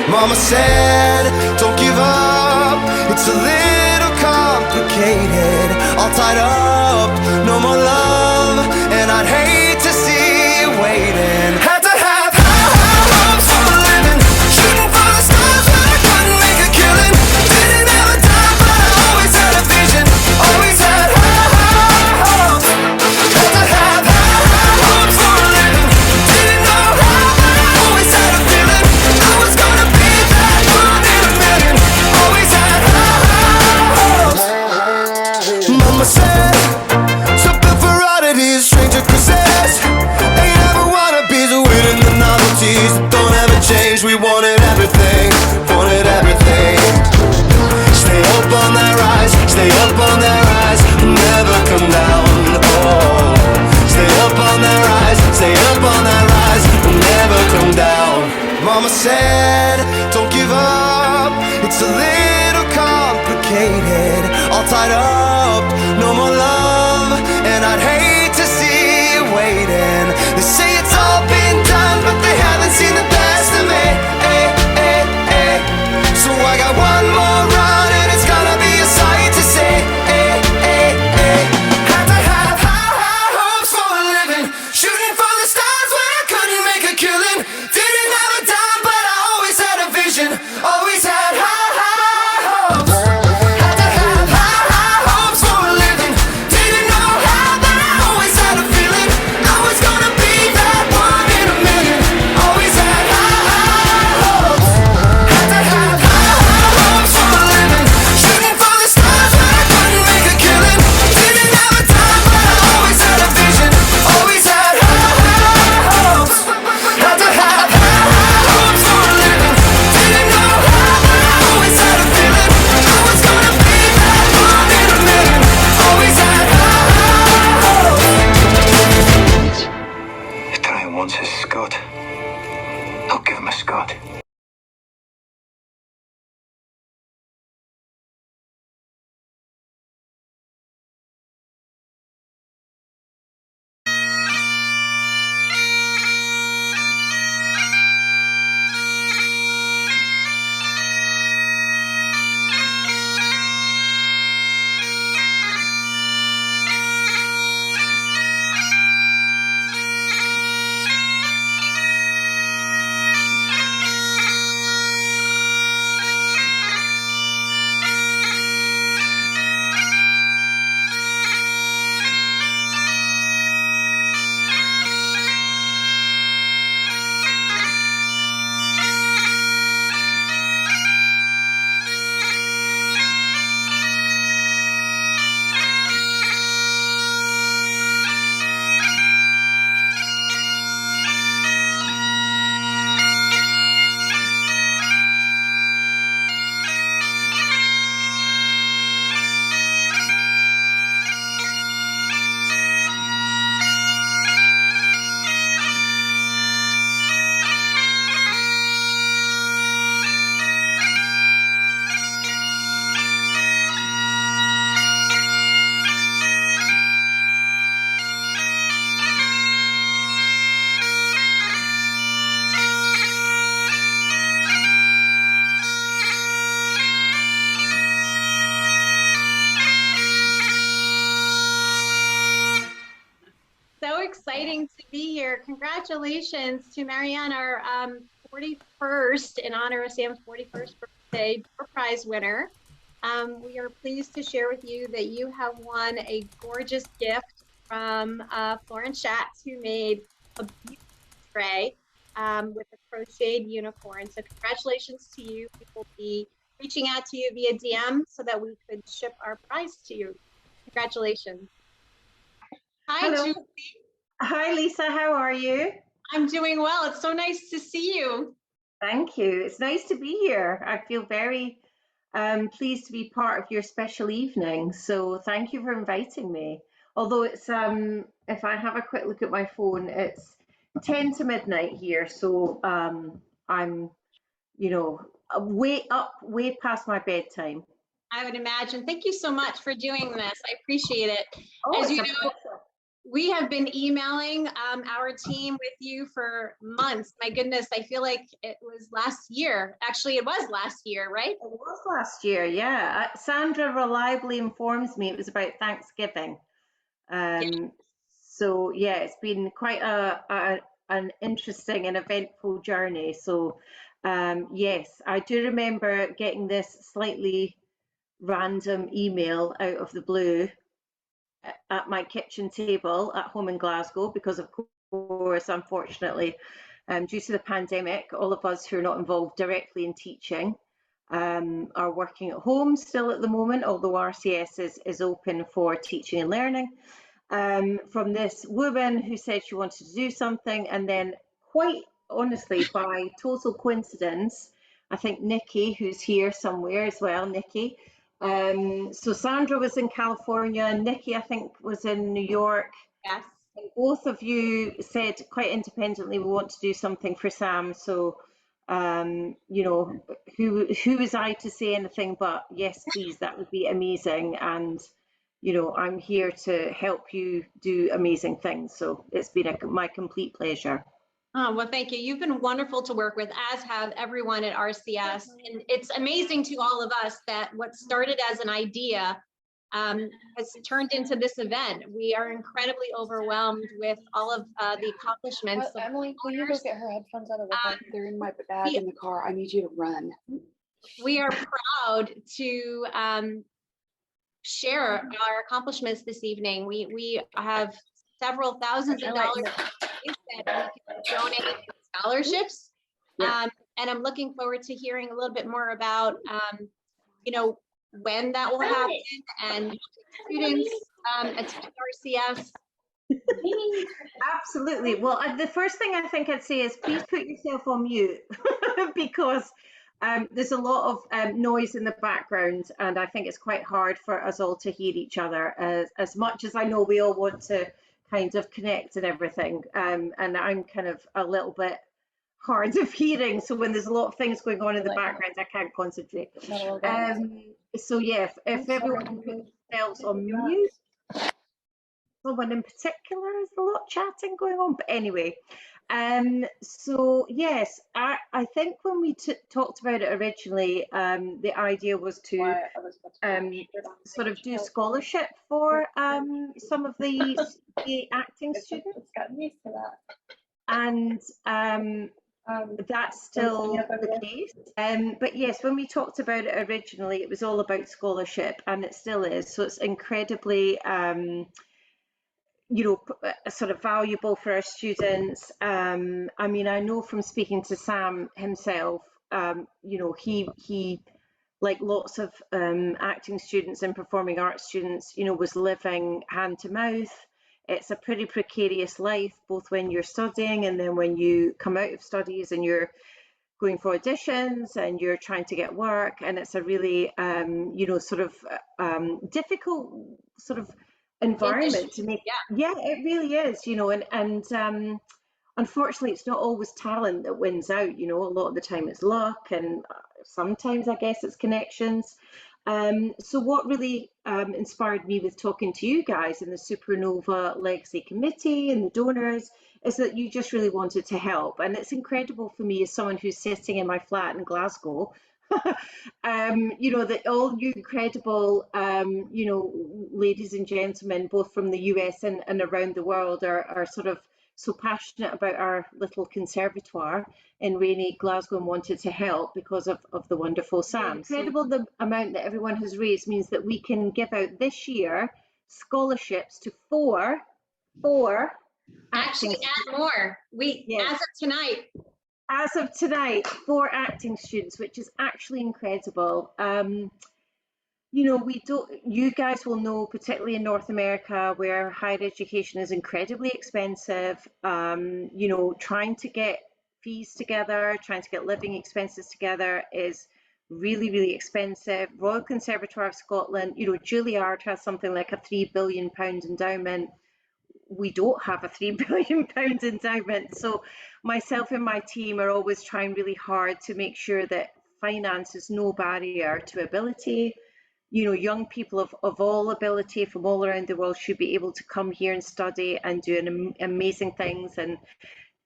Mama said, don't give up, it's a little complicated. All tied up, no more love, and I'd hate to see you waiting. Had to have high hopes for a living, shooting for the stars but I couldn't make a killing. Didn't have a time but I always had a vision, always had high hopes. Had to have high hopes for a living, didn't know how but I always had a feeling I was gonna be that one in a million. Always had high hopes. Mama said, something for oddities, stranger cruises. Ain't never wannabes, winning the novelties that don't ever change. We wanted everything, wanted everything. Stay up on that rise, stay up on that rise, never come down. Oh, stay up on that rise, stay up on that rise, never come down. Mama said, don't give up, it's a little complicated. All tied up, no more love, and I'd hate to see you waiting. They say it's all been done, but they haven't seen the best of me. So I got one more run, and it's gonna be a sight to see. Had to have high hopes for a living, shooting for the stars when I couldn't make a killing. Didn't have a dime, but I always had a vision, always had high hopes. Had to have high hopes. So exciting to be here. Congratulations to Marianne, our 41st, in honor of Sam's 41st birthday, door prize winner. We are pleased to share with you that you have won a gorgeous gift from Florence Schatz, who made a beautiful tray with a crocheted unicorn. So congratulations to you. We will be reaching out to you via DM so that we could ship our prize to you. Congratulations. Hi, Hello. Julie. Hi, Lisa. How are you? I'm doing well. It's so nice to see you. Thank you. It's nice to be here. I feel very pleased to be part of your special evening. So thank you for inviting me. Although it's, if I have a quick look at my phone, it's 10 to midnight here. So I'm, way past my bedtime. I would imagine. Thank you so much for doing this. I appreciate it. Oh, As it's you a know, pleasure. we have been emailing our team with you for months. My goodness, I feel like it was last year. Actually, it was last year, right? It was last year, yeah. Sandra reliably informs me it was about Thanksgiving. Yeah. So yeah, it's been quite an interesting and eventful journey. So yes, I do remember getting this slightly random email out of the blue at my kitchen table at home in Glasgow because, of course, unfortunately, due to the pandemic, all of us who are not involved directly in teaching are working at home still at the moment, although RCS is open for teaching and learning. From this woman who said she wanted to do something, and then quite honestly, by total coincidence, I think Nikki, who's here somewhere as well, Nikki. So Sandra was in California, Nikki, I think, was in New York. Yes. And both of you said quite independently, we want to do something for Sam. So, who was I to say anything but yes, please, that would be amazing. And I'm here to help you do amazing things. So it's been my complete pleasure. Oh, well, thank you. You've been wonderful to work with, as have everyone at RCS. And it's amazing to all of us that what started as an idea has turned into this event. We are incredibly overwhelmed with all of the accomplishments. Emily, will you go get her headphones out of the car? They're in my bag in the car. I need you to run. We are proud to share our accomplishments this evening. We have several thousands of dollars that we can donate in scholarships. Yeah. And I'm looking forward to hearing a little bit more about, when that will happen and students attend RCS. Absolutely. Well, the first thing I think I'd say is please put yourself on mute because there's a lot of noise in the background, and I think it's quite hard for us all to hear each other as much as I know we all want to kind of connect and everything. And I'm kind of a little bit hard of hearing, so when there's a lot of things going on in the background, I can't concentrate. So yeah, if everyone can put themselves on mute. Someone in particular, is a lot of chatting going on, but anyway, so yes, I think when we talked about it originally, the idea was to sort of do scholarship for some of the acting students, and that's still the case. But yes, when we talked about it originally, it was all about scholarship, and it still is. So it's incredibly sort of valuable for our students. I mean, I know from speaking to Sam himself, he like lots of acting students and performing arts students, was living hand to mouth. It's a pretty precarious life, both when you're studying and then when you come out of studies and you're going for auditions and you're trying to get work, and it's a really sort of difficult sort of environment to make. Yeah, it really is, and unfortunately it's not always talent that wins out. A lot of the time it's luck, and sometimes I guess it's connections. So what really inspired me with talking to you guys in the Supernova Legacy Committee and the donors is that you just really wanted to help. And it's incredible for me as someone who's sitting in my flat in Glasgow You know, that all you incredible, you know, ladies and gentlemen, both from the US and around the world, are sort of so passionate about our little conservatoire in rainy Glasgow and wanted to help because of the wonderful Sam. Incredible the amount that everyone has raised means that we can give out this year scholarships to four acting Actually, add more. Yes. As of tonight. As of tonight, 4 acting students, which is actually incredible. You know, we don't, you guys will know, particularly in North America, where higher education is incredibly expensive, you know, trying to get fees together, trying to get living expenses together is really, really expensive. Royal Conservatoire of Scotland, you know, Juilliard has something like a £3 billion endowment. We don't have a £3 billion endowment. So myself and my team are always trying really hard to make sure that finance is no barrier to ability. You know, young people of all ability from all around the world should be able to come here and study and do amazing things. And,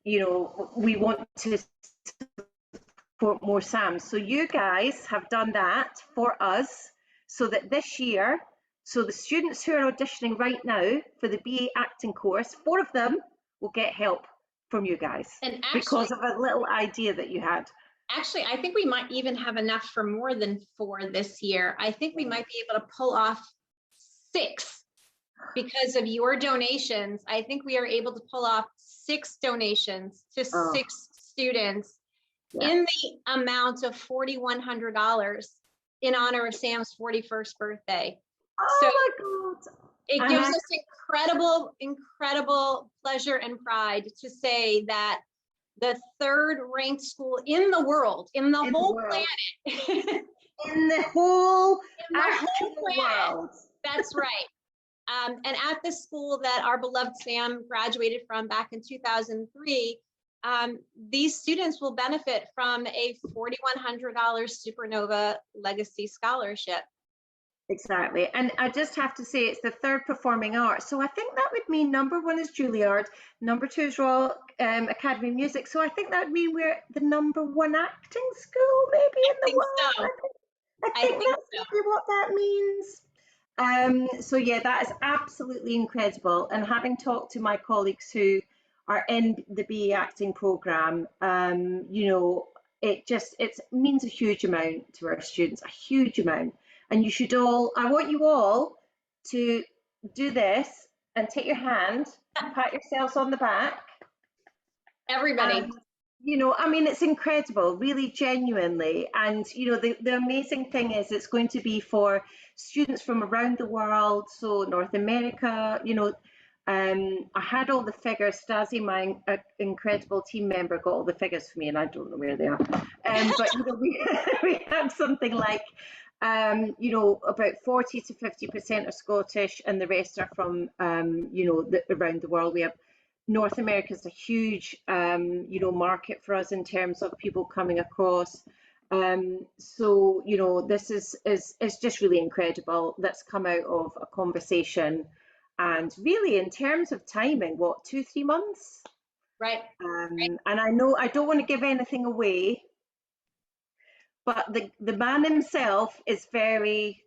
you know, we want to support more SAMs. So you guys have done that for us so that this year, so the students who are auditioning right now for the BA acting course, 4 of them will get help from you guys And because of a little idea that you had. actually, I think we might even have enough for more than 4 this year. I think we might be able to pull off 6 because of your donations. I think we are able to pull off 6 donations to 6 students in the amount of $4,100 in honor of Sam's 41st birthday. Oh so my God. It gives us incredible pleasure and pride to say that the 3rd ranked school in the world, in the whole planet. In the whole planet. world. That's right. And at the school that our beloved Sam graduated from back in 2003, these students will benefit from a $4,100 Supernova Legacy Scholarship. Exactly. And I just have to say it's the 3rd performing arts. So I think that would mean number 1 is Juilliard, number 2 is Royal Academy of Music. So I think that would mean we're the number 1 acting school maybe in the world. So. I think that's maybe what that means. So yeah, that is absolutely incredible. And having talked to my colleagues who are in the BA acting program, you know, it means a huge amount to our students, a huge amount. And you should all, I want you all to do this and take your hand, pat yourselves on the back. Everybody. You know, I mean, it's incredible, really genuinely. And, you know, the amazing thing is it's going to be for students from around the world. So North America, you know, I had all the figures. Stasi, my incredible team member, got all the figures for me, and I don't know where they are. But, you know, we have something like, you know, about 40 to 50% are Scottish, and the rest are from, you know, around the world. We have North America is a huge, you know, market for us in terms of people coming across. So, you know, this is just really incredible. That's come out of a conversation, and really, in terms of timing, what, 2-3 months? Right. And I know I don't want to give anything away, but the man himself is very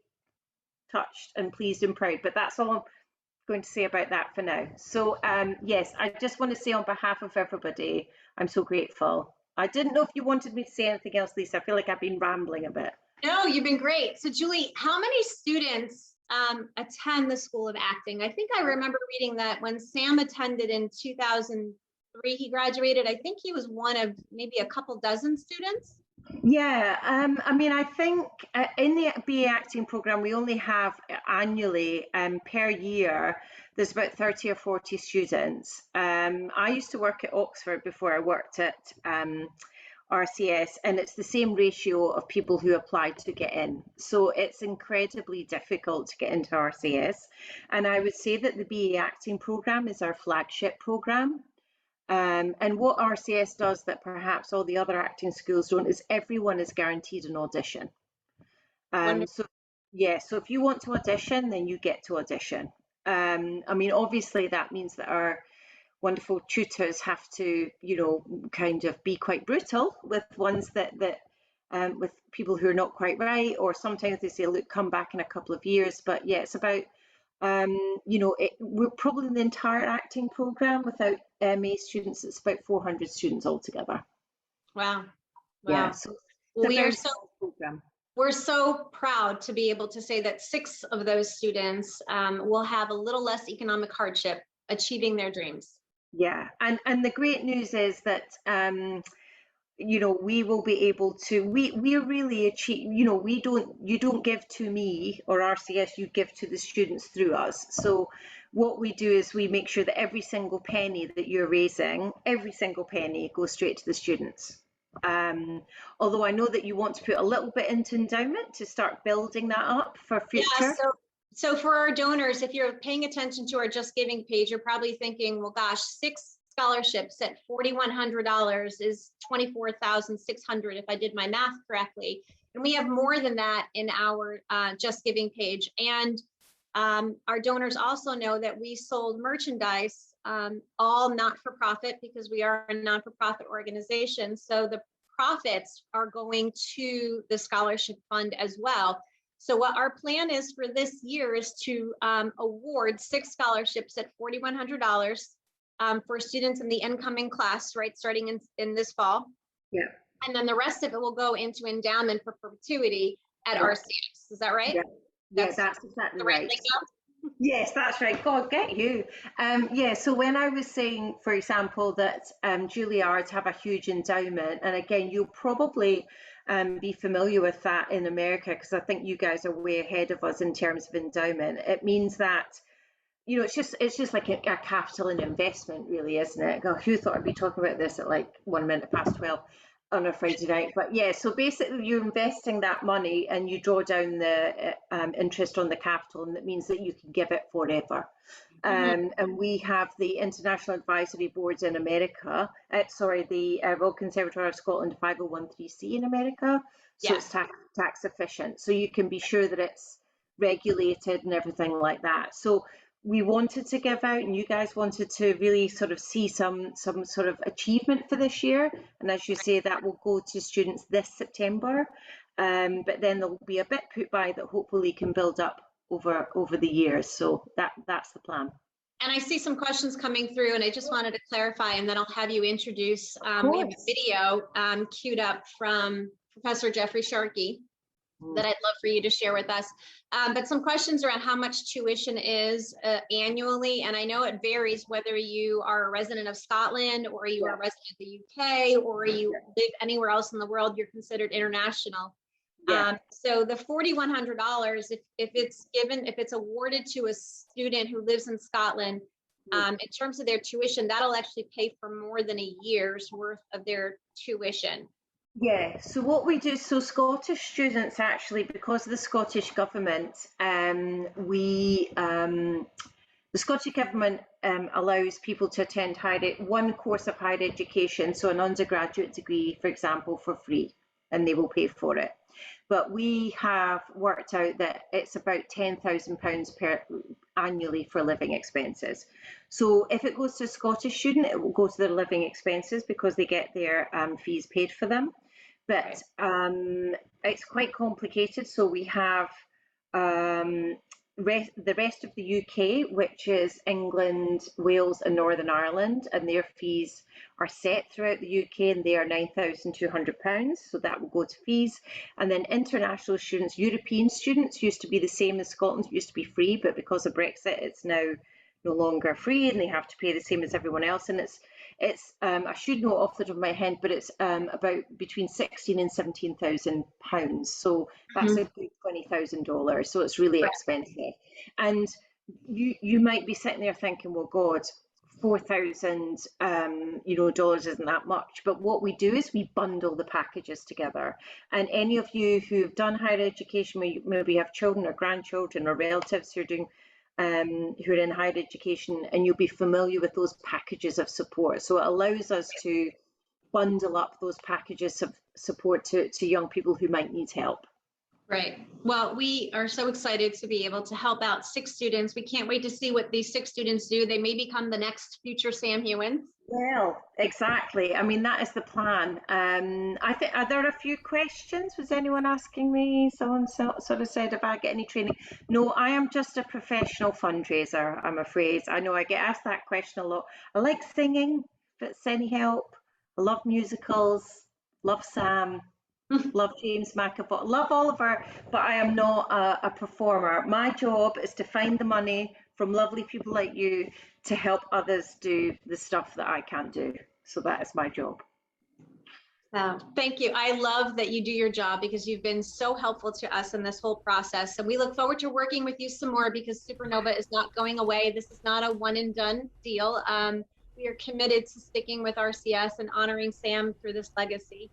touched and pleased and proud. But that's all I'm going to say about that for now. So yes, I just want to say on behalf of everybody, I'm so grateful. I didn't know if you wanted me to say anything else, Lisa. I feel like I've been rambling a bit. No, you've been great. So Julie, how many students attend the School of Acting? I think I remember reading that when Sam attended in 2003, he graduated. I think he was one of maybe a couple dozen students. Yeah, I mean, I think in the BA acting program, we only have annually per year, there's about 30 or 40 students. I used to work at Oxford before I worked at RCS, and it's the same ratio of people who apply to get in. So it's incredibly difficult to get into RCS. And I would say that the BA acting program is our flagship program. And what RCS does that perhaps all the other acting schools don't is everyone is guaranteed an audition. So yeah, so if you want to audition, then you get to audition. I mean, obviously that means that our wonderful tutors have to, you know, kind of be quite brutal with ones that with people who are not quite right, or sometimes they say, look, come back in a couple of years. But yeah, it's about, we're probably in the entire acting program without MA students, it's about 400 students altogether. Wow. Yeah, Wow. so it's Well, a we very are so small program. we're so proud to be able to say that 6 of those students will have a little less economic hardship achieving their dreams. Yeah, and the great news is that we will be able to, we're really achieve, you don't give to me or RCS, you give to the students through us. So what we do is we make sure that every single penny that you're raising, every single penny goes straight to the students. Although I know that you want to put a little bit into endowment to start building that up for future. Yeah, so for our donors, if you're paying attention to our Just Giving page, you're probably thinking, well, gosh, 6 scholarships at $4,100 is $24,600 if I did my math correctly. And we have more than that in our Just Giving page. And our donors also know that we sold merchandise, all not-for-profit, because we are a non-for-profit organization. So the profits are going to the scholarship fund as well. So what our plan is for this year is to award 6 scholarships at $4,100 for students in the incoming class, right, starting in this fall. Yeah. And then the rest of it will go into endowment for perpetuity at RCS. Is that right? Yeah, that's exactly right. Yes, that's right. God, get you. Yeah, so when I was saying, for example, that Juilliard have a huge endowment, and again, you'll probably be familiar with that in America, because I think you guys are way ahead of us in terms of endowment. It means that, it's just like a capital and investment, really, isn't it? God, who thought I'd be talking about this at like 12 on a Friday night? But yeah, so basically you're investing that money and you draw down the interest on the capital, and that means that you can give it forever. And we have the International Advisory Boards in America, the Royal Conservatoire of Scotland 501(c)(3) in America, so it's tax efficient. So you can be sure that it's regulated and everything like that. So we wanted to give out, and you guys wanted to really sort of see some sort of achievement for this year. And as you say, that will go to students this September. But then there'll be a bit put by that hopefully can build up over the years. So that's the plan. And I see some questions coming through, and I just wanted to clarify, and then I'll have you introduce. We have a video queued up from Professor Jeffrey Sharkey that I'd love for you to share with us. But some questions around how much tuition is annually. And I know it varies whether you are a resident of Scotland, or you are a resident of the UK, or you live anywhere else in the world, you're considered international. So the $4,100, if it's awarded to a student who lives in Scotland, in terms of their tuition, that'll actually pay for more than a year's worth of their tuition. Yeah, so what we do, so Scottish students actually, because of the Scottish government, the Scottish government allows people to attend one course of higher education, so an undergraduate degree, for example, for free, and they will pay for it. But we have worked out that it's about £10,000 annually for living expenses. So if it goes to a Scottish student, it will go to their living expenses because they get their fees paid for them. But it's quite complicated. So we have the rest of the UK, which is England, Wales and Northern Ireland, and their fees are set throughout the UK, and they are £9,200. So that will go to fees. And then international students, European students, used to be the same as Scotland, used to be free, but because of Brexit, it's now no longer free, and they have to pay the same as everyone else. And it's I should know off the top of my head, but it's about between £16,000 and £17,000. So that's a good $20,000. So it's really expensive. And you might be sitting there thinking, well, God, $4,000 dollars isn't that much. But what we do is we bundle the packages together. And any of you who've done higher education, maybe have children or grandchildren or relatives who are doing who are in higher education, and you'll be familiar with those packages of support. So it allows us to bundle up those packages of support to young people who might need help. Right. Well, we are so excited to be able to help out 6 students. We can't wait to see what these 6 students do. They may become the next future Sam Hewins. Well, exactly. I mean, that is the plan. I think, are there a few questions? Was anyone asking me? Someone sort of said if I get any training. No, I am just a professional fundraiser, I'm afraid. I know I get asked that question a lot. I like singing, if it's any help. I love musicals, love Sam, love James McAvoy, love Oliver, but I am not a performer. My job is to find the money from lovely people like you to help others do the stuff that I can't do. So that is my job. Thank you. I love that you do your job because you've been so helpful to us in this whole process. And we look forward to working with you some more because Supernova is not going away. This is not a one and done deal. We are committed to sticking with RCS and honoring Sam through this legacy.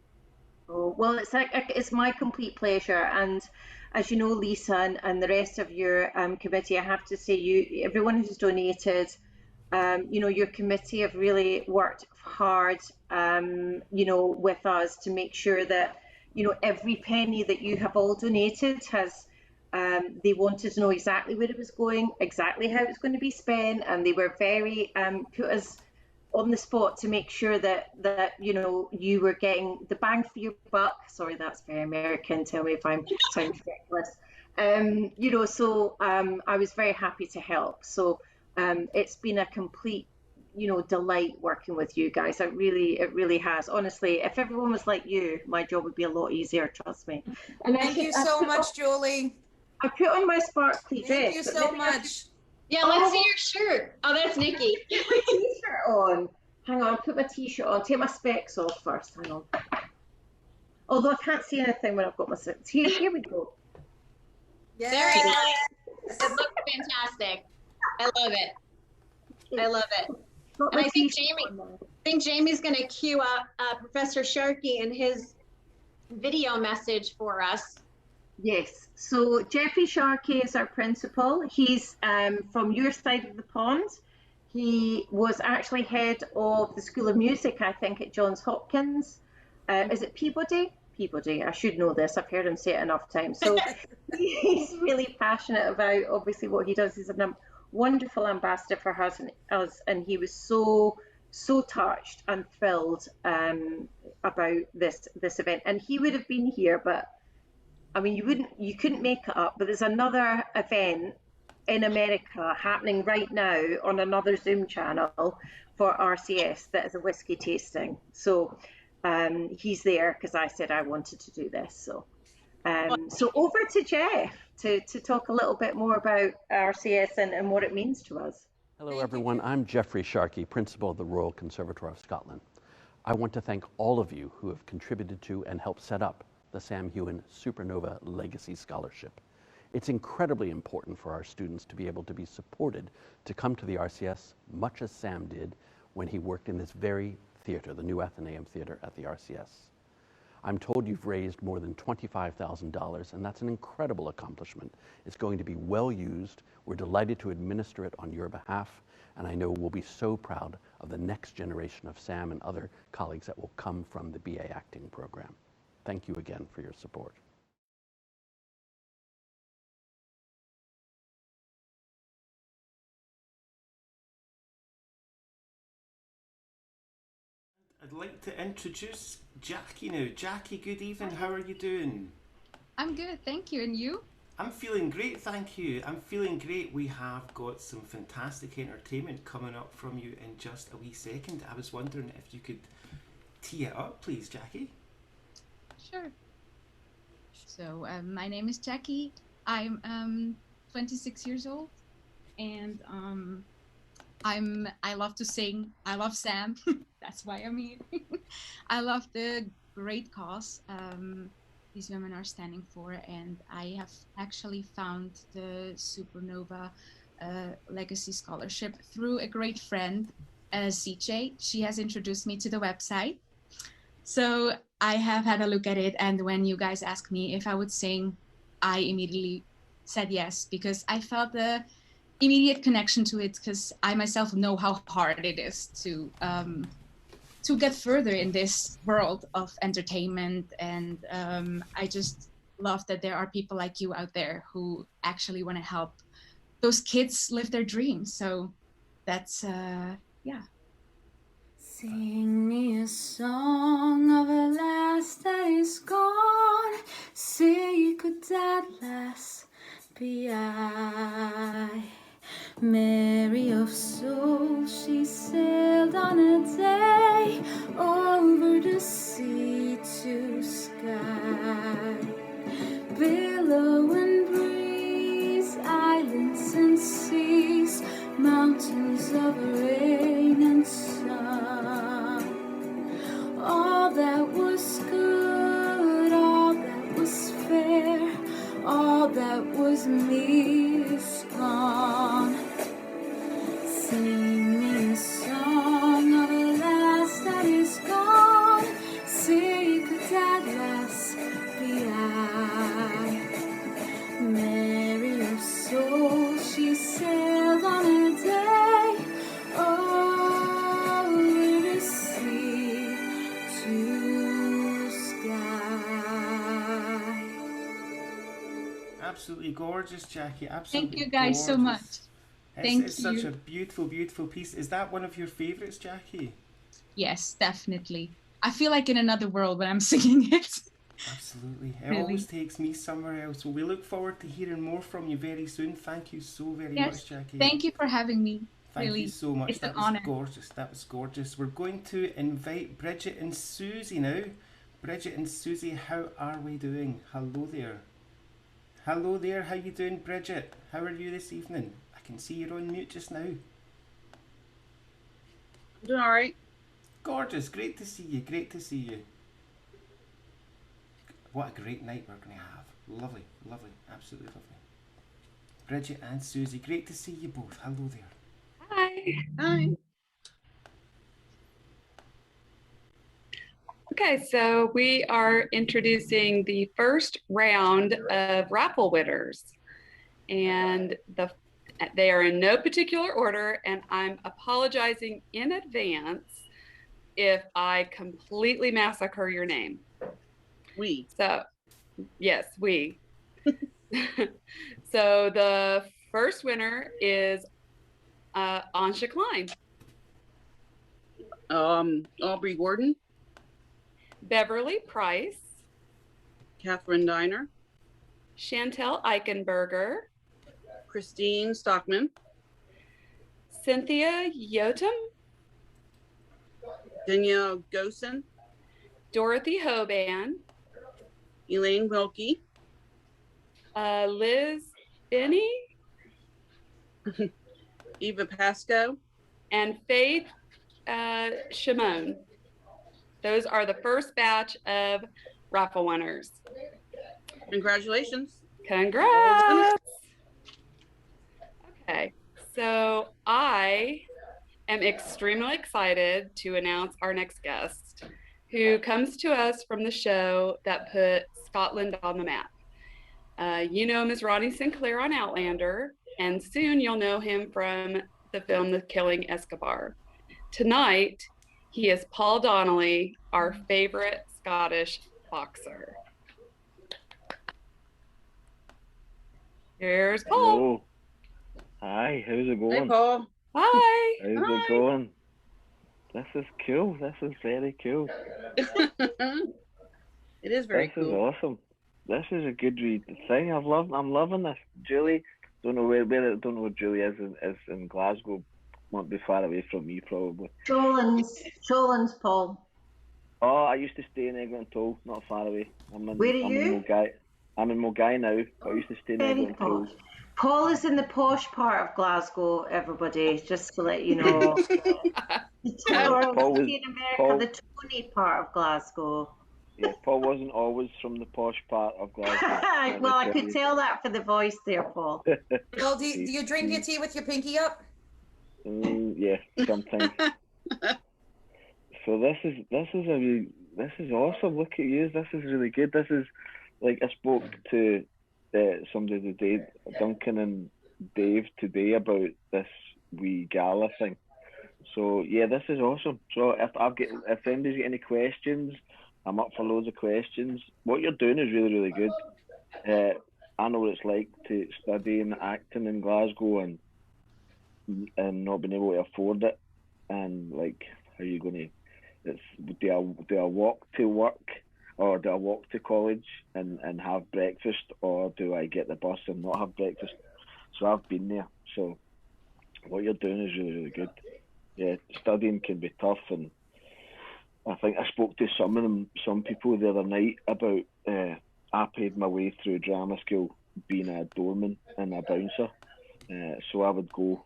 Oh, well, it's my complete pleasure. And as you know, Lisa and the rest of your committee, I have to say, everyone who's donated, your committee have really worked hard, with us to make sure that, every penny that you have all donated has, they wanted to know exactly where it was going, exactly how it was going to be spent, and they were very, put us on the spot to make sure that you were getting the bang for your buck. Sorry, that's very American. Tell me if I'm sound ridiculous. So I was very happy to help. So it's been a complete delight working with you guys. It really has. Honestly, if everyone was like you, my job would be a lot easier, trust me. And thank you so much, Julie. I put on my sparkly dress. Thank you so much. Yeah, let's see your shirt. Oh, that's Nikki. Put my t-shirt on. Hang on, put my t-shirt on. Take my specs off first. Hang on. Although I can't see anything when I've got my specs. Here we go. Yes. Very nice. It looks fantastic. I love it. I love it. And I think Jamie's going to cue up Professor Sharkey and his video message for us. Yes, so Jeffrey Sharkey is our principal. He's from your side of the pond. He was actually head of the School of Music, I think, at Johns Hopkins. Is it Peabody? Peabody, I should know this. I've heard him say it enough times. So he's really passionate about, obviously, what he does. He's a wonderful ambassador for us, and he was so touched and thrilled about this event. And he would have been here, but I mean, you couldn't make it up, but there's another event in America happening right now on another Zoom channel for RCS that is a whiskey tasting. So he's there because I said I wanted to do this. So over to Jeff to talk a little bit more about RCS and what it means to us. Hello, everyone. I'm Jeffrey Sharkey, Principal of the Royal Conservatoire of Scotland. I want to thank all of you who have contributed to and helped set up the Sam Heughan Supernova Legacy Scholarship. It's incredibly important for our students to be able to be supported to come to the RCS, much as Sam did when he worked in this very theater, the New Athenaeum Theater at the RCS. I'm told you've raised more than $25,000, and that's an incredible accomplishment. It's going to be well used. We're delighted to administer it on your behalf, and I know we'll be so proud of the next generation of Sam and other colleagues that will come from the BA Acting program. Thank you again for your support. I'd like to introduce Jackie now. Jackie, good evening. How are you doing? I'm good, thank you. And you? I'm feeling great, thank you. I'm feeling great. We have got some fantastic entertainment coming up from you in just a wee second. I was wondering if you could tee it up, please, Jackie. Sure. So my name is Jackie. I'm 26 years old, and I love to sing. I love Sam. That's why I'm here. I love the great cause these women are standing for, and I have actually found the Supernova Legacy Scholarship through a great friend, CJ. She has introduced me to the website. So I have had a look at it, and when you guys asked me if I would sing, I immediately said yes, because I felt the immediate connection to it, because I myself know how hard it is to get further in this world of entertainment, and I just love that there are people like you out there who actually want to help those kids live their dreams. So that's, yeah. Sing me a song of a last that is gone. Say could that last be I? Mary of soul, she sailed on a day over the sea to sky. Billow and breeze, islands and seas, mountains of rain and sun. All that was good, all that was fair, all that was me is gone. Sing me a song of a last that is gone. Say could that last be I? Mary of soul, she sailed on a day over the sea to sky. Absolutely gorgeous, Jackie. Absolutely Thank you guys so gorgeous. much. Thank It's such you. a beautiful, beautiful piece. Is that one of your favourites, Jackie? Yes, definitely. I feel like in another world when I'm singing it. Absolutely. It Really. always takes me somewhere else. Well, we look forward to hearing more from you very soon. Thank you so very Yes. much, Jackie. Thank you for having me. Thank Really, you so much. it's That an was honor. gorgeous. That was gorgeous. We're going to invite Bridget and Susie now. Bridget and Susie, how are we doing? Hello there. Hello there. How you doing, Bridget? How are you this evening? I can see you're on mute just now. I'm doing all right. Gorgeous. Great to see you. Great to see you. What a great night we're going to have. Lovely, lovely. Absolutely lovely. Bridget and Susie, great to see you both. Hello there. Hi. Hi. Okay, so we are introducing the first round of raffle winners. And they are in no particular order, and I'm apologizing in advance if I completely massacre your name. We. So, yes, we. So the first winner is Ansha Klein, Aubrey Gordon, Beverly Price, Catherine Diner, Chantel Eichenberger, Christine Stockman, Cynthia Yotam, Danielle Gosen, Dorothy Hoban, Elaine Wilkie, Liz Binney, Eva Pasco, and Faith Shimon. Those are the first batch of raffle winners. congratulations. Congrats! Okay, so I am extremely excited to announce our next guest, who comes to us from the show that put Scotland on the map. You know him as Ronnie Sinclair on Outlander, and soon you'll know him from the film The Killing Escobar. Tonight, he is Paul Donnelly, our favorite Scottish boxer. Here's Paul. Hello. Hi, how's it going? Hey, Paul. Hi. How's Hi. it going? This is cool. This is very cool. It is very This is cool. awesome. This is a good thing. I'm loving this. Julie, don't know don't know where Julie is in Glasgow. Won't be far away from me probably. Cholins, Paul. Oh, I used to stay in Eglinton, not far away. Where are you? I'm in Mulgai now, but I used to stay in Very Eglinton. posh. Paul is in the posh part of Glasgow, everybody, just to let you know. Paul was- in America, Paul- the Tony part of Glasgow. Yeah, Paul wasn't always from the posh part of Glasgow. Well, I could tell that for the voice there, Paul. Well, do you drink your tea with your pinky up? Yeah, sometimes. So this is awesome. Look at you. This is really good. This is like I spoke to somebody today, Duncan and Dave today about this wee gala thing. So yeah, this is awesome. So if anybody's got any questions, I'm up for loads of questions. What you're doing is really, really good. I know what it's like to study and acting in Glasgow and not being able to afford it, and like, how are you going to? Do I walk to work, or do I walk to college and have breakfast, or do I get the bus and not have breakfast? So I've been there. So what you're doing is really, really good. Yeah, studying can be tough, and I think I spoke to some people the other night about. I paid my way through drama school being a doorman and a bouncer. So I would go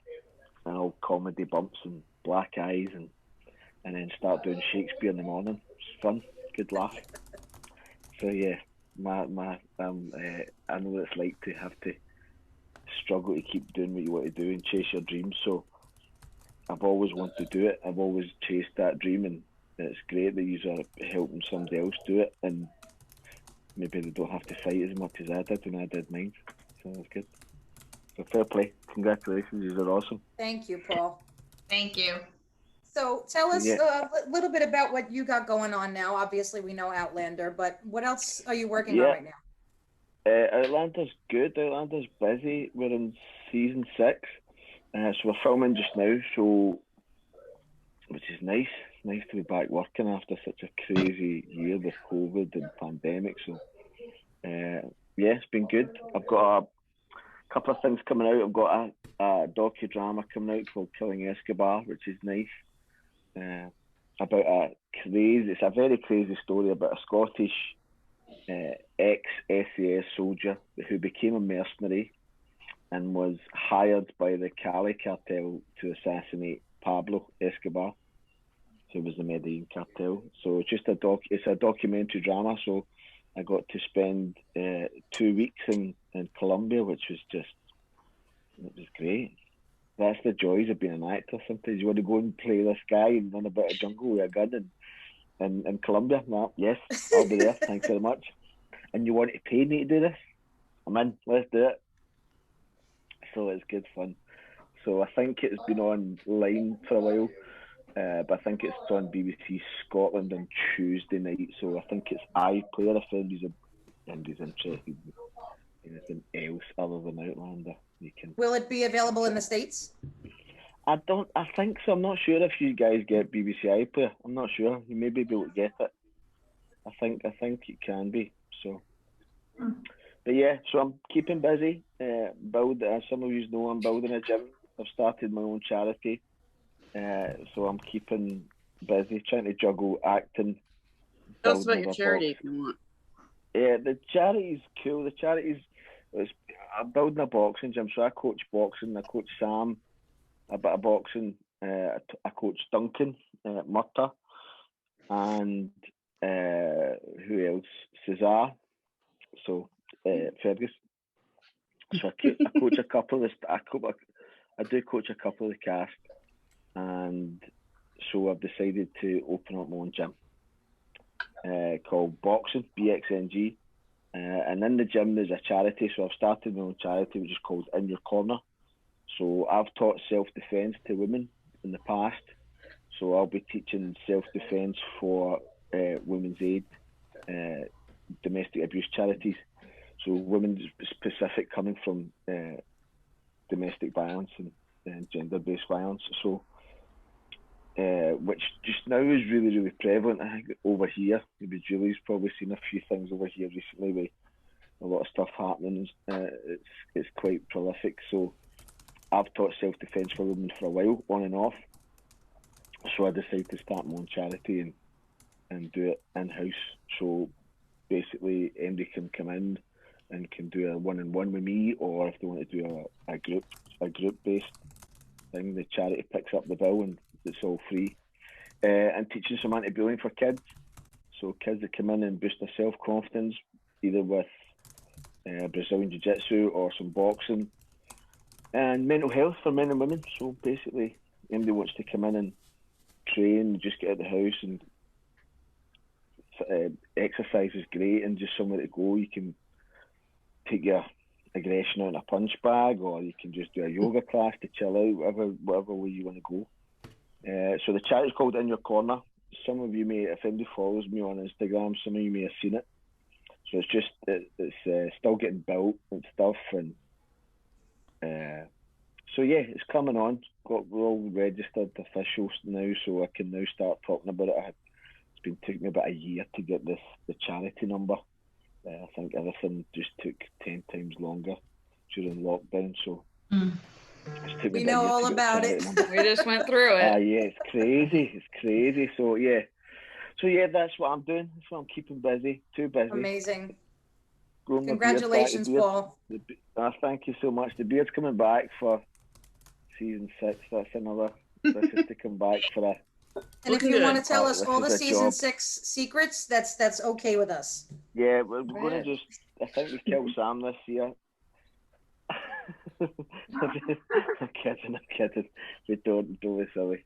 and all comedy bumps and black eyes and then start doing Shakespeare in the morning. It's fun, good laugh. So yeah, I know what it's like to have to struggle to keep doing what you want to do and chase your dreams. So I've always wanted to do it. I've always chased that dream, and it's great that you are helping somebody else do it, and maybe they don't have to fight as much as I did when I did mine. So that's good. So fair play. Congratulations, you are awesome. Thank you, Paul. Thank you. So tell us Yeah. a little bit about what you got going on now. Obviously, we know Outlander, but what else are you working on right now? Outlander's good. Outlander's busy. We're in season 6, so we're filming just now. So, which is nice. Nice to be back working after such a crazy year with COVID and pandemic. So, yeah, it's been good. I've got a couple of things coming out. I've got a docudrama coming out called Killing Escobar, which is nice. About it's a very crazy story about a Scottish ex-SAS soldier who became a mercenary and was hired by the Cali cartel to assassinate Pablo Escobar, who was the Medellin cartel. So it's a documentary drama. So I got to spend 2 weeks in Colombia, which was great. That's the joys of being an actor. Sometimes you want to go and play this guy and run about a jungle with a gun in Colombia. No, yes, I'll be there. Thanks very much. And you want to pay me to do this? I'm in. Let's do it. So it's good fun. So I think it's been online for a while, but I think it's on BBC Scotland on Tuesday night. So I think it's iPlayer if anybody's interested in anything else other than Outlander. You can. Will it be available in the States? I think so. I'm not sure if you guys get BBC iPlayer. I'm not sure. You may be able to get it. I think it can be. So, but yeah. So I'm keeping busy. As some of you know, I'm building a gym. I've started my own charity. So I'm keeping busy, trying to juggle acting. Tell us about your charity if you want. Yeah, the charity's cool. The charity's. I'm building a boxing gym, so I coach boxing. I coach Sam a bit of boxing. I coach Duncan Murta, and who else? Cesar. So Fergus. So I coach a couple of I do coach a couple of the cast, and so I've decided to open up my own gym called Boxing BXNG. And in the gym there's a charity, so I've started my own charity which is called In Your Corner. So I've taught self-defense to women in the past, so I'll be teaching self-defense for Women's Aid, domestic abuse charities. So women specific coming from domestic violence and gender-based violence. So which just now is really, really prevalent. I think over here, maybe Julie's probably seen a few things over here recently with a lot of stuff happening. It's quite prolific. So I've taught self-defense for women for a while, on and off. So I decided to start my own charity and do it in-house. So basically, anybody can come in and can do a one-on-one with me, or if they want to do a group-based thing, the charity picks up the bill and it's all free. And teaching some anti-bullying for kids. So kids that come in and boost their self-confidence, either with Brazilian Jiu-Jitsu or some boxing. And mental health for men and women. So basically, anybody wants to come in and train, just get out of the house, and exercise is great and just somewhere to go. You can take your aggression out in a punch bag, or you can just do a yoga class to chill out, whatever way you want to go. So the charity's called In Your Corner. Some of you may, if anybody follows me on Instagram, some of you may have seen it. So it's just it's still getting built and stuff, and so yeah, it's coming on. We're all registered officials now, so I can now start talking about it. It's been taking me about a year to get the charity number. I think everything just took 10 times longer during lockdown, so it's took me We about a know year all to get the about charity it. number. We just went through it. Yeah, it's crazy. It's crazy. So yeah, that's what I'm doing. That's what I'm keeping busy. Too busy. Amazing. Growing my beard back. Congratulations, Paul. Thank you so much. The beard's coming back for season 6. That's another. This is to come back for a. And if you want to tell us This all is the a season job. 6 secrets, that's okay with us. Yeah, we're going to just. I think we killed Sam this year. I'm kidding. Don't be silly.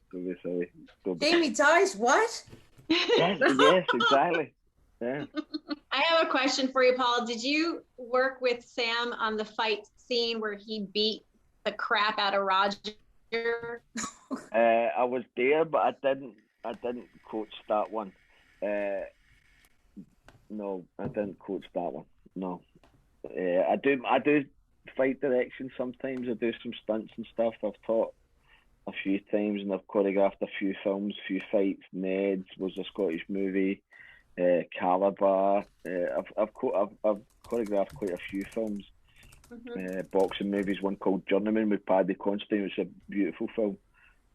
Jamie dies, what? Yes, exactly. Yeah. I have a question for you, Paul. Did you work with Sam on the fight scene where he beat the crap out of Roger? I was there, but I didn't coach that one. No, I didn't coach that one. No. I do fight direction sometimes. I do some stunts and stuff. I've taught a few times, and I've choreographed a few films, a few fights. Ned's was a Scottish movie. Calabar. I've choreographed quite a few films. Boxing movies, one called Journeyman with Paddy Considine, which is a beautiful film.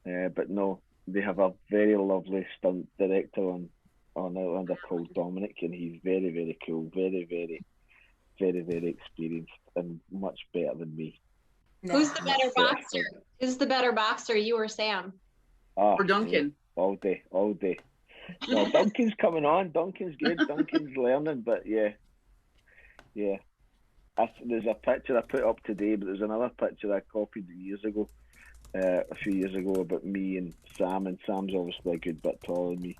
But no, they have a very lovely stunt director on Outlander called Dominic, and he's very, very cool, very, very, very, very experienced, and much better than me. Who's the better boxer? Who's the better boxer, you or Sam? Or Duncan? All day. No, Duncan's coming on. Duncan's good. Duncan's learning, but yeah. There's a picture I put up today, but there's another picture I copied a few years ago about me and Sam's obviously a good bit taller than me.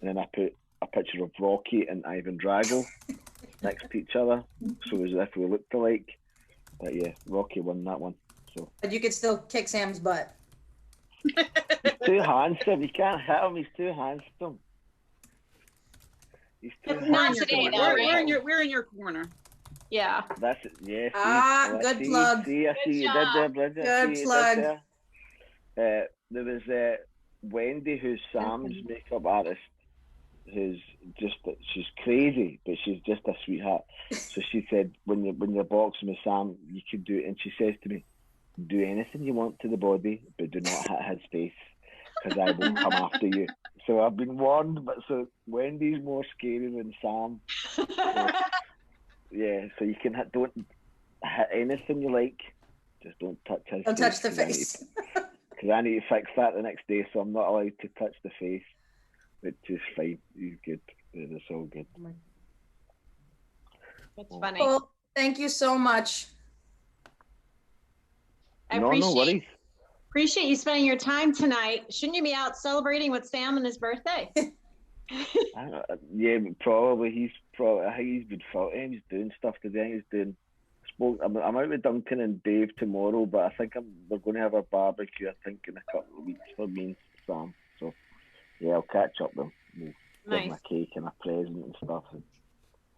And then I put a picture of Rocky and Ivan Drago next to each other, so as if we looked alike. But yeah, Rocky won that one. So. But you could still kick Sam's butt. He's too handsome. You can't hit him. He's too handsome. He's too Not handsome. today, though, right? We're in your corner. Yeah. That's it. Yeah. Good plug. See, I see you did there, Bridget. Good plug. There was Wendy, who's Sam's makeup artist, she's crazy, but she's just a sweetheart. So she said, when you're boxing with Sam, you can do it. And she says to me, do anything you want to the body, but do not hit his face, because I will come after you. So I've been warned, but so Wendy's more scary than Sam. So, yeah, so you can don't hit anything you like, just don't touch his face. Don't touch the face. Because I need to fix that the next day, so I'm not allowed to touch the face, which is fine. He's good. It's all good. That's funny. Well, thank you so much. I No worries. appreciate you spending your time tonight. Shouldn't you be out celebrating with Sam on his birthday? Yeah, probably. He's been fighting. He's doing stuff today. I'm out with Duncan and Dave tomorrow, but I think we're going to have a barbecue, I think, in a couple of weeks for me and Sam. So, yeah, I'll catch up with him. We'll give him a cake and a present and stuff.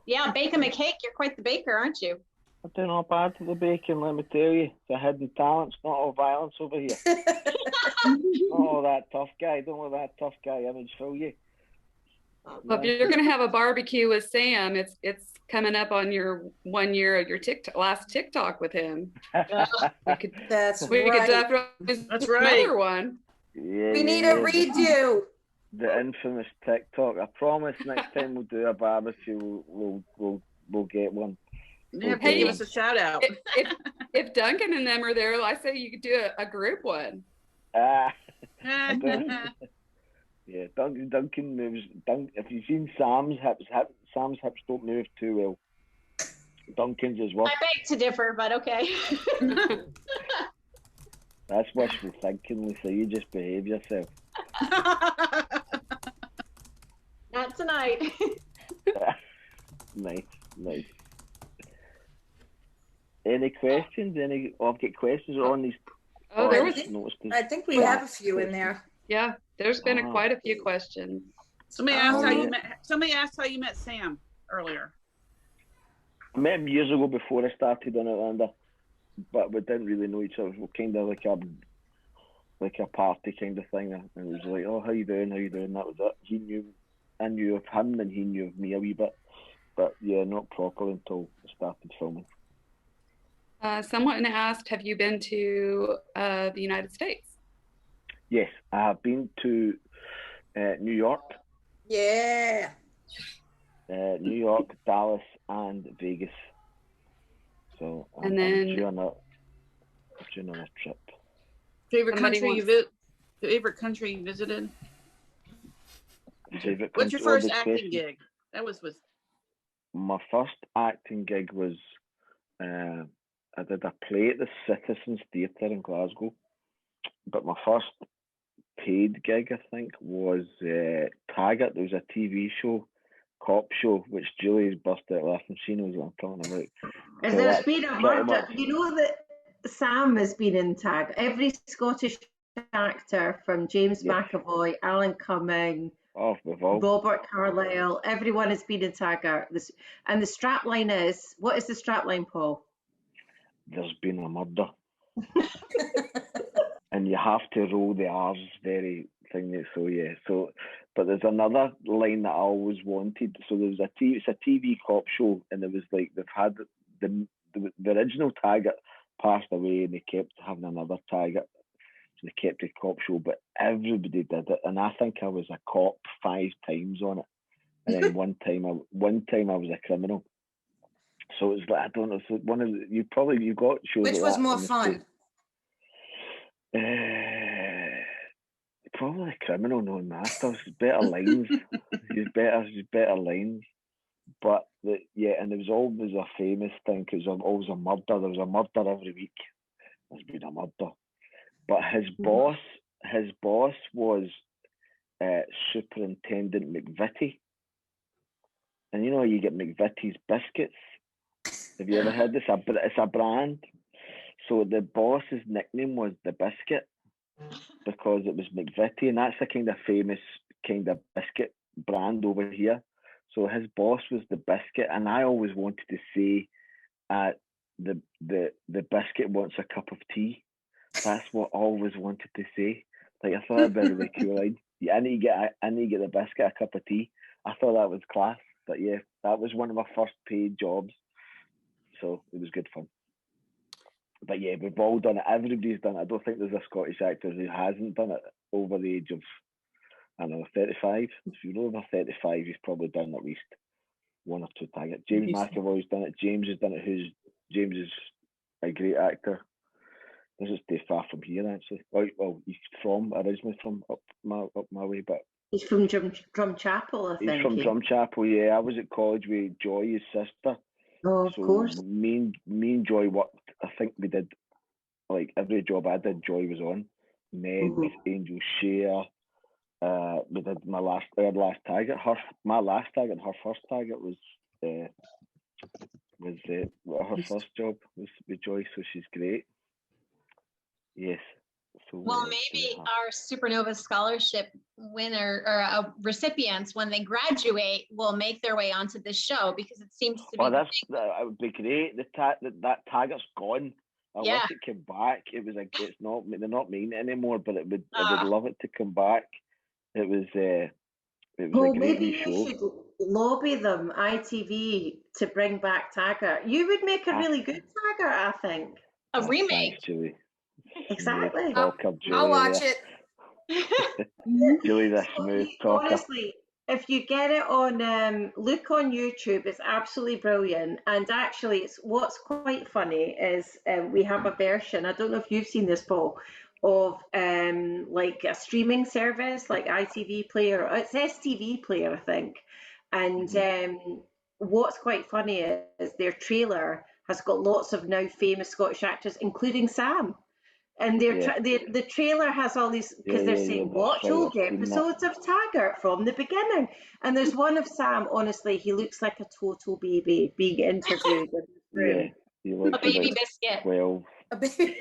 Yeah, bake him a cake. You're quite the baker, aren't you? I'm doing all bad to the baking, let me tell you. It's a hidden talent. It's not all violence over here. Not all that tough guy. Don't let that tough guy image fool you. Well, if you're going to have a barbecue with Sam, it's coming up on your 1 year of your last TikTok with him. We could definitely do another one. Yeah, We need a redo. The infamous TikTok. I promise next time we'll do a barbecue, we'll get one. Yeah, hey, give us a shout out. If Duncan and them are there, I say you could do a group one. Yeah, Duncan moves. If you've seen Sam's hips don't move too well. Duncan's is worse. I beg to differ, but okay. That's wishful thinking, Lisa. You just behave yourself. Not tonight. Nice. Any questions? I've got questions on these. I think we have a few in there. Yeah, there's been quite a few questions. Somebody asked how you met Sam earlier. met him years ago before I started on Outlander, but we didn't really know each other. We were kind of like a party kind of thing, and it was like, oh, how you doing? How you doing? That was it. I knew of him, and he knew of me a wee bit, but yeah, not properly until I started filming. Someone asked, have you been to the United States? Yes, I have been to New York. Yeah. New York, Dallas, and Vegas. So I'm due on a trip. Favorite country you visited? What's your first acting gig? That was with. My first acting gig was I did a play at the Citizens Theatre in Glasgow, but my first paid gig, I think, was Taggart. There was a TV show, cop show, which Julie's burst out laughing. She knows what I'm talking about. Has there been a murder? You know that Sam has been in Tag. Every Scottish actor from James McAvoy, Alan Cumming, Robert Carlyle, everyone has been in Taggart. And the strapline is, what is the strapline, Paul? There's been a murder. And you have to roll the R's very thingy. So yeah. But there's another line that I always wanted. So there's it's a TV cop show, and it was like they've had the original Taggart passed away, and they kept having another Taggart. So they kept the cop show, but everybody did it, and I think I was a cop 5 times on it, and then one time I was a criminal. So it's like, I don't know. So one of you got shows. Which was more fun? Probably criminal, knowing masters. Better lines. He's better lines. But and there was always a famous thing because there's always a murder. There was a murder every week. There's been a murder. But his boss was Superintendent McVitie. And you know you get McVitie's biscuits. Have you ever heard this? It's a brand. So the boss's nickname was the Biscuit because it was McVitie, and that's a kind of famous kind of biscuit brand over here. So his boss was the Biscuit, and I always wanted to say, the biscuit wants a cup of tea. That's what I always wanted to say. Like I thought that'd be a really cool line. Yeah, I need to get the biscuit a cup of tea. I thought that was class. But yeah, that was one of my first paid jobs. So it was good fun. But yeah, we've all done it. Everybody's done it. I don't think there's a Scottish actor who hasn't done it over the age of, I don't know, 35. If you're over 35, you've probably done at least 1 or 2 Taggart. James McAvoy's done it. James has done it. James is a great actor. Doesn't stay far from here, actually. Well, he's originally from up my way, but he's from Drumchapel, I think. He's from Drumchapel, yeah. I was at college with Joy, his sister. Oh, of course. Me and Joy worked. I think we did, like, every job I did, Joy was on. Neds, Angel Share. We did my last Taggart. My last Taggart, her first Taggart was her first job was with Joy, so she's great. Yes. So, well, maybe our Supernova Scholarship winner or recipients, when they graduate, will make their way onto this show because it seems to be. Oh, that would be great. That Taggart's gone. I wish it came back. They're not making it anymore, but I would love it to come back. It was a great maybe new show. You should lobby them, ITV, to bring back Taggart. You would make a really good Taggart, I think. A remake. Thanks, Julie. Exactly. I'll watch it. Julie's a smooth talker. Honestly, if you get it on, look on YouTube, it's absolutely brilliant. And actually, what's quite funny is we have a version, I don't know if you've seen this, Paul, of like a streaming service like ITV Player. It's STV Player, I think. And what's quite funny is their trailer has got lots of now famous Scottish actors, including Sam. And the trailer has all these, because they're saying, watch old episodes of Taggart from the beginning. And there's one of Sam, honestly, he looks like a total baby being interviewed in this room. He looks a baby about biscuit. 12. A baby.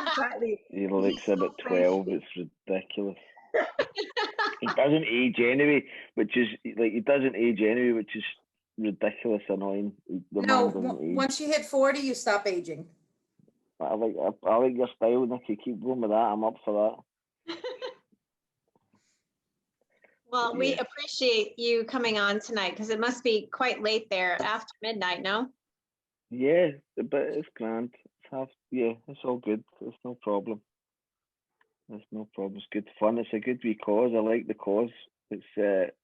Exactly. He looks about 12. It's ridiculous. He doesn't age anyway, which is ridiculous, annoying. No, Demanding age. once you hit 40, you stop aging. I like your style, Nikki. Keep going with that. I'm up for that. Well, we appreciate you coming on tonight because it must be quite late there after midnight, no? Yeah, but it's grand. It's all good. It's no problem. It's no problem. It's good fun. It's a good wee cause. I like the cause. If it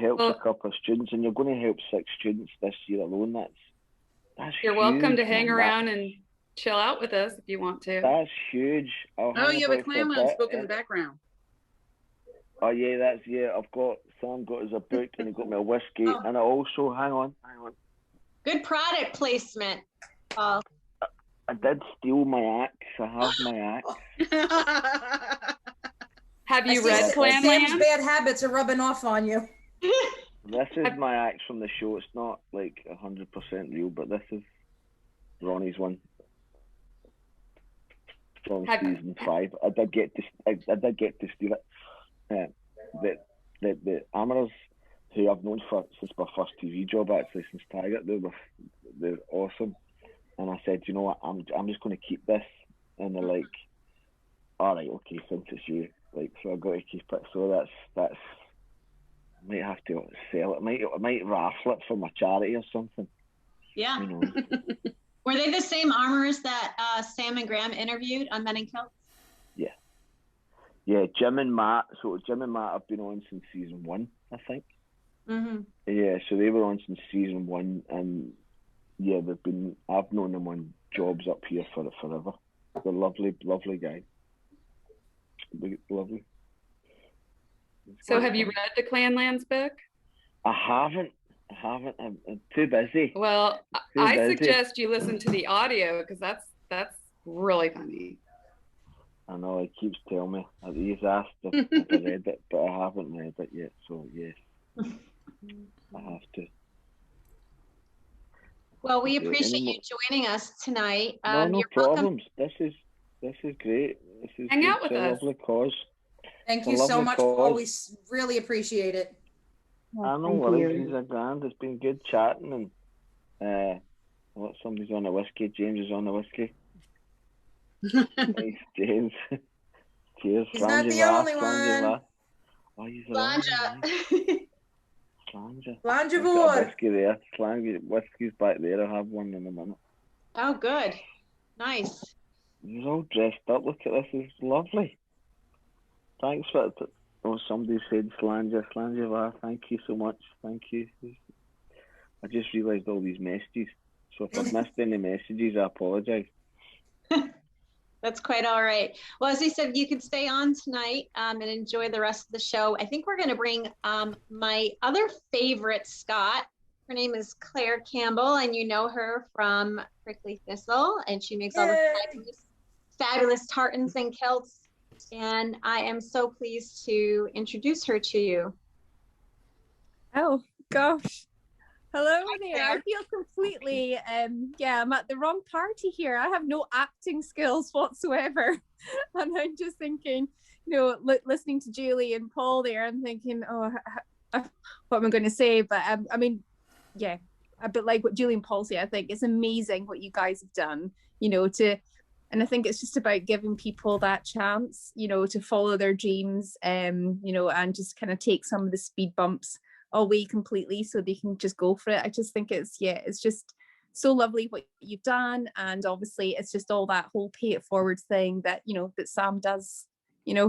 helps a couple of students, and you're going to help 6 students this year alone, that's You're huge, welcome to hang man. around and chill out with us if you want to. That's huge. Oh, you have a clam lounge book in the background. Oh yeah, Sam got us a book and he got me a whiskey, and I also hang on. Good product placement, Paul. I did steal my axe. I have my axe. Have you read Clanland? Sam's bad habits are rubbing off on you. This is my axe from the show. It's not like 100% real, but this is Ronnie's one from season 5. I did get to steal it. The Amateurs, who I've known since my first TV job, actually, since Tiger, they're awesome. And I said, you know what, I'm just going to keep this. And they're like, all right, okay, since it's you, like, so I've got to keep it. So that's might have to sell it. I might raffle it for my charity or something. Yeah. You know. Were they the same armorers that Sam and Graham interviewed on Men in Kilts? Yeah, Jim and Matt. So Jim and Matt have been on since season 1, I think. Mm-hmm. Yeah, so they were on since season 1, and yeah, I've known them on jobs up here forever. They're lovely, lovely guys. Lovely. So have you read the Clanlands book? I haven't. I'm too busy. Well, I suggest you listen to the audio because that's really funny. I know, he keeps telling me. He's asked if I read it, but I haven't read it yet. So yes, I have to. Well, we appreciate you joining us tonight. No problems. Welcome. This is great. Hang out with us. A lovely cause. Thank you so much, Paul. We really appreciate it. I know worries. These are grand. It's been good chatting, and somebody's on the whiskey. James is on the whiskey. Nice, James. Cheers. He's not the only one. Oh, he's Slanja. Slanja boy. Whiskey there. Whiskey's back there. I'll have one in a minute. Oh, good. Nice. You're all dressed up. Look at this. It's lovely. Thanks for it. Oh, somebody said Slanja. Thank you so much. Thank you. I just realised all these messages. So if I've missed any messages, I apologise. That's quite all right. Well, as I said, you can stay on tonight and enjoy the rest of the show. I think we're going to bring my other favorite Scott. Her name is Claire Campbell, and you know her from Prickly Thistle, and she makes all the fabulous tartans and kilts. And I am so pleased to introduce her to you. Oh, gosh. Hello there. I feel completely, I'm at the wrong party here. I have no acting skills whatsoever. And I'm just thinking, listening to Julie and Paul there, I'm thinking, what am I going to say? But I mean, yeah, a bit like what Julie and Paul say, I think it's amazing what you guys have done, and I think it's just about giving people that chance, to follow their dreams, and just kind of take some of the speed bumps away completely so they can just go for it. I just think it's just so lovely what you've done. And obviously it's just all that whole pay it forward thing that, that Sam does,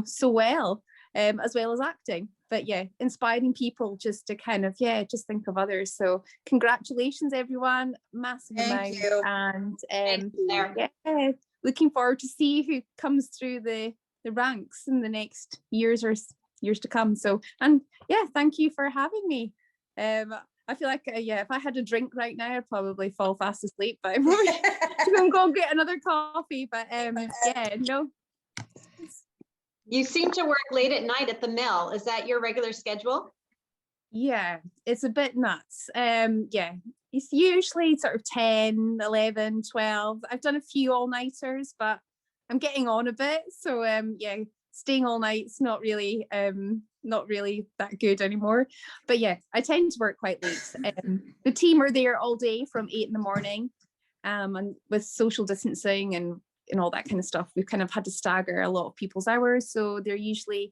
so well as acting. But yeah, inspiring people just to kind of, just think of others. So congratulations, everyone. Massive amount. And looking forward to see who comes through the ranks in the next years to come. So, and thank you for having me. I feel like if I had a drink right now, I'd probably fall fast asleep, but I'm gonna go get another coffee. But no. You seem to work late at night at the mill. Is that your regular schedule? Yeah, it's a bit nuts. It's usually sort of 10, 11, 12. I've done a few all-nighters, but I'm getting on a bit. So staying all night's not really that good anymore. But yeah, I tend to work quite late. The team are there all day from 8 in the morning, and with social distancing and all that kind of stuff, we've kind of had to stagger a lot of people's hours. So they're usually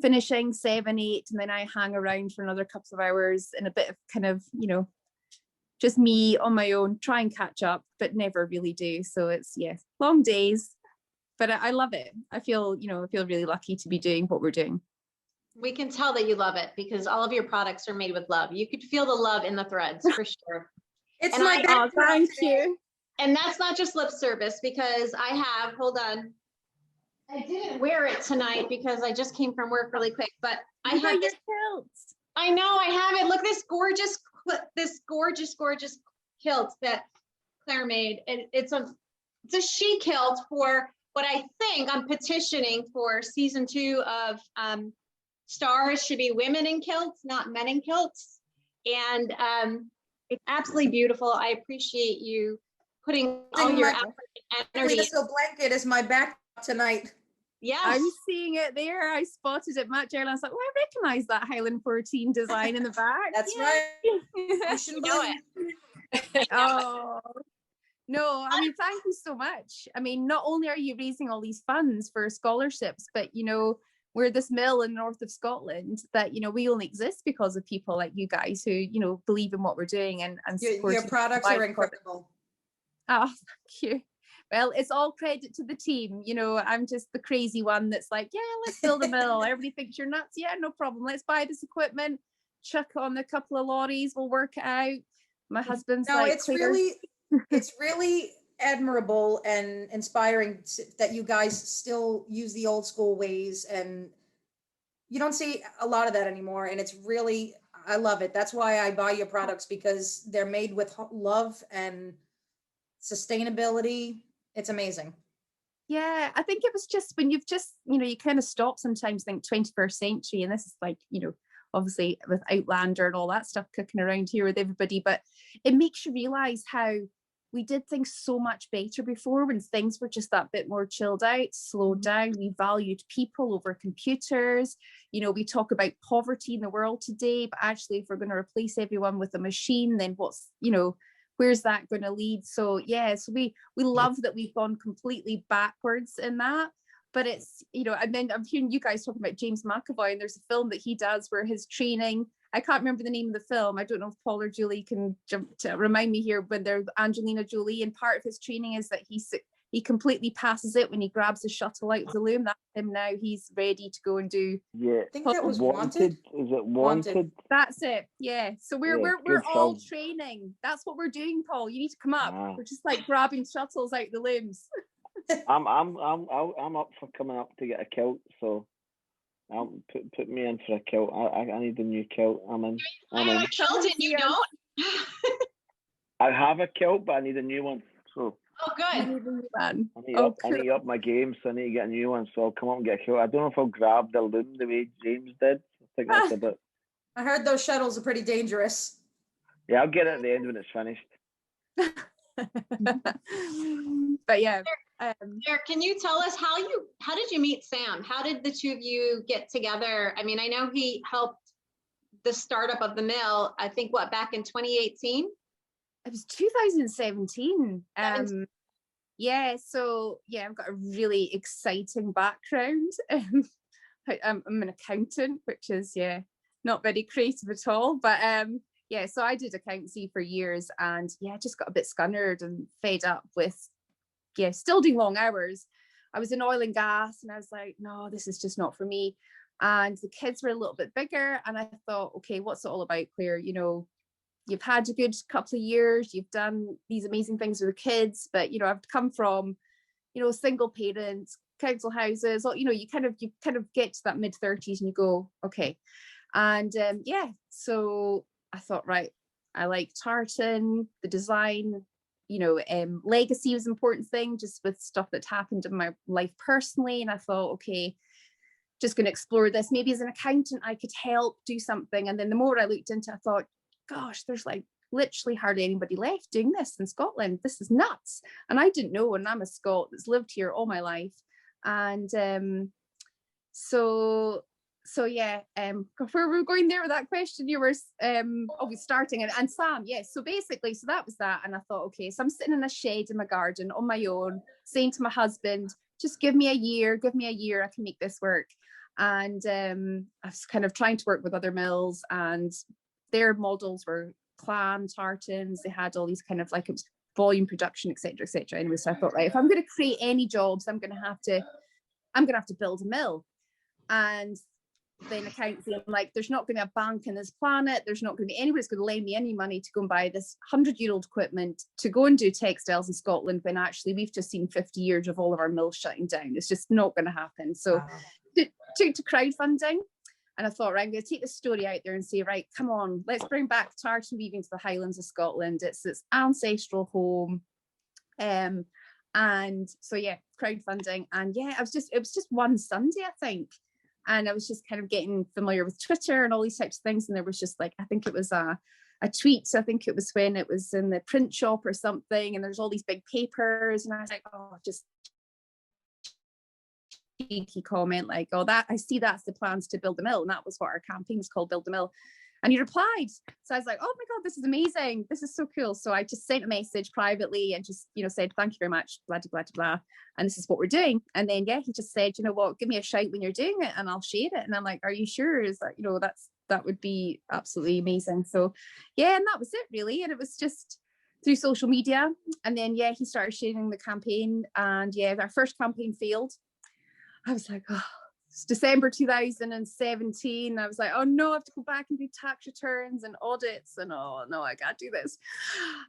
finishing 7, 8, and then I hang around for another couple of hours in a bit of kind of, just me on my own, try and catch up, but never really do. So it's, long days, but I love it. I feel really lucky to be doing what we're doing. We can tell that you love it because all of your products are made with love. You could feel the love in the threads for sure. It's And my background thank today. you. And that's not just lip service because hold on. I didn't wear it tonight because I just came from work really quick, but I have your kilts. I know I have it. Look, this gorgeous kilt that Claire made. And it's a she kilt for what I think I'm petitioning for season 2 of Stars should be women in kilts, not men in kilts. And it's absolutely beautiful. I appreciate you putting all your effort and energy. This blanket is my back tonight. Yes. I'm seeing it there. I spotted it much earlier. I was like, I recognize that Highland 14 design in the back. That's right. You should know it. Oh, no, I mean, thank you so much. I mean, not only are you raising all these funds for scholarships, but, we're this mill in the north of Scotland that, we only exist because of people like you guys who, believe in what we're doing and support. Your products are incredible. Oh, thank you. Well, it's all credit to the team. I'm just the crazy one that's like, yeah, let's build a mill. Everybody thinks you're nuts. Yeah, no problem. Let's buy this equipment, chuck on a couple of lorries, we'll work it out. My husband's it's really admirable and inspiring that you guys still use the old school ways, and you don't see a lot of that anymore. And it's really, I love it. That's why I buy your products, because they're made with love and sustainability. It's amazing. Yeah, I think it was just when you've just, you kind of stop sometimes, think 21st century, and this is like, obviously with Outlander and all that stuff cooking around here with everybody, but it makes you realize how we did things so much better before, when things were just that bit more chilled out, slowed down. We valued people over computers. We talk about poverty in the world today, but actually if we're going to replace everyone with a machine, then what's, where's that going to lead? So so we love that we've gone completely backwards in that. But it's, and then I'm hearing you guys talking about James McAvoy, and there's a film that he does where his training, I can't remember the name of the film. I don't know if Paul or Julie can jump to remind me here, but there's Angelina Jolie, and part of his training is that he completely passes it when he grabs the shuttle out of the loom. That's him now. He's ready to go and do. Yeah, I think that was Wanted. Is it Wanted? That's it. Yeah. So we're all training. That's what we're doing, Paul. You need to come up. We're just like grabbing shuttles out the looms. I'm up for coming up to get a kilt, so put me in for a kilt. I need a new kilt. I'm in. I have a kilt and you don't? I have a kilt, but I need a new one. So. Oh, good. I need up my game, so I need to get a new one. So I'll come up and get a kilt. I don't know if I'll grab the loom the way James did. I think that's a bit. I heard those shuttles are pretty dangerous. Yeah, I'll get it at the end when it's finished. But yeah. Eric, can you tell us how did you meet Sam? How did the two of you get together? I mean, I know he helped the startup of the mill, I think back in 2018? It was 2017. So I've got a really exciting background. I'm an accountant, which is not very creative at all, but so I did accountancy for years, and just got a bit scunnered and fed up with still doing long hours. I was in oil and gas, and I was like, no, this is just not for me. And the kids were a little bit bigger, and I thought, okay, what's it all about, Claire? You've had a good couple of years, you've done these amazing things with the kids, but I've come from single parents, council houses, you kind of get to that mid-30s and you go, okay. And so I thought, right, I like tartan, the design, legacy was an important thing, just with stuff that happened in my life personally. And I thought, okay, just going to explore this. Maybe as an accountant, I could help do something. And then the more I looked into it, I thought, gosh, there's like literally hardly anybody left doing this in Scotland. This is nuts. And I didn't know, and I'm a Scot that's lived here all my life. And so yeah, where we're going there with that question, you were starting and Sam, yes. So basically, so that was that, and I thought, okay, so I'm sitting in a shed in my garden on my own, saying to my husband, just give me a year, I can make this work. And I was kind of trying to work with other mills, and their models were clam tartans. They had all these kind of like, it was volume production, etc., etc. Anyway, so I thought, right, if I'm going to create any jobs, I'm going to have to build a mill. And then accounts, I'm like, there's not going to be a bank in this planet, there's not going to be anybody that's going to lend me any money to go and buy this 100-year-old equipment to go and do textiles in Scotland, when actually we've just seen 50 years of all of our mills shutting down. It's just not going to happen. So took to crowdfunding, and I thought, right, I'm going to take this story out there and say, right, come on, let's bring back tartan weaving to the Highlands of Scotland. It's its ancestral home. And so yeah, crowdfunding, and yeah, it was just one Sunday, I think. And I was just kind of getting familiar with Twitter and all these types of things. And there was just like, I think it was a tweet. I think it was when it was in the print shop or something. And there's all these big papers. And I was like, oh, just cheeky comment, like, oh, that I see that's the plans to build a mill. And that was what our campaign was called, Build a Mill. And he replied. So I was like, oh my God, this is amazing. This is so cool. So I just sent a message privately and just, said, thank you very much, blah, blah, blah, blah. And this is what we're doing. And then, yeah, he just said, you know what, give me a shout when you're doing it and I'll share it. And I'm like, are you sure? Is that, that would be absolutely amazing. So yeah, and that was it really. And it was just through social media. And then, yeah, he started sharing the campaign, and yeah, our first campaign failed. I was like, oh, it's December 2017. I was like, oh no, I have to go back and do tax returns and audits, and oh no, I can't do this.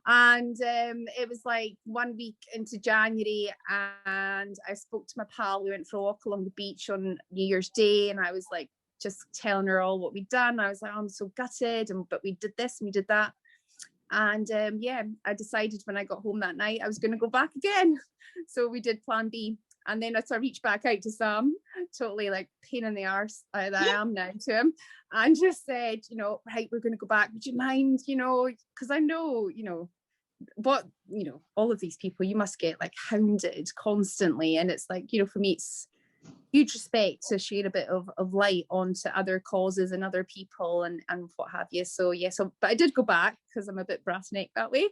And it was like 1 week into January, and I spoke to my pal. We went for a walk along the beach on New Year's Day, and I was like just telling her all what we'd done. I was like, oh, I'm so gutted, but we did this and we did that. And yeah, I decided when I got home that night I was going to go back again. So we did plan B. And then I reached back out to Sam, totally like pain in the arse that I am now to him, and just said, right, we're going to go back. Would you mind, because I know, what, all of these people, you must get like hounded constantly. And it's like, for me, it's huge respect to share a bit of light onto other causes and other people and what have you. So yeah, but I did go back because I'm a bit brass neck that way.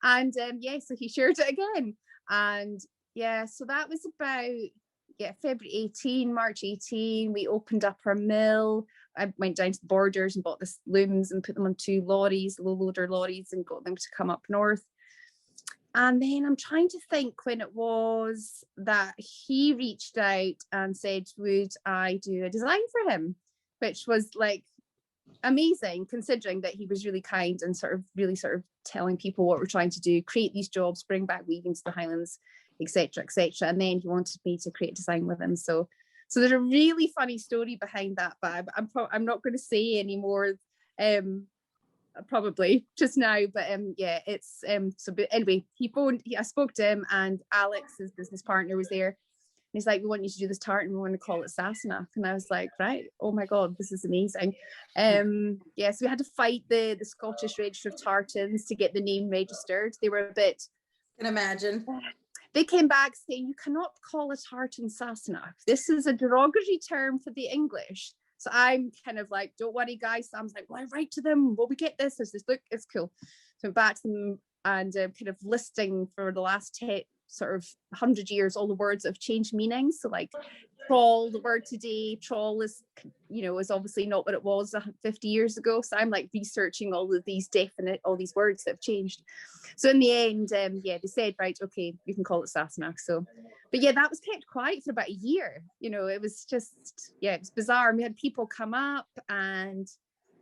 And yeah, so he shared it again. And yeah, so that was about February 18, March 18. We opened up our mill. I went down to the borders and bought the looms and put them on 2 lorries, low loader lorries, and got them to come up north. And then I'm trying to think when it was that he reached out and said, would I do a design for him? Which was like amazing, considering that he was really kind and really telling people what we're trying to do, create these jobs, bring back weaving to the Highlands, etc., etc. And then he wanted me to create design with him. So there's a really funny story behind that, but I'm not going to say any more probably just now. But yeah, it's but anyway, I spoke to him, and Alex, his business partner, was there. And he's like, we want you to do this tartan, we want to call it Sassenach. And I was like, right, oh my God, this is amazing. Yeah, so we had to fight the Scottish Register of Tartans to get the name registered. They were a bit, I can imagine. They came back saying, you cannot call a tartan Sassenach. This is a derogatory term for the English. So I'm kind of like, don't worry, guys. Sam's like, well, I write to them. Well, we get this. I said, look, it's cool. So back to them and kind of listing for the last 100 years all the words that have changed meaning. So like trawl, the word today, trawl is obviously not what it was 50 years ago. So I'm like researching all of these all these words that have changed. So in the end, yeah, they said, right, okay, you can call it Sassenach. So, but yeah, that was kept quiet for about a year. It was just, yeah, it was bizarre. We had people come up, and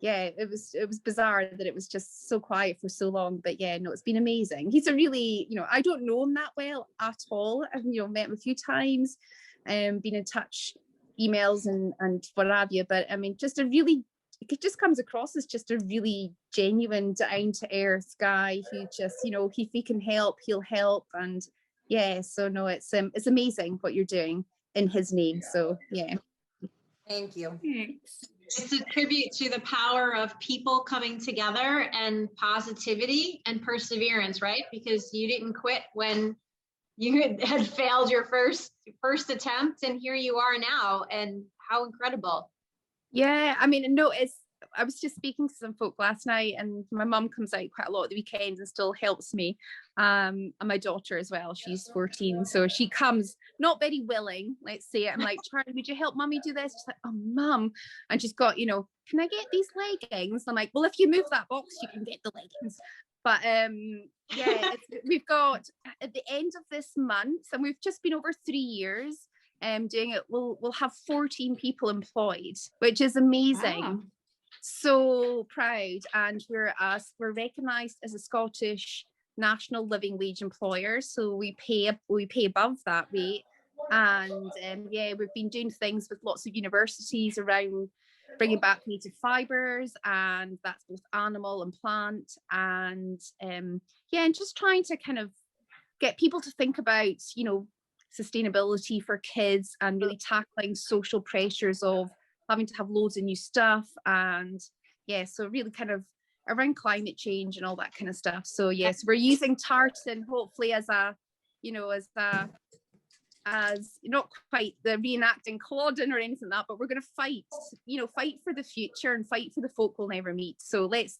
yeah, it was bizarre that it was just so quiet for so long. But yeah, no, it's been amazing. He's a really, I don't know him that well at all. I've met him a few times, been in touch, emails and what have you. But I mean, it just comes across as just a really genuine, down to earth guy who just, if he can help, he'll help. And yeah, so no, it's amazing what you're doing in his name. So yeah. Thank you. Thanks. It's a tribute to the power of people coming together and positivity and perseverance, right? Because you didn't quit when you had failed your first attempt, and here you are now. And how incredible. Yeah, I mean, no, I was just speaking to some folk last night, and my mum comes out quite a lot at the weekends and still helps me. And my daughter as well, she's 14. So she comes not very willing, let's say. I'm like, Charlie, would you help mummy do this? She's like, oh, mum. And she's got, can I get these leggings? I'm like, well, if you move that box, you can get the leggings. But yeah, we've got at the end of this month, and we've just been over 3 years doing it, we'll have 14 people employed, which is amazing. Wow. So proud, and we're recognised as a Scottish national living wage employer, so we pay above that rate. And yeah, we've been doing things with lots of universities around bringing back native fibres, and that's both animal and plant, and yeah, and just trying to kind of get people to think about sustainability for kids, and really tackling social pressures of having to have loads of new stuff. And yeah, so really kind of around climate change and all that kind of stuff. So yes, we're using tartan hopefully as not quite the reenacting Culloden or anything like that, but we're going to fight for the future and fight for the folk we'll never meet. So let's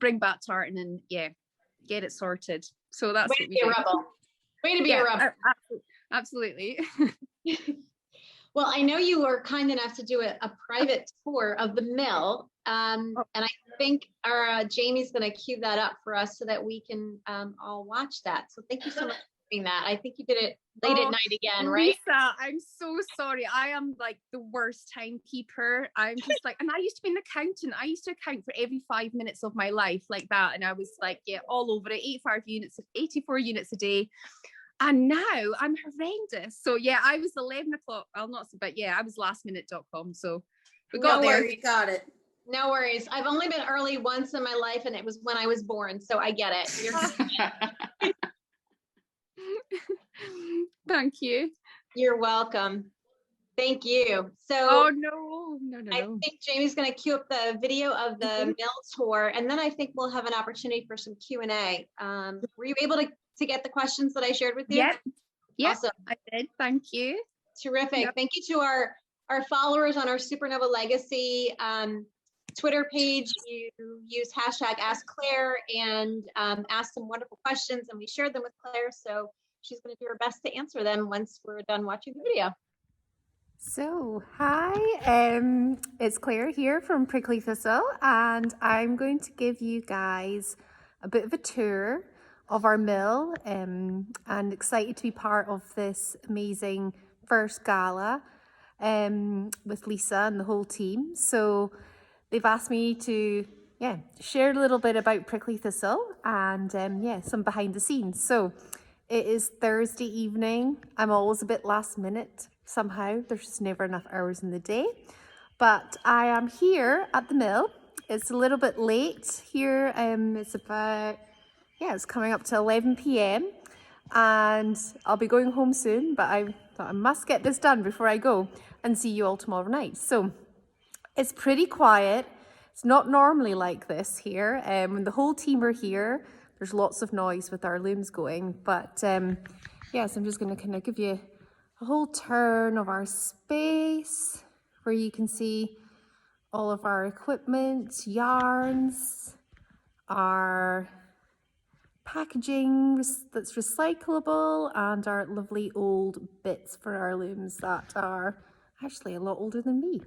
bring back tartan and yeah, get it sorted. So that's way to be a rebel. Way to be a rebel. Absolutely. Well, I know you were kind enough to do a private tour of the mill, and I think our Jamie's going to cue that up for us so that we can all watch that. So thank you so much for doing that. I think you did it late at night again, right? Lisa, I'm so sorry. I am like the worst timekeeper. I'm just like, and I used to be an accountant. I used to account for every 5 minutes of my life like that. And I was like, yeah, all over it, 84 units a day. And now I'm horrendous. So yeah, I was 11 o'clock. I'll not, but yeah, I was lastminute.com. So we got there. You got it. No worries. I've only been early once in my life, and it was when I was born. So I get it. Thank you. You're welcome. Thank you. So oh no. I think Jamie's going to cue up the video of the mill tour, and then I think we'll have an opportunity for some Q&A. Were you able to get the questions that I shared with you? Yep. Awesome. I did. Thank you. Terrific. Yep. Thank you to our followers on our Supernova Legacy Twitter page. You use hashtag #AskClaire and asked some wonderful questions, and we shared them with Claire. So she's going to do her best to answer them once we're done watching the video. So, hi, it's Claire here from Prickly Thistle, and I'm going to give you guys a bit of a tour of our mill, and excited to be part of this amazing first gala with Lisa and the whole team. So they've asked me to share a little bit about Prickly Thistle and some behind the scenes. So it is Thursday evening. I'm always a bit last minute somehow. There's just never enough hours in the day. But I am here at the mill. It's a little bit late here. It's about, it's coming up to 11 p.m. and I'll be going home soon, but I thought I must get this done before I go and see you all tomorrow night. So it's pretty quiet. It's not normally like this here. When the whole team are here, there's lots of noise with our looms going, but yes, I'm just going to kind of give you a whole turn of our space where you can see all of our equipment, yarns, our packaging that's recyclable, and our lovely old bits for our looms that are actually a lot older than me.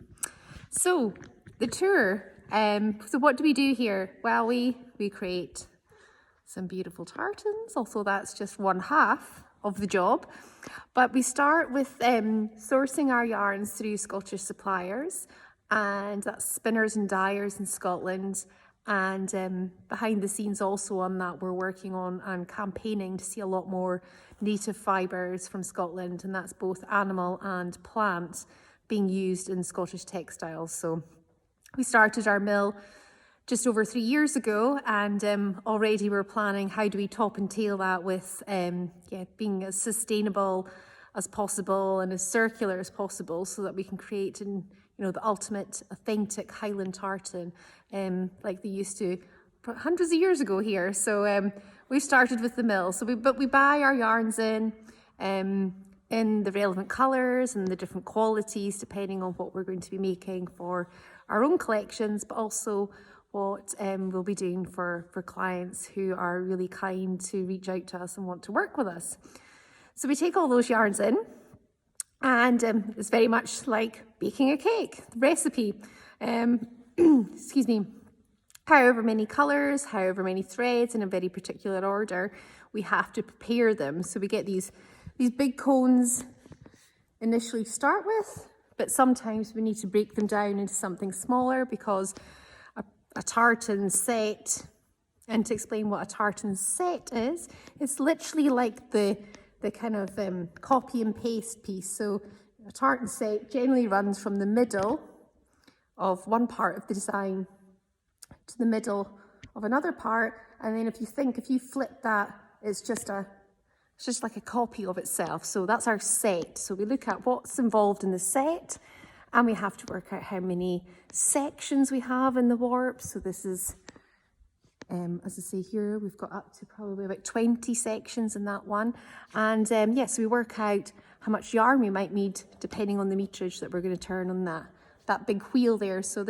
So the tour, so what do we do here? Well, we create some beautiful tartans, although that's just one half of the job. But we start with sourcing our yarns through Scottish suppliers, and that's spinners and dyers in Scotland. And behind the scenes also on that, we're working on and campaigning to see a lot more native fibres from Scotland, and that's both animal and plant being used in Scottish textiles. So we started our mill just over 3 years ago, and already we're planning how do we top and tail that with being as sustainable as possible and as circular as possible, so that we can create the ultimate authentic Highland tartan like they used to hundreds of years ago here. So we started with the mill. So we buy our yarns in, in the relevant colours and the different qualities depending on what we're going to be making for our own collections, but also what we'll be doing for clients who are really kind to reach out to us and want to work with us. So we take all those yarns in, and it's very much like baking a cake, the recipe. Excuse me. However many colours, however many threads in a very particular order, we have to prepare them. So we get these big cones initially to start with, but sometimes we need to break them down into something smaller because a tartan set, and to explain what a tartan set is, it's literally like the kind of copy and paste piece. So a tartan set generally runs from the middle of one part of the design to the middle of another part, and then if you flip that, it's just like a copy of itself. So that's our set. So we look at what's involved in the set, and we have to work out how many sections we have in the warp. So this is, as I say here, we've got up to probably about 20 sections in that one. And so we work out how much yarn we might need depending on the meterage that we're going to turn on that big wheel there. So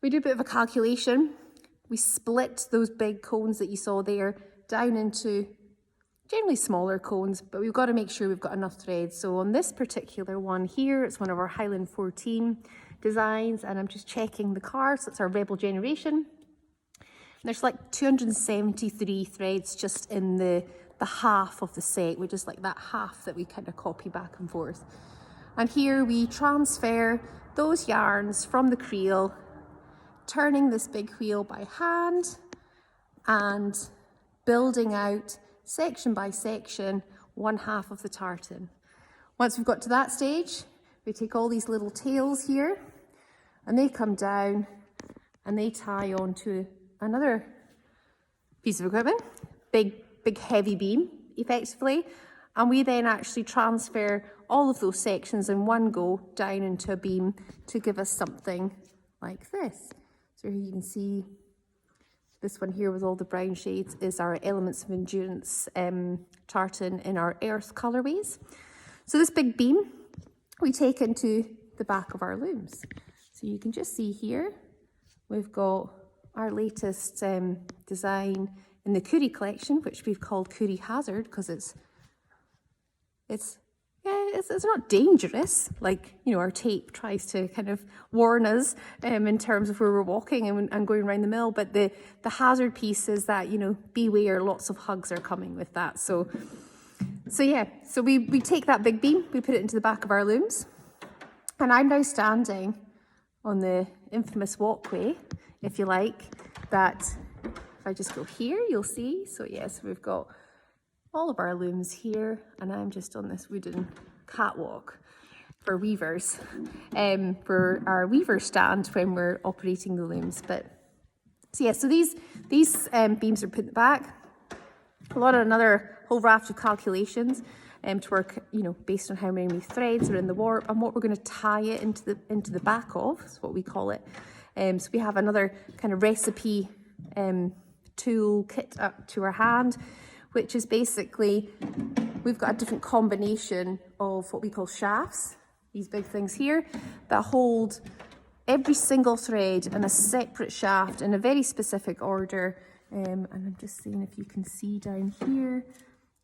we do a bit of a calculation. We split those big cones that you saw there down into generally smaller cones, but we've got to make sure we've got enough threads. So on this particular one here, it's one of our Highland 14 designs, and I'm just checking the card. So it's our Rebel Generation. There's like 273 threads just in the half of the set, which is like that half that we kind of copy back and forth. And here we transfer those yarns from the creel, turning this big wheel by hand and building out section by section one half of the tartan. Once we've got to that stage, we take all these little tails here and they come down and they tie onto another piece of equipment, big heavy beam effectively, and we then actually transfer all of those sections in one go down into a beam to give us something like this. So here you can see this one here with all the brown shades is our Elements of Endurance tartan in our earth colourways. So this big beam we take into the back of our looms. So you can just see here, we've got our latest design in the Curie collection, which we've called Curie Hazard because it's not dangerous, like, you know, our tape tries to kind of warn us in terms of where we're walking and going around the mill, but the hazard piece is that, you know, beware, lots of hugs are coming with that. So we take that big beam, we put it into the back of our looms, and I'm now standing on the infamous walkway, if you like, that if I just go here, you'll see. So yes, we've got all of our looms here, and I'm just on this wooden catwalk for weavers, for our weaver stand when we're operating the looms. But so these beams are put in the back. Another whole raft of calculations to work, you know, based on how many threads are in the warp and what we're going to tie it into the back of. That's what we call it. So we have another kind of recipe tool kit up to our hand, which is basically, we've got a different combination of what we call shafts, these big things here, that hold every single thread in a separate shaft in a very specific order. And I'm just seeing if you can see down here,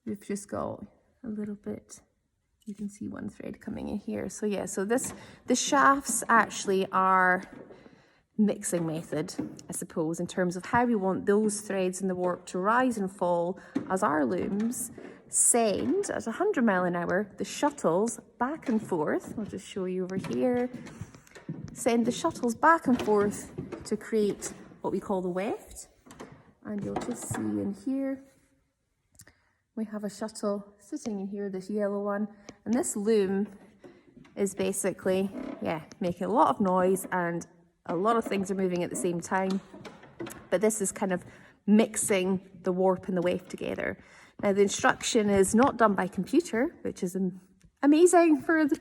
we've just got a little bit, you can see one thread coming in here. So the shafts actually are mixing method, I suppose, in terms of how we want those threads in the warp to rise and fall as our looms send at 100 miles an hour the shuttles back and forth. I'll just show you over here. Send the shuttles back and forth to create what we call the weft. And you'll just see in here, we have a shuttle sitting in here, this yellow one, and this loom is basically, making a lot of noise and a lot of things are moving at the same time, but this is kind of mixing the warp and the weft together. Now the instruction is not done by computer, which is amazing for the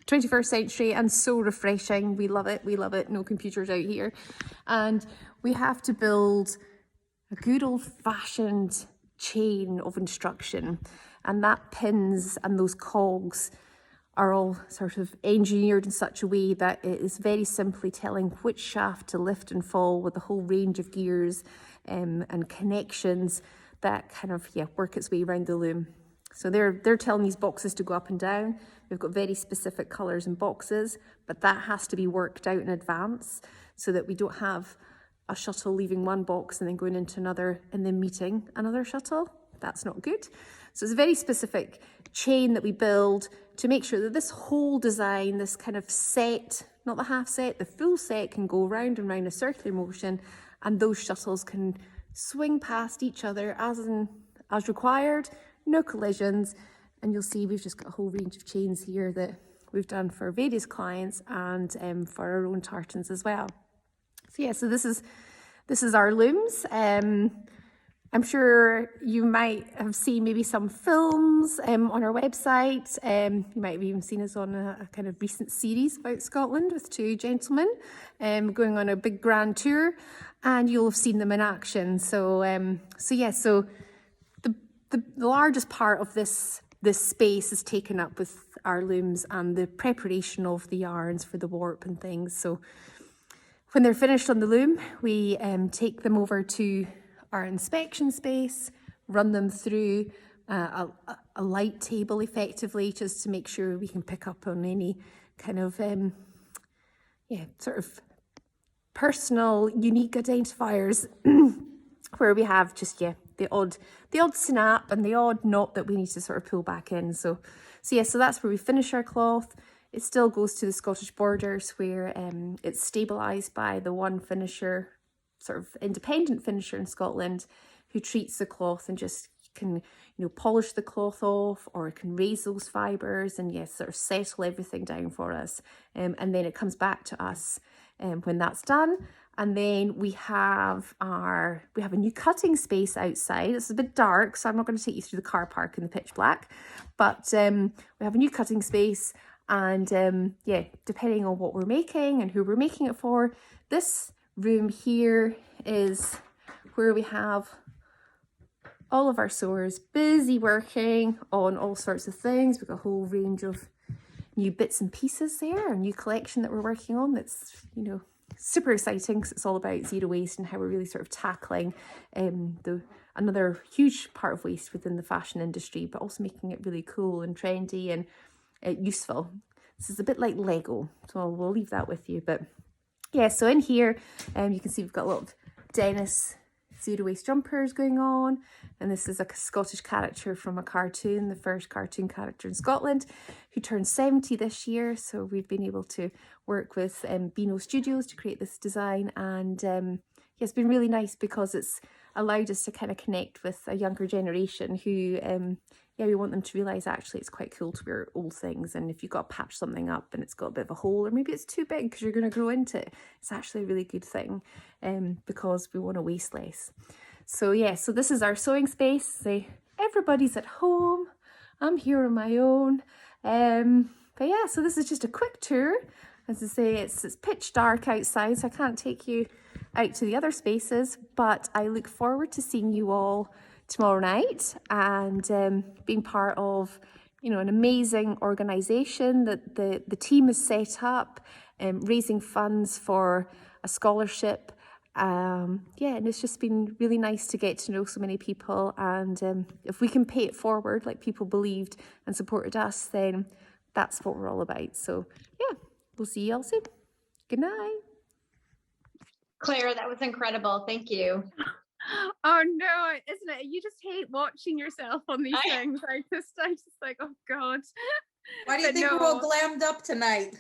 21st century and so refreshing. We love it, no computers out here. And we have to build a good old-fashioned chain of instruction. And that pins and those cogs are all sort of engineered in such a way that it is very simply telling which shaft to lift and fall with a whole range of gears and connections that kind of work its way around the loom. So they're telling these boxes to go up and down. We've got very specific colours and boxes, but that has to be worked out in advance so that we don't have a shuttle leaving one box and then going into another and then meeting another shuttle. That's not good. So it's a very specific chain that we build to make sure that this whole design, this kind of set, not the half set, the full set can go round and round a circular motion, and those shuttles can swing past each other as required, no collisions. And you'll see we've just got a whole range of chains here that we've done for various clients and for our own tartans as well. So yeah, so this is our looms. I'm sure you might have seen maybe some films on our website. You might have even seen us on a kind of recent series about Scotland with two gentlemen going on a big grand tour, and you'll have seen them in action. So the largest part of this space is taken up with our looms and the preparation of the yarns for the warp and things. So when they're finished on the loom, we take them over to our inspection space, run them through a light table effectively, just to make sure we can pick up on any kind of sort of personal unique identifiers where we have just the odd snap and the odd knot that we need to sort of pull back in. So that's where we finish our cloth. It still goes to the Scottish borders where it's stabilised by the one finisher, sort of independent finisher in Scotland, who treats the cloth and just can polish the cloth off, or can raise those fibres and sort of settle everything down for us, and then it comes back to us when that's done. And then we have a new cutting space outside. It's a bit dark, so I'm not going to take you through the car park in the pitch black, but we have a new cutting space, and depending on what we're making and who we're making it for, this room here is where we have all of our sewers busy working on all sorts of things. We've got a whole range of new bits and pieces there, a new collection that we're working on that's super exciting, because it's all about zero waste and how we're really sort of tackling another huge part of waste within the fashion industry, but also making it really cool and trendy and useful. This is a bit like Lego, so we'll leave that with you. But yeah, so in here you can see we've got a lot of Dennis zero waste jumpers going on, and this is a Scottish character from a cartoon, the first cartoon character in Scotland, who turned 70 this year. So we've been able to work with Beano Studios to create this design, and it's been really nice because it's allowed us to kind of connect with a younger generation who we want them to realise actually it's quite cool to wear old things, and if you've got to patch something up and it's got a bit of a hole, or maybe it's too big because you're going to grow into it, it's actually a really good thing because we want to waste less. So so this is our sewing space. Say everybody's at home, I'm here on my own, but yeah, so this is just a quick tour. As I say, it's pitch dark outside, so I can't take you out to the other spaces, but I look forward to seeing you all tomorrow night and being part of an amazing organisation that the team has set up, raising funds for a scholarship. And it's just been really nice to get to know so many people, and if we can pay it forward like people believed and supported us, then that's what we're all about. So yeah, we'll see you all soon. Good night. Claire, that was incredible. Thank you. Oh no, isn't it? You just hate watching yourself on these things. I just like, oh God. Why do you think we're all glammed up tonight?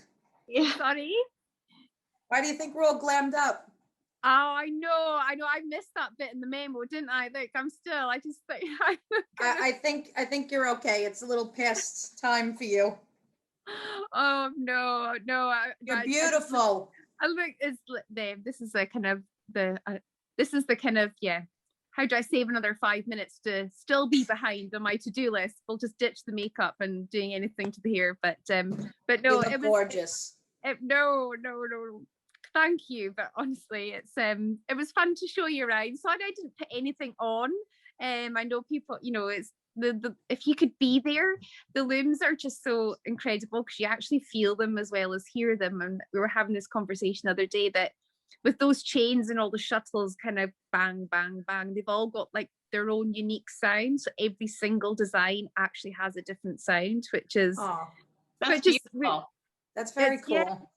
Yeah. Sorry? Why do you think we're all glammed up? Oh, I know. I missed that bit in the memo, didn't I? Like, I just think I think you're okay. It's a little past time for you. Oh no. You're beautiful. This is the kind of how do I save another 5 minutes to still be behind on my to-do list? We'll just ditch the makeup and doing anything to the hair, but no, it was gorgeous. No, thank you, but honestly, it was fun to show you around. Sorry I didn't put anything on. I know people, if you could be there, the looms are just so incredible because you actually feel them as well as hear them. And we were having this conversation the other day that with those chains and all the shuttles kind of bang, bang, bang, they've all got like their own unique sound. So every single design actually has a different sound, which is that's beautiful. That's very cool.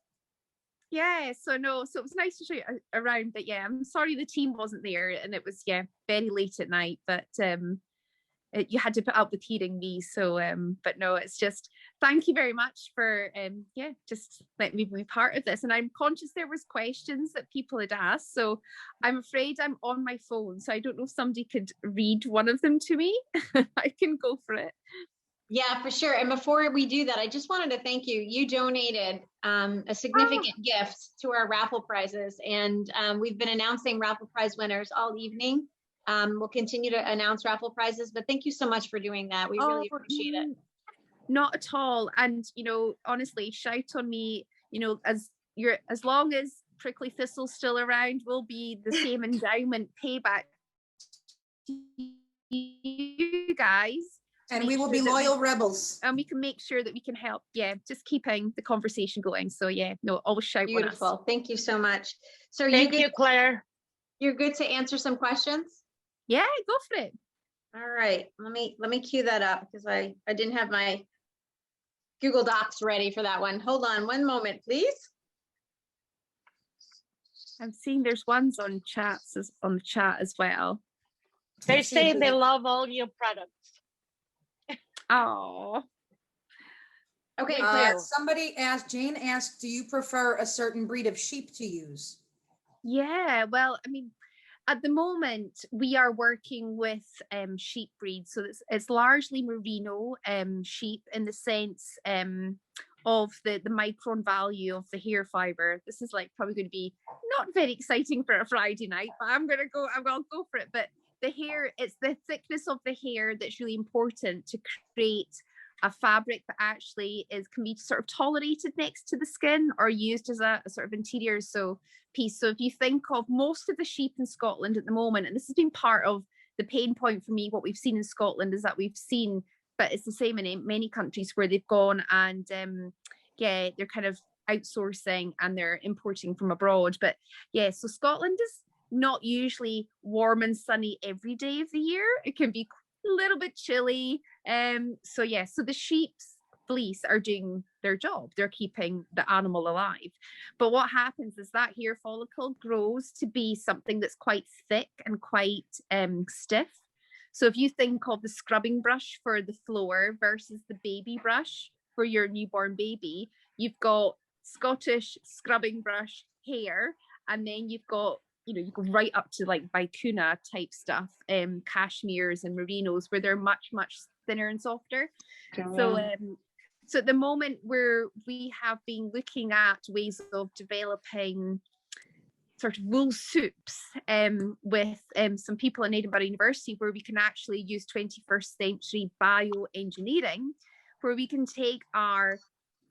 Yeah, so it was nice to show you around, but yeah, I'm sorry the team wasn't there, and it was very late at night, but you had to put up with hearing me. So but no, it's just thank you very much for just letting me be part of this. And I'm conscious there was questions that people had asked, so I'm afraid I'm on my phone, so I don't know if somebody could read one of them to me. I can go for it. Yeah, for sure. And before we do that, I just wanted to thank you. You donated a significant gift to our raffle prizes, and we've been announcing raffle prize winners all evening. We'll continue to announce raffle prizes, but thank you so much for doing that. We really appreciate it. Not at all. And, honestly, shout on me, as long as Prickly Thistle's still around, we'll be the same endowment payback to you guys. And we will be loyal rebels. And we can make sure that we can help. Yeah, just keeping the conversation going. So always shout on us. Beautiful. Thank you so much. So thank you, Claire. You're good to answer some questions? Yeah, go for it. All right. Let me cue that up because I didn't have my Google Docs ready for that one. Hold on one moment, please. I'm seeing there's ones on the chat as well. They say they love all your products. Oh. Okay, Jane asked, do you prefer a certain breed of sheep to use? Yeah, well, I mean, at the moment we are working with sheep breeds, so it's largely merino sheep in the sense of the micron value of the hair fiber. This is probably going to be not very exciting for a Friday night, but I'll go for it. But the hair, it's the thickness of the hair that's really important to create a fabric that actually can be sort of tolerated next to the skin or used as a sort of interior piece. So if you think of most of the sheep in Scotland at the moment, and this has been part of the pain point for me, what we've seen in Scotland is that we've seen, but it's the same in many countries where they've gone and they're kind of outsourcing and they're importing from abroad. But so Scotland is not usually warm and sunny every day of the year. It can be a little bit chilly. So the sheep's fleece are doing their job. They're keeping the animal alive. But what happens is that hair follicle grows to be something that's quite thick and quite stiff. So if you think of the scrubbing brush for the floor versus the baby brush for your newborn baby, you've got Scottish scrubbing brush hair, and then you've got you go right up to vicuna type stuff, cashmeres and merinos, where they're much, much thinner and softer. Yeah. So at the moment we have been looking at ways of developing sort of wool soups with some people in Edinburgh University, where we can actually use 21st century bioengineering, where we can take our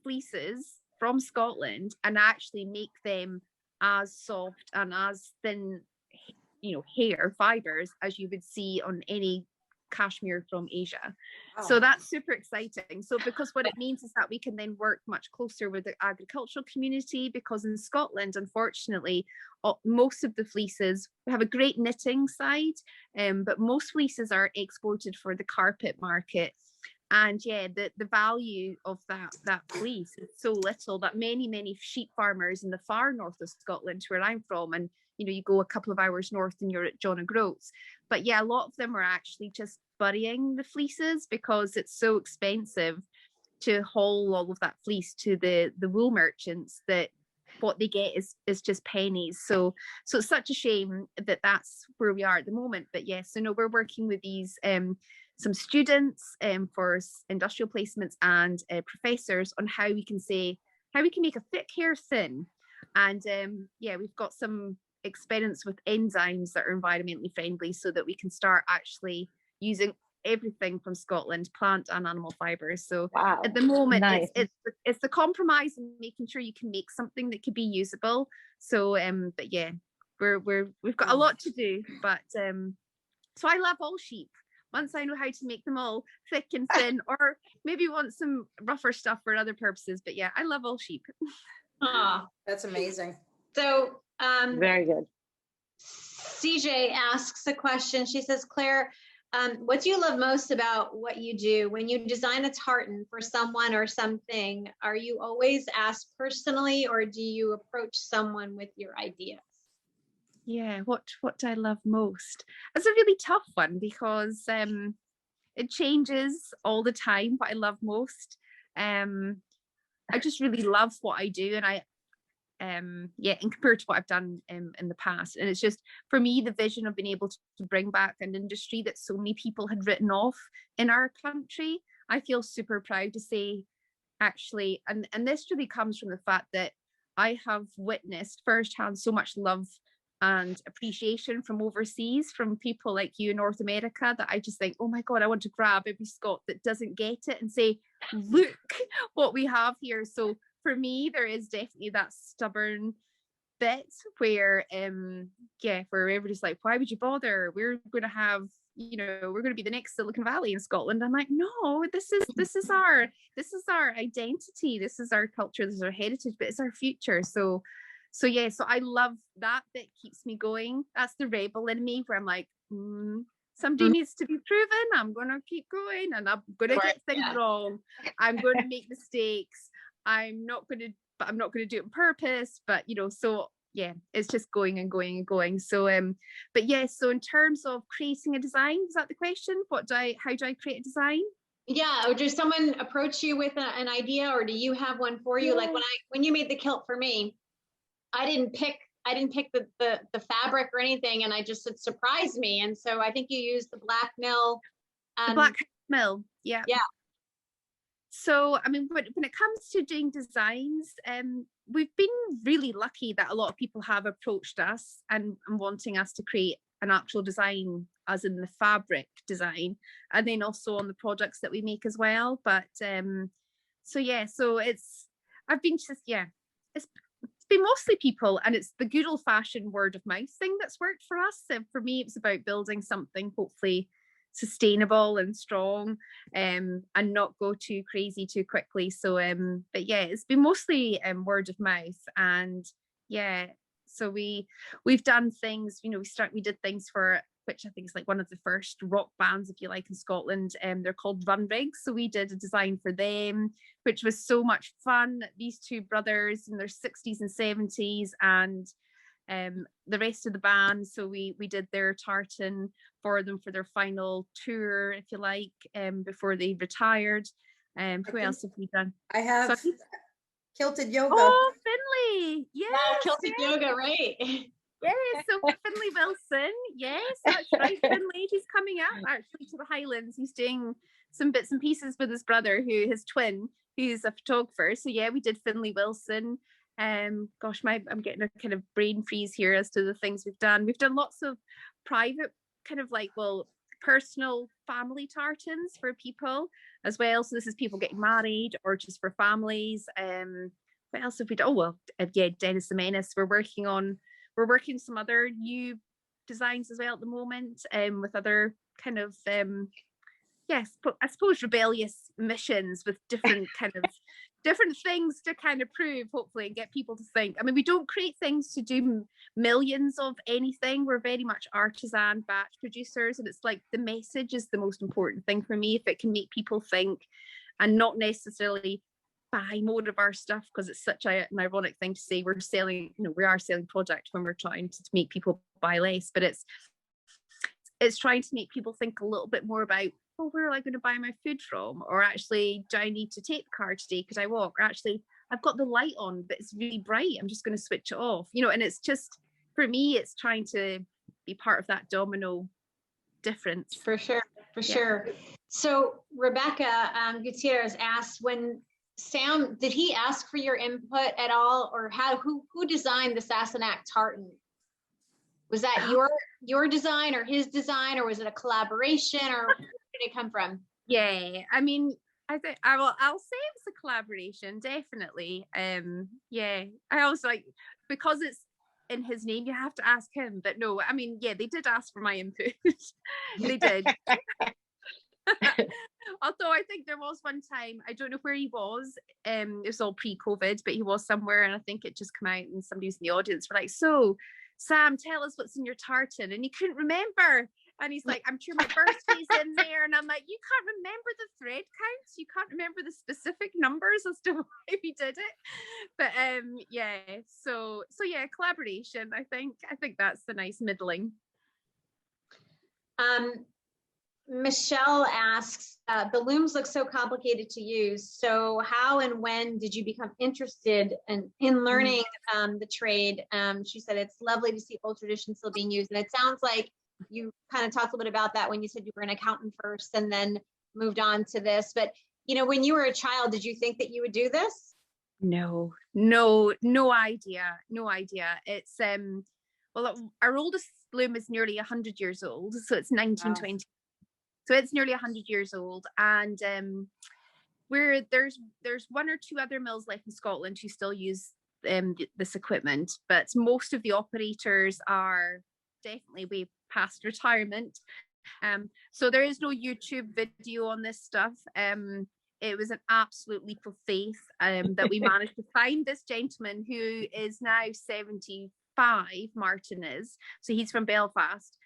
fleeces from Scotland and actually make them as soft and as thin, hair fibers as you would see on any cashmere from Asia. Oh. So that's super exciting. So because what it means is that we can then work much closer with the agricultural community, because in Scotland, unfortunately, most of the fleeces, we have a great knitting side, but most fleeces are exported for the carpet market. And the value of that fleece is so little that many sheep farmers in the far north of Scotland, where I'm from, and you go a couple of hours north and you're at John O'Groats, but a lot of them are actually just burying the fleeces because it's so expensive to haul all of that fleece to the wool merchants that what they get is just pennies. So it's such a shame that that's where we are at the moment. But we're working with these some students for industrial placements and professors on how we can make a thick hair thin. And we've got some experiments with enzymes that are environmentally friendly, so that we can start actually using everything from Scotland, plant and animal fibers. So at the moment, nice. it's the compromise and making sure you can make something that could be usable. So we've got a lot to do, but so I love all sheep. once I know how to make them all thick and thin, or maybe want some rougher stuff for other purposes. But yeah, I love all sheep. Oh, That's amazing. so Very good. CJ asks a question. She says, Claire, what do you love most about what you do? When you design a tartan for someone or something, are you always asked personally, or do you approach someone with your ideas? Yeah, what do I love most? It's a really tough one because it changes all the time. What I love most, I just really love what I do, and yeah, and compared to what I've done in the past, and it's just for me the vision of being able to bring back an industry that so many people had written off in our country. I feel super proud to say, actually, and this really comes from the fact that I have witnessed firsthand so much love and appreciation from overseas, from people like you in North America, that I just think, oh my God, I want to grab every Scot that doesn't get it and say, look what we have here. So for me, there is definitely that stubborn bit where where everybody's like, why would you bother? We're going to have, we're going to be the next Silicon Valley in Scotland. I'm like, no, this is our identity, this is our culture, this is our heritage, but it's our future. So I love that bit, keeps me going. That's the rebel in me, where I'm like, somebody needs to be proven. I'm going to keep going, and I'm going to get things wrong. I'm going to make mistakes. I'm not going to do it on purpose, but so yeah, it's just going and going and going. So but yeah, so in terms of creating a design, is that the question? How do I create a design? Yeah, or does someone approach you with an idea, or do you have one for you? Like when you made the kilt for me, I didn't pick the fabric or anything, and it surprised me. And so I think you used the black mill. The black mill, yeah. Yeah. So, I mean, when it comes to doing designs, we've been really lucky that a lot of people have approached us and wanting us to create an actual design, as in the fabric design, and then also on the products that we make as well. But it's been mostly people, and it's the good old-fashioned word of mouth thing that's worked for us. And for me, it's about building something hopefully sustainable and strong, and not go too crazy too quickly. So but yeah, it's been mostly word of mouth. And yeah, so we've done things, we did things for, which I think is like one of the first rock bands, if you like, in Scotland. They're called Run Rigs. So we did a design for them, which was so much fun. These two brothers in their 60s and 70s, and the rest of the band. So we did their tartan for them for their final tour, if you like, before they retired. Who else have we done? I have Kilted Yoga. Oh, Finley. Yes, Kilted Yoga, right? Yes, so Finley Wilson, yes, that's right. Finley, he's coming up actually to the Highlands. He's doing some bits and pieces with his brother, his twin, who's a photographer. So yeah, we did Finley Wilson. Gosh, I'm getting a kind of brain freeze here as to the things we've done. We've done lots of private, kind of like, personal family tartans for people as well. So this is people getting married or just for families. What else have we done? Oh well, yeah, Dennis the Menace. We're working some other new designs as well at the moment, with other kind of I suppose rebellious missions with different different things to kind of prove, hopefully, and get people to think. I mean, we don't create things to do millions of anything. We're very much artisan batch producers, and it's like the message is the most important thing for me. If it can make people think and not necessarily buy more of our stuff, because it's such an ironic thing to say we are selling product when we're trying to make people buy less, but it's trying to make people think a little bit more about, well, where am I going to buy my food from? Or actually, do I need to take the car today because I walk? Or actually, I've got the light on, but it's really bright, I'm just going to switch it off. And it's just, for me, it's trying to be part of that domino difference. For sure. So Rebecca Gutierrez asked, when Sam, did he ask for your input at all, or who designed the Sassenach tartan? Was that your design or his design, or was it a collaboration, or where did it come from? Yeah, I mean, I think I'll say it's a collaboration, definitely. Yeah, I also because it's in his name, you have to ask him. But no, I mean, yeah, they did ask for my input. They did. Although I think there was one time, I don't know where he was, it was all pre-COVID, but he was somewhere, and I think it just came out and somebody was in the audience were like, so Sam, tell us what's in your tartan, and he couldn't remember. And he's like, I'm sure my birthday's in there. And I'm like, you can't remember the thread counts? You can't remember the specific numbers as to why we did it. But yeah, so yeah, collaboration. I think that's the nice middling. Michelle asks, the looms look so complicated to use. So how and when did you become interested in learning the trade? She said it's lovely to see old traditions still being used. And it sounds like you kind of talked a little bit about that when you said you were an accountant first and then moved on to this. But, you know, when you were a child, did you think that you would do this? No idea. It's well, our oldest loom is nearly 100 years old, so it's 1920. Wow. So it's nearly 100 years old, and there's one or two other mills left in Scotland who still use this equipment, but most of the operators are definitely way past retirement. So there is no YouTube video on this stuff. It was an absolute leap of faith that we managed to find this gentleman who is now 75, Martin is. So he's from Belfast.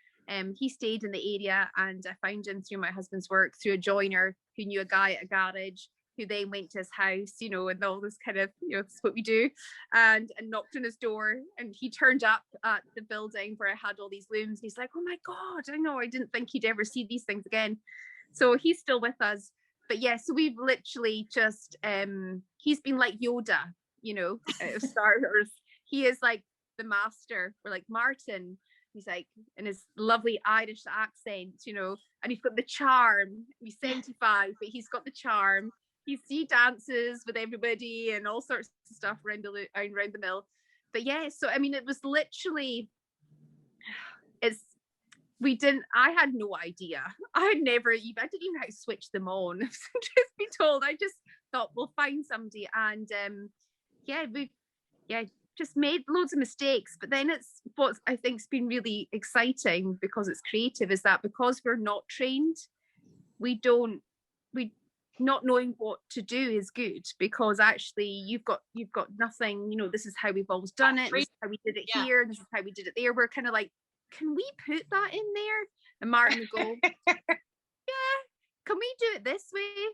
He stayed in the area, and I found him through my husband's work, through a joiner who knew a guy at a garage, who then went to his house, you know, and all this kind of, you know, that's what we do, and knocked on his door, and he turned up at the building where I had all these looms. He's like, oh my God, I know, I didn't think he'd ever see these things again. So he's still with us. But yeah, so we've literally just, he's been like Yoda, you know, starters. He is like the master. We're like, Martin, he's like, in his lovely Irish accent, you know, and he's got the charm. He's 75, but he's got the charm. He dances with everybody and all sorts of stuff around the mill. But yeah, so I mean, it was literally, I had no idea. I didn't even know how to switch them on. Just be told. I just thought we'll find somebody, and we just made loads of mistakes. But then it's what I think's been really exciting, because it's creative, is that because we're not trained, not knowing what to do is good, because actually you've got nothing, you know, this is how we've always done it, this is how we did it here, this is how we did it there. We're kind of like, can we put that in there? And Martin would go, yeah, can we do it this way?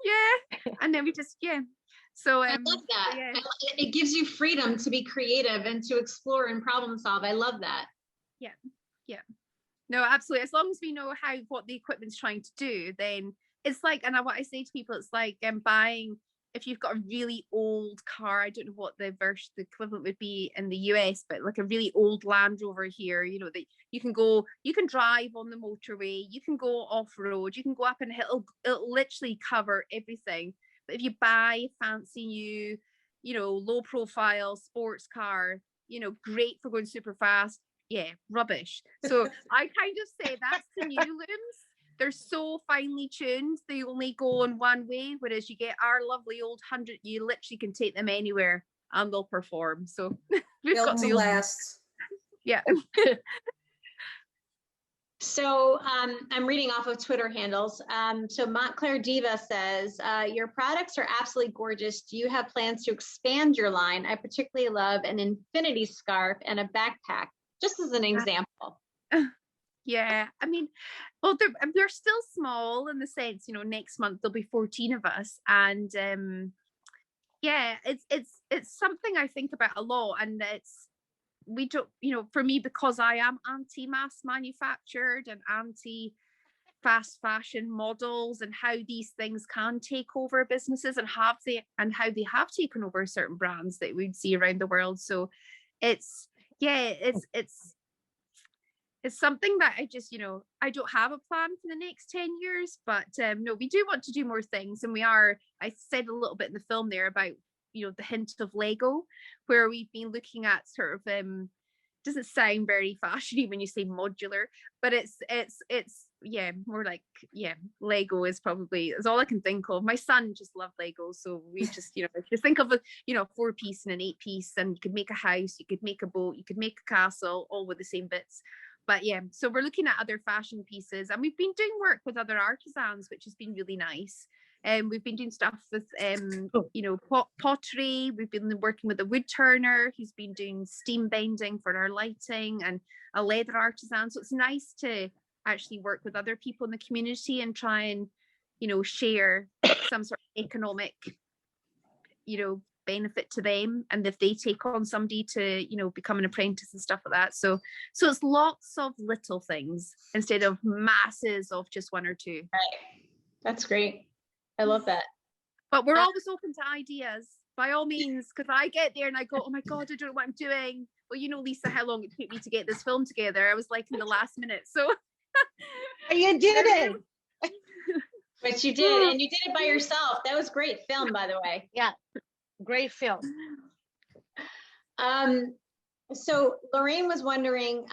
Yeah. And then we just, so I love that. Yeah. It gives you freedom to be creative and to explore and problem solve. I love that. Yeah. No, absolutely. As long as we know what the equipment's trying to do, then it's like, and what I say to people, it's like buying, if you've got a really old car, I don't know what the equivalent would be in the US, but like a really old Land Rover here, you know, that you can drive on the motorway, you can go off road, you can go up and it'll literally cover everything. But if you buy a fancy new, you know, low profile sports car, you know, great for going super fast, rubbish. So I kind of say that's the new looms. They're so finely tuned, they only go in one way, whereas you get our lovely old 100, you literally can take them anywhere and they'll perform. So we've Built got to last. Yeah. So I'm reading off of Twitter handles. So Montclair Diva says, your products are absolutely gorgeous. Do you have plans to expand your line? I particularly love an infinity scarf and a backpack, just as an example. Yeah, I mean, well, we're still small in the sense, you know, next month there'll be 14 of us, and it's something I think about a lot, and we don't, you know, for me, because I am anti-mass manufactured and anti-fast fashion models and how these things can take over businesses and how they have taken over certain brands that we'd see around the world. So it's something that I just, you know, I don't have a plan for the next 10 years, but no, we do want to do more things. And I said a little bit in the film there about, you know, the hint of Lego, where we've been looking at sort of, doesn't sound very fashiony when you say modular, but it's more like, Lego is all I can think of. My son just loved Lego. So we just, you know, just think of a, you know, 4-piece and an 8-piece, and you could make a house, you could make a boat, you could make a castle, all with the same bits. But yeah, so we're looking at other fashion pieces, and we've been doing work with other artisans, which has been really nice. We've been doing stuff with, you know, pottery. We've been working with a wood turner who's been doing steam bending for our lighting, and a leather artisan. So it's nice to actually work with other people in the community and try and, you know, share some sort of economic, you know, benefit to them, and if they take on somebody to, you know, become an apprentice and stuff like that. So it's lots of little things instead of masses of just one or two. Right. That's great. I love that. But we're always open to ideas, by all means, because I get there and I go, oh my God, I don't know what I'm doing. Well, you know, Lisa, how long it took me to get this film together. I was like in the last minute. So you did it. But you did, and you did it by yourself. That was great film, by the way. Yeah, great film. So Lorraine was wondering,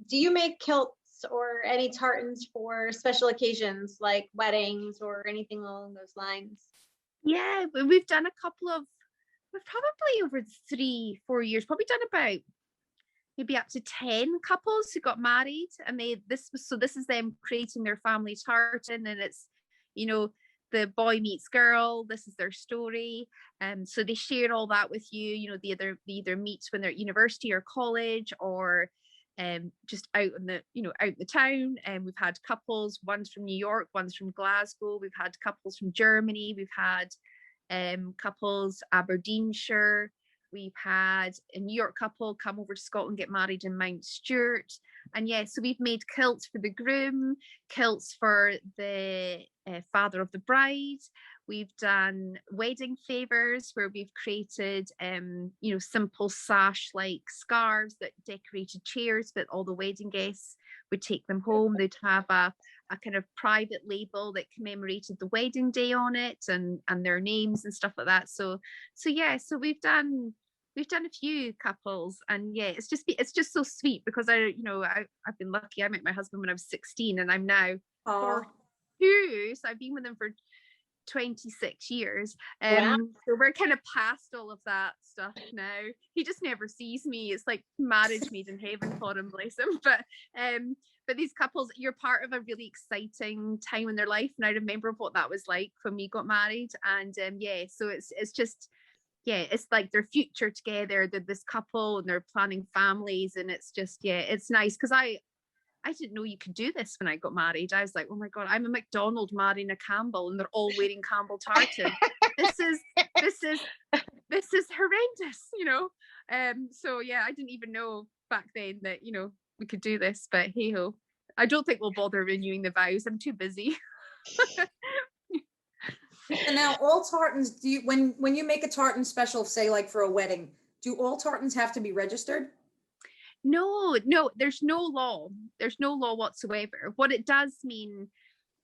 do you make kilts or any tartans for special occasions like weddings or anything along those lines? Yeah, we've done a couple of, we've probably over 3-4 years, probably done about maybe up to 10 couples who got married, and this is them creating their family tartan, and it's, you know, the boy meets girl, this is their story. So they share all that with you. You know, they either meet when they're at university or college, or just out in the, you know, out in the town. And we've had couples, one's from New York, one's from Glasgow. We've had couples from Germany. We've had couples Aberdeenshire. We've had a New York couple come over to Scotland, get married in Mount Stewart. And yeah, so we've made kilts for the groom, kilts for the father of the bride. We've done wedding favors where we've created, you know, simple sash-like scarves that decorated chairs, but all the wedding guests would take them home. They'd have a kind of private label that commemorated the wedding day on it, and their names and stuff like that. So yeah, so we've done a few couples, and yeah, it's just so sweet because I've been lucky. I met my husband when I was 16, and I'm now 42, so I've been with him for 26 years. Wow. So we're kind of past all of that stuff now. He just never sees me. It's like marriage made in heaven for him, bless him. But these couples, you're part of a really exciting time in their life, and I remember what that was like when we got married. And yeah, so it's just, yeah, it's like their future together. They're this couple and they're planning families, and it's just, yeah, it's nice because I didn't know you could do this when I got married. I was like, oh my God, I'm a McDonald marrying a Campbell, and they're all wearing Campbell tartan. This is horrendous, you know. So yeah, I didn't even know back then that, you know, we could do this, but hey ho. I don't think we'll bother renewing the vows. I'm too busy. And now all tartans, do you, when you make a tartan special, say like for a wedding, do all tartans have to be registered? No, there's no law. There's no law whatsoever. What it does mean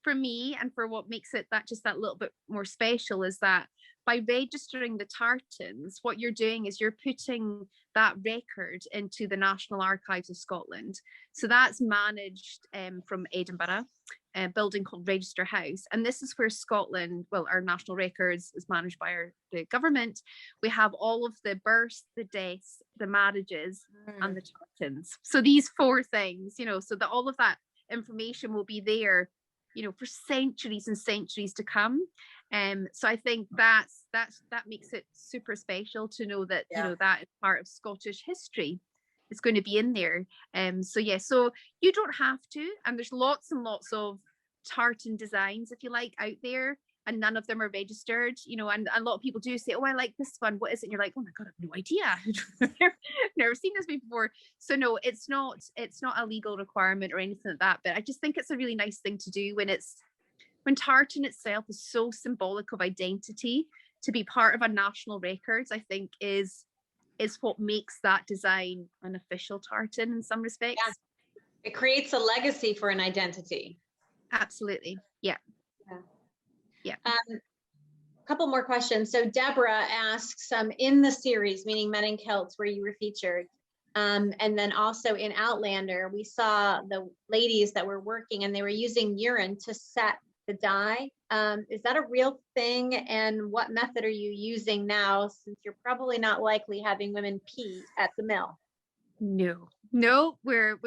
for me, and for what makes it that little bit more special, is that by registering the tartans, what you're doing is you're putting that record into the National Archives of Scotland. So that's managed from Edinburgh, a building called Register House. And this is where Scotland, well, our national records is managed by the government. We have all of the births, the deaths, the marriages, and the tartans. So these 4 things, you know, so that all of that information will be there, you know, for centuries and centuries to come. So I think that makes it super special to know that, you know, that is part of Scottish history. It's going to be in there. So yeah, so you don't have to, and there's lots and lots of tartan designs, if you like, out there, and none of them are registered, you know, and a lot of people do say, oh, I like this one, what is it? And you're like, oh my God, I have no idea. Never seen this before. So no, it's not a legal requirement or anything like that, but I just think it's a really nice thing to do when tartan itself is so symbolic of identity. To be part of a national records, I think is what makes that design an official tartan in some respects. Yeah. It creates a legacy for an identity. Absolutely. Yeah. A couple more questions. So Deborah asks, in the series, meaning Men in Kilts, where you were featured, and then also in Outlander, we saw the ladies that were working and they were using urine to set the dye. Is that a real thing? And what method are you using now, since you're probably not likely having women pee at the mill? No, we're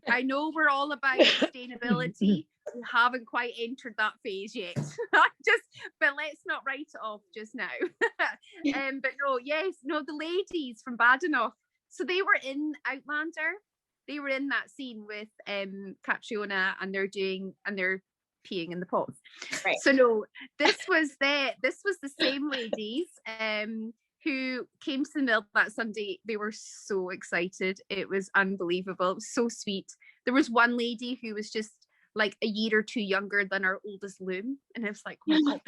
I know we're all about sustainability. We haven't quite entered that phase yet. But let's not write it off just now. But no, yes, no, the ladies from Badenoch. So they were in Outlander. They were in that scene with Catriona, and they're peeing in the pots. Right. So no, this was the same ladies who came to the mill that Sunday. They were so excited. It was unbelievable. It was so sweet. There was one lady who was just like a year or two younger than our oldest loom, and I was like, oh my God,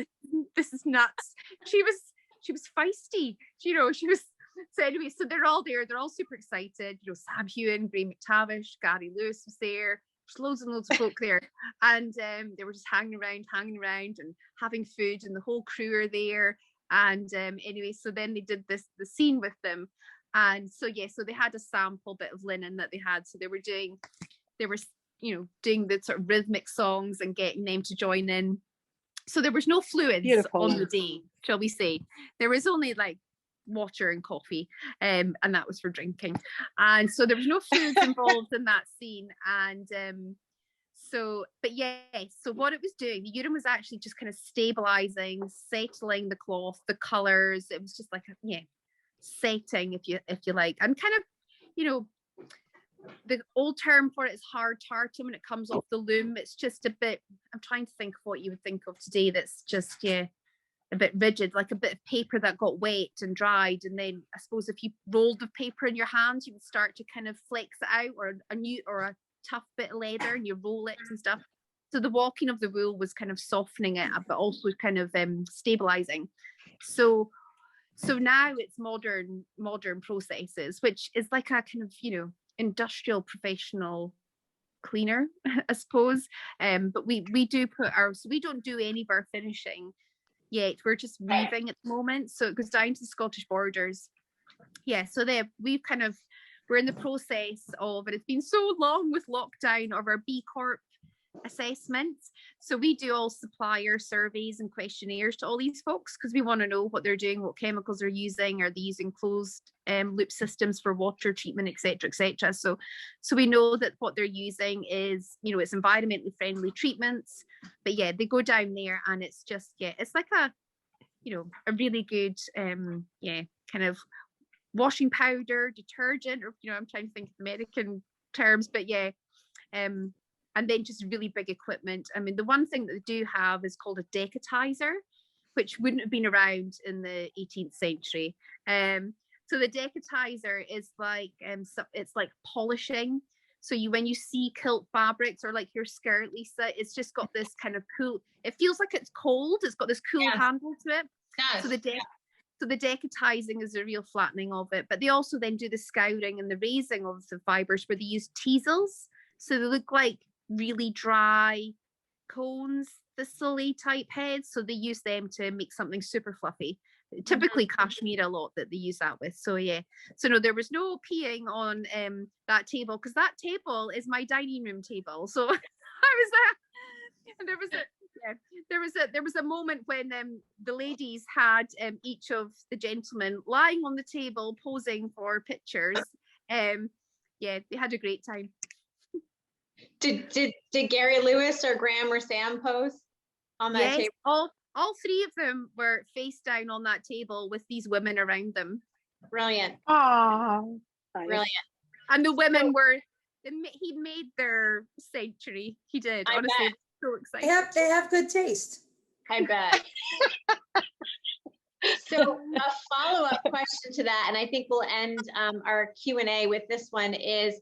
this is nuts. She was feisty. She was. So anyway, so they're all there. They're all super excited. Sam Hewen, Graham McTavish, Gary Lewis was there. There's loads and loads of folk there, and they were just hanging around and having food, and the whole crew are there. And anyway, so then they did the scene with them, and so they had a sample bit of linen that they had. So they were doing the sort of rhythmic songs and getting them to join in. So there was no fluids on the day, shall we say? There was only like water and coffee, and that was for drinking. And so there was no fluids involved in that scene. And so what it was doing, the urim was actually just kind of stabilizing, settling the cloth, the colors. It was just like setting, if you like, and kind of, the old term for it is hard tartan when it comes off the loom. It's just a bit, I'm trying to think of what you would think of today that's just a bit rigid, like a bit of paper that got wet and dried, and then I suppose if you rolled the paper in your hands, you would start to kind of flex it out, or a tough bit of leather, and you roll it and stuff. So the walking of the wool was kind of softening it, but also kind of stabilizing. So now it's modern processes, which is like a kind of industrial professional cleaner, I suppose. But we do so we don't do any of our finishing yet. We're just weaving at the moment, so it goes down to the Scottish borders. So we're in the process of, and it's been so long with lockdown, of our B Corp assessments. So we do all supplier surveys and questionnaires to all these folks, because we want to know what they're doing, what chemicals they're using, are they using closed loop systems for water treatment, etc. So we know that what they're using is, it's environmentally friendly treatments. But they go down there, and it's just it's like a really good kind of washing powder, detergent, or I'm trying to think of American terms, but and then just really big equipment. I mean, the one thing that they do have is called a decatizer, which wouldn't have been around in the 18th century. So the decatizer is like it's like polishing. So when you see kilt fabrics, or like your skirt, Lisa, it's just got this kind of cool, it feels like it's cold. It's got this cool handle to it. Yes. So the decatizing is a real flattening of it. But they also then do the scouring and the raising of the fibers, where they use teasels. So they look like really dry cones, thistle-y type heads. So they use them to make something super fluffy. Typically cashmere a lot that they use that with. So so no, there was no peeing on that table, because that table is my dining room table. So I was there, and there was a moment when the ladies had each of the gentlemen lying on the table posing for pictures. They had a great time. Did Gary Lewis or Graham or Sam pose on that table? All three of them were face down on that table with these women around them. Brilliant. Oh, brilliant. And the women he made their century. He did. I honestly, bet. So excited. They have good taste. I bet. So a follow-up question to that, and I think we'll end our Q&A with this one, is,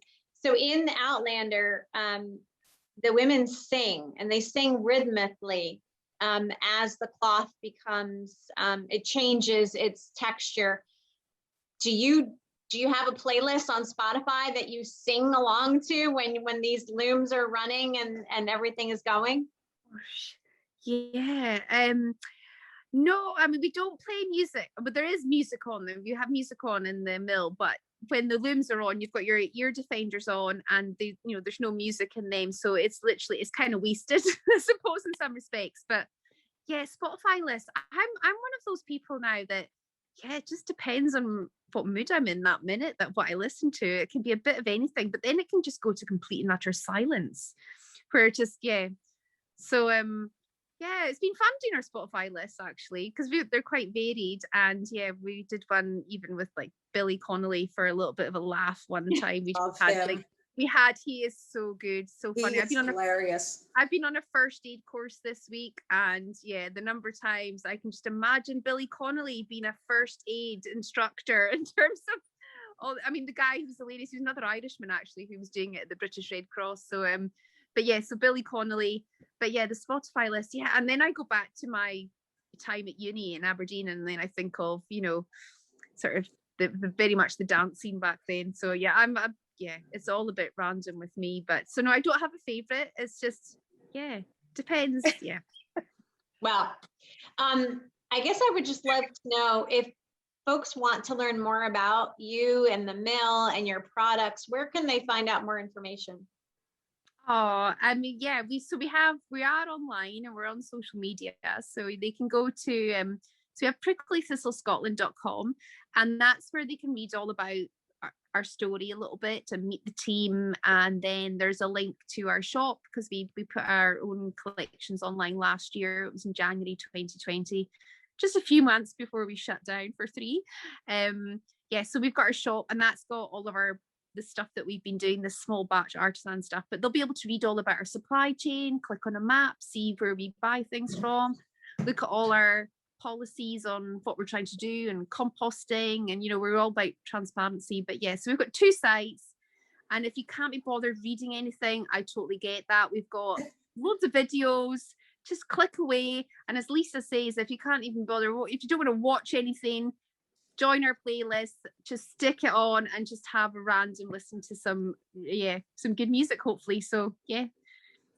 so in the Outlander, the women sing, and they sing rhythmically as the cloth becomes, it changes its texture. Do you have a playlist on Spotify that you sing along to when these looms are running and everything is going? No, I mean, we don't play music, but there is music on them. You have music on in the mill, but when the looms are on, you've got your ear defenders on, and there's no music in them, so it's kind of wasted, I suppose, in some respects. But Spotify list. I'm one of those people now that it just depends on what mood I'm in that minute, that what I listen to. It can be a bit of anything, but then it can just go to complete and utter silence where just, yeah. So yeah, it's been fun doing our Spotify lists actually, because they're quite varied. And yeah, we did one even with like Billy Connolly for a little bit of a laugh one time. We just had he is so good, so funny. He is hilarious. I've been on a first aid course this week, and yeah, the number of times I can just imagine Billy Connolly being a first aid instructor in terms of all. I mean, the guy who's hilarious, who's another Irishman actually, who was doing it at the British Red Cross. So but yeah, so Billy Connolly, but yeah, the Spotify list, yeah, and then I go back to my time at uni in Aberdeen, and then I think of, you know, sort of the very much the dance scene back then. So yeah, yeah, it's all a bit random with me, but so no, I don't have a favorite. It's just, yeah, depends. Yeah. Well, I guess I would just love to know if folks want to learn more about you and the mill and your products, where can they find out more information? Oh, I mean, yeah, we are online and we're on social media, so they can go to so we have pricklythistlescotland.com, and that's where they can read all about our story a little bit and meet the team. And then there's a link to our shop, because we put our own collections online last year. It was in January 2020, just a few months before we shut down for 3. Yeah, so we've got our shop, and that's got all of the stuff that we've been doing, this small batch artisan stuff, but they'll be able to read all about our supply chain, click on a map, see where we buy things from, look at all our policies on what we're trying to do and composting, and you know, we're all about transparency. But yeah, so we've got 2 sites, and if you can't be bothered reading anything, I totally get that. We've got loads of videos, just click away. And as Lisa says, if you can't even bother, if you don't want to watch anything, join our playlist, just stick it on and just have a random listen to some good music, hopefully. So yeah,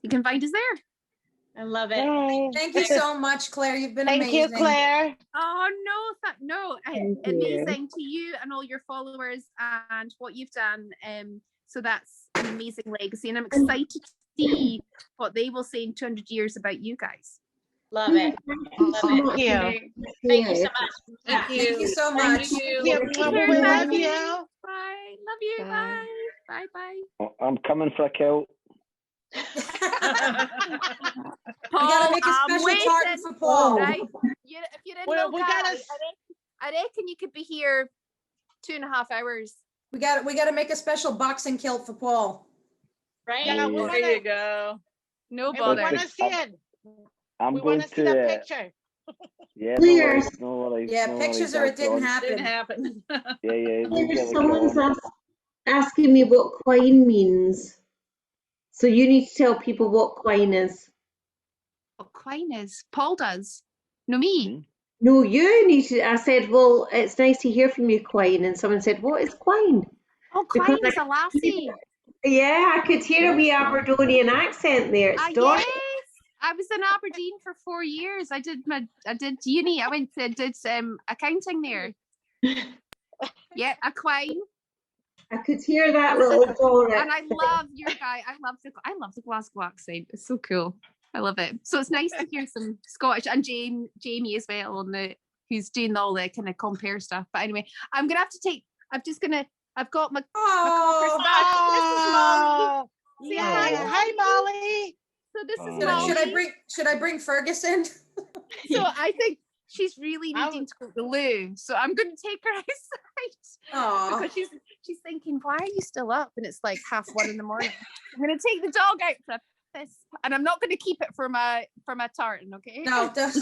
you can find us there. I love it. Thank you so much, Claire. You've been amazing. Thank you, Claire. Oh no, amazing to you and all your followers and what you've done. So that's an amazing legacy, and I'm excited to see what they will say in 200 years about you guys. Love it. Thank you. Thank you so much. Thank you so much. We love you. Bye. Love you. Bye. Bye. Bye. I'm coming for a kilt. We gotta make a special tartan for Paul. Right? If you're in Gala, I reckon you could be here 2.5 hours. We gotta make a special boxing kilt for Paul. Right? Yeah, There you go. No We bother. want to see it. I'm We going want to see the to. picture. Yeah, no worries. Yeah, no pictures worries, or it that's on. didn't happen. Didn't happen. Yeah, we'll get it Someone's going. asking me what quine means. So you need to tell people what quine is. What quine is? Paul does. No, me. No, you need to. I said, well, it's nice to hear from you, quine. And someone said, what is quine? Oh, quine is a lassie. Yeah, I could hear a wee Aberdonian accent there. It's Yes, I was in Aberdeen for 4 years. I did uni. I did accounting there. Yeah, a quine. I could hear that little Dora. And I love your guy. I love the Glasgow accent. It's so cool. I love it. So it's nice to hear some Scottish, and Jamie as well who's doing all the kind of compare stuff. But anyway, I've got my coppers back. This is Molly. Yeah. Hi, Molly. So this is Molly. Should I bring Ferguson? So I think she's really needing to go to the loo. So I'm going to take her outside. Because she's thinking, why are you still up? And it's like 1:30 in the morning. I'm going to take the dog out for a piss, and I'm not going to keep it for my tartan, okay? No. But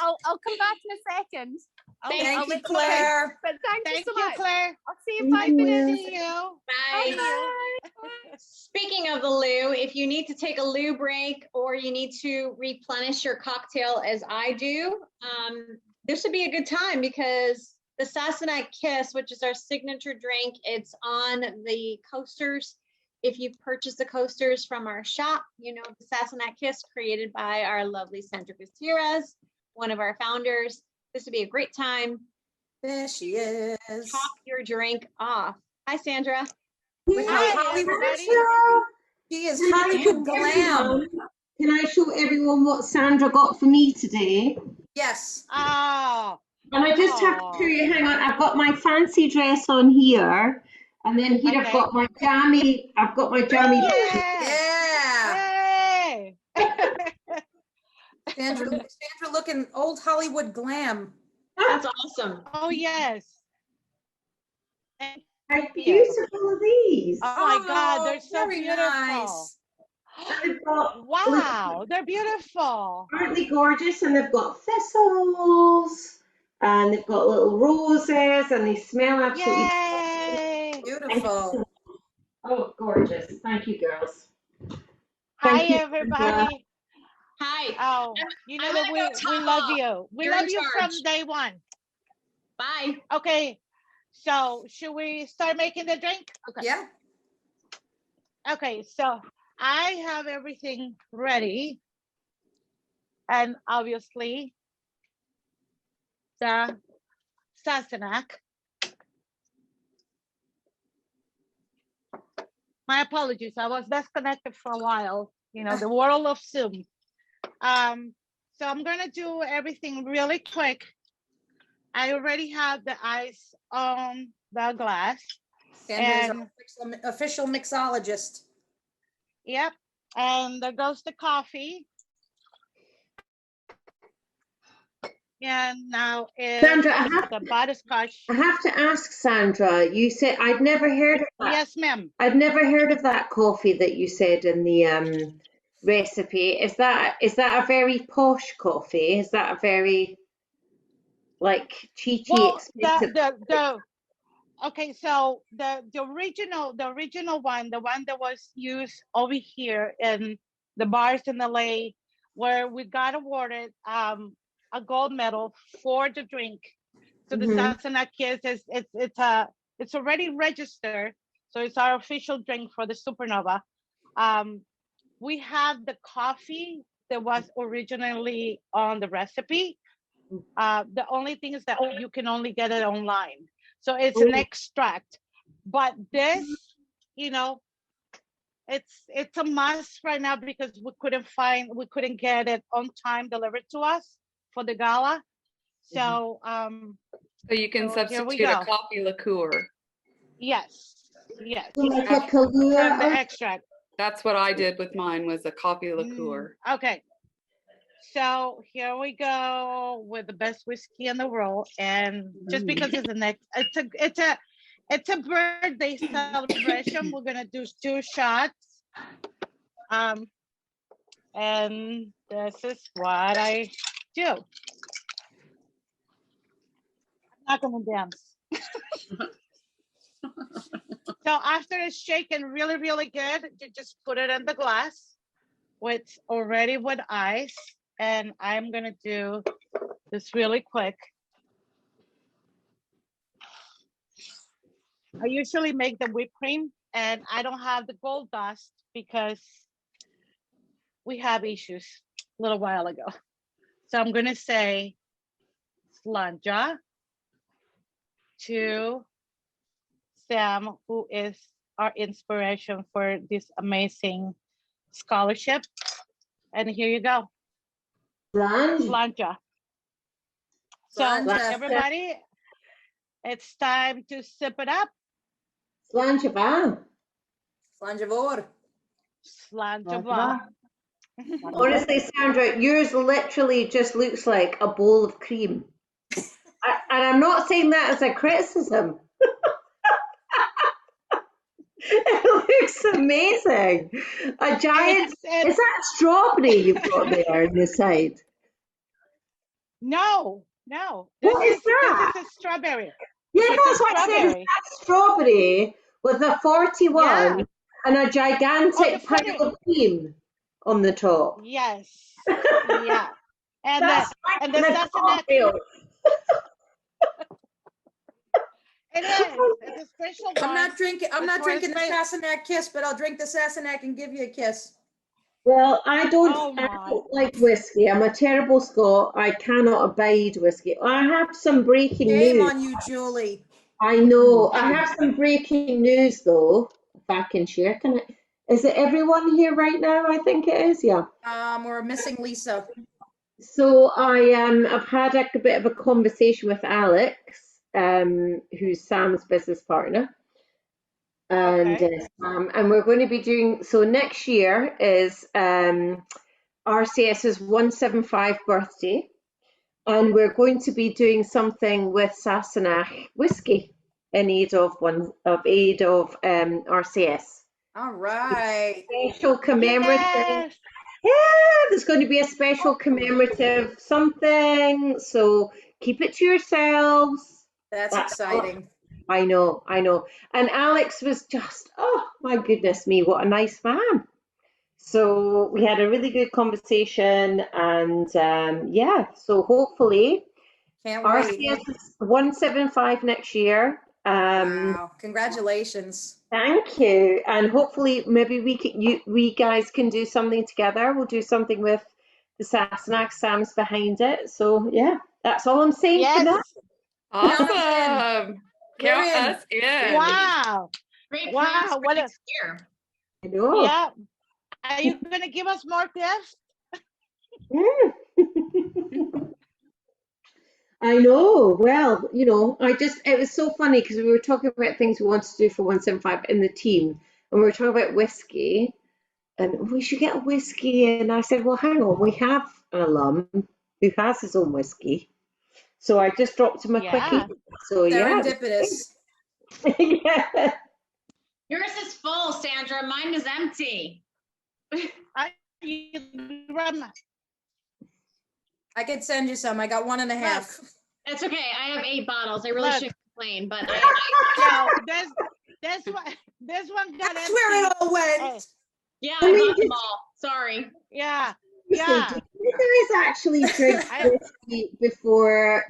I'll come back in a second. Thank you, Claire. But thank you so much, Claire. I'll see you in 5 minutes. See you. Bye. Bye. Speaking of the loo, if you need to take a loo break or you need to replenish your cocktail as I do, this would be a good time, because the Sassenach Kiss, which is our signature drink, it's on the coasters. If you've purchased the coasters from our shop, you know the Sassenach Kiss, created by our lovely Sandra Gutierrez, one of our founders. This would be a great time. There she is. Top your drink off. Hi, Sandra. With her Hollywood. She is Hollywood glam. Can I show everyone what Sandra got for me today? Yes. Oh, And I just have to show you, hang on, I've got my fancy dress on here. And then here I've got my jammy, Yeah. Yay! Sandra looking old Hollywood glam. That's awesome. Oh, yes. Thank How you. beautiful are these? Oh my God, they're so very beautiful. nice. They've got, Wow, they're beautiful. aren't they gorgeous? And they've got thistles, and they've got little roses, and they smell absolutely Yay! Beautiful. Oh, gorgeous. Thank you, girls. Hi, Thank you, everybody. Hi. Oh, you know that we love you. We love you from day one. Bye. Okay, so should we start making the drink? Okay. Yeah. Okay, so I have everything ready. And obviously, the Sassenach. My apologies, I was disconnected for a while. You know, the world of Zoom. So I'm gonna do everything really quick. I already have the ice on the glass. Sandra is our official mixologist. Yep, and there goes the coffee. And now Sandra, the butterscotch. I have to ask Sandra, you said, I'd never heard of that. Yes, ma'am. I'd never heard of that coffee that you said in the recipe. Is that a very posh coffee? Is that a very like cheaty, expensive? Okay, so the original one, the one that was used over here in the bars in LA, where we got awarded a gold medal for the drink. So the Sassenach Kiss it's already registered, so it's our official drink for the Supernova. We have the coffee that was originally on the recipe. The only thing is that you can only get it online. So it's an extract. But this, you know, it's a must right now because we couldn't get it on time delivered to us for the gala. So so you can substitute a coffee liqueur. Yes. Yes. Like a Kahlua from the extract. That's what I did with mine, was a coffee liqueur. Okay. So here we go with the best whiskey in the world, and just because it's a birthday celebration, we're gonna do 2 shots. And this is what I do. I'm not gonna dance. So after it's shaken really, really good, you just put it in the glass with ice. And I'm gonna do this really quick. I usually make the whipped cream, and I don't have the gold dust because we have issues a little while ago. So I'm gonna say Slanja to Sam, who is our inspiration for this amazing scholarship. And here you go. Slanja. So everybody, it's time to sip it up. Slanja. Slanja. Honestly, Sandra, yours literally just looks like a bowl of cream. And I'm not saying that as a criticism. It looks amazing. A giant. Is that strawberry you've got there on the side? No. What is that? This is a strawberry. Yeah, that's what I said. That's strawberry with a 41 and a gigantic pile of cream on the top. Yes. Yeah. And the Sassenach. It is. It's a special one. I'm not drinking the Sassenach Kiss, but I'll drink the Sassenach and give you a kiss. Well, I don't like whiskey. I'm a terrible Scot. I cannot abide whiskey. I have some breaking news. Shame on you, Julie. I know. I have some breaking news, though, if I can share. Is it everyone here right now? I think it is, yeah. We're missing Lisa. So I've had a bit of a conversation with Alex, who's Sam's business partner, and and we're going to be doing so next year is RCS's 175 birthday, and we're going to be doing something with Sassenach whiskey in aid of RCS. All right. Special commemorative. Yes. Yeah, there's going to be a special commemorative something. So keep it to yourselves. That's exciting. I know. And Alex was just, oh my goodness me, what a nice man. So we had a really good conversation, and yeah, so hopefully Can't wait. RCS is 175 next year. Wow, congratulations. Thank you, and hopefully maybe we guys can do something together. We'll do something with the Sassenach. Sam's behind it, so yeah, that's all I'm saying for now. Awesome. Count us in. Wow. Great Wow. plans for What next year. I know. Yeah. Are you going to give us more gifts? I know. Well, you know, it was so funny because we were talking about things we wanted to do for 175 in the team, and we were talking about whiskey, and we should get a whiskey. And I said, well, hang on, we have an alum who has his own whiskey. So I just dropped him a quickie. So serendipitous. Yeah. Yours is full, Sandra. Mine is empty. I could send you some. I got 1.5. It's okay. I have 8 bottles. I really shouldn't complain, but this one got That's where it all went. Yeah, I bought them all. Sorry. Yeah. Yeah. Did you guys actually drink whiskey before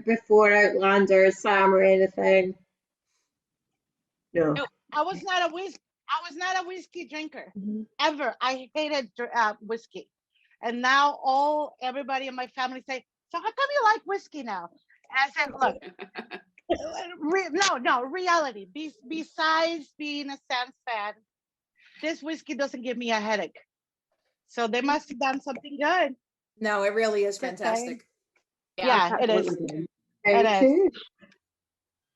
Outlander, Sam, or anything? No. I was not a whiskey drinker ever. I hated whiskey, and now everybody in my family say, "So how come you like whiskey now?" And I said, "Look, no, reality. Besides being a Sam's fan, this whiskey doesn't give me a headache. So they must have done something good." No, it really is fantastic. Yeah, it is. It is.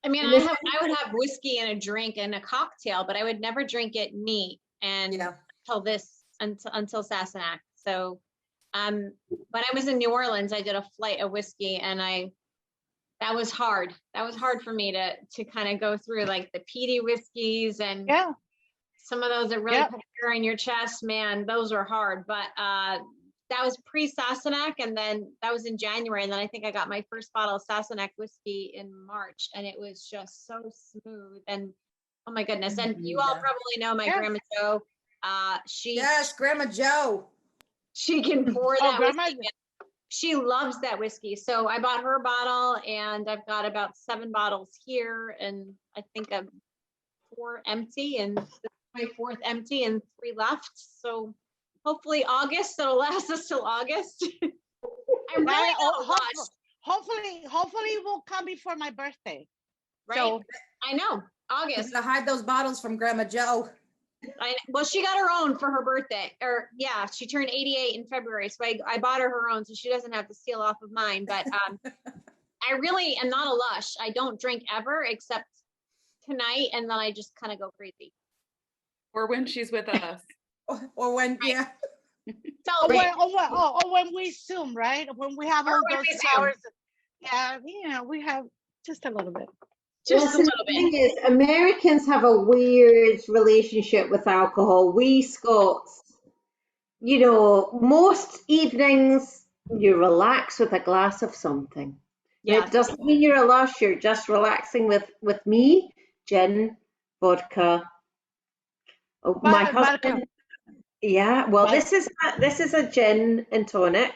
I mean, I would have whiskey in a drink and a cocktail, but I would never drink it neat until Sassenach. So, when I was in New Orleans, I did a flight of whiskey, and that was hard. That was hard for me to kind of go through like the peaty whiskeys and some of those that really put fear in your chest. Man, those are hard. But that was pre-Sassenach, and then that was in January, and then I think I got my first bottle of Sassenach whiskey in March, and it was just so smooth. And oh my goodness! And you all probably know my Grandma Jo. Grandma Jo. She can pour that whiskey. She loves that whiskey. So I bought her a bottle, and I've got about 7 bottles here, and I think I'm 4 empty, and my 4th empty, and 3 left. So hopefully August, it'll last us till August. I'm really hopefully it will come before my birthday. Right? So, I know. August. To hide those bottles from Grandma Jo. Well, she got her own for her birthday. She turned 88 in February. So I bought her own so she doesn't have to steal off of mine. But I really am not a lush. I don't drink ever except tonight, and then I just kind of go crazy. Or when she's with us. Or when, when we Zoom, right? When we have all those hours. Yeah, we have just a little bit. Just a little bit. The thing is, Americans have a weird relationship with alcohol. We Scots, most evenings you relax with a glass of something. Yeah. It doesn't mean you're a lush. You're just relaxing with me, gin, vodka. My husband. Yeah, well, this is a gin and tonic.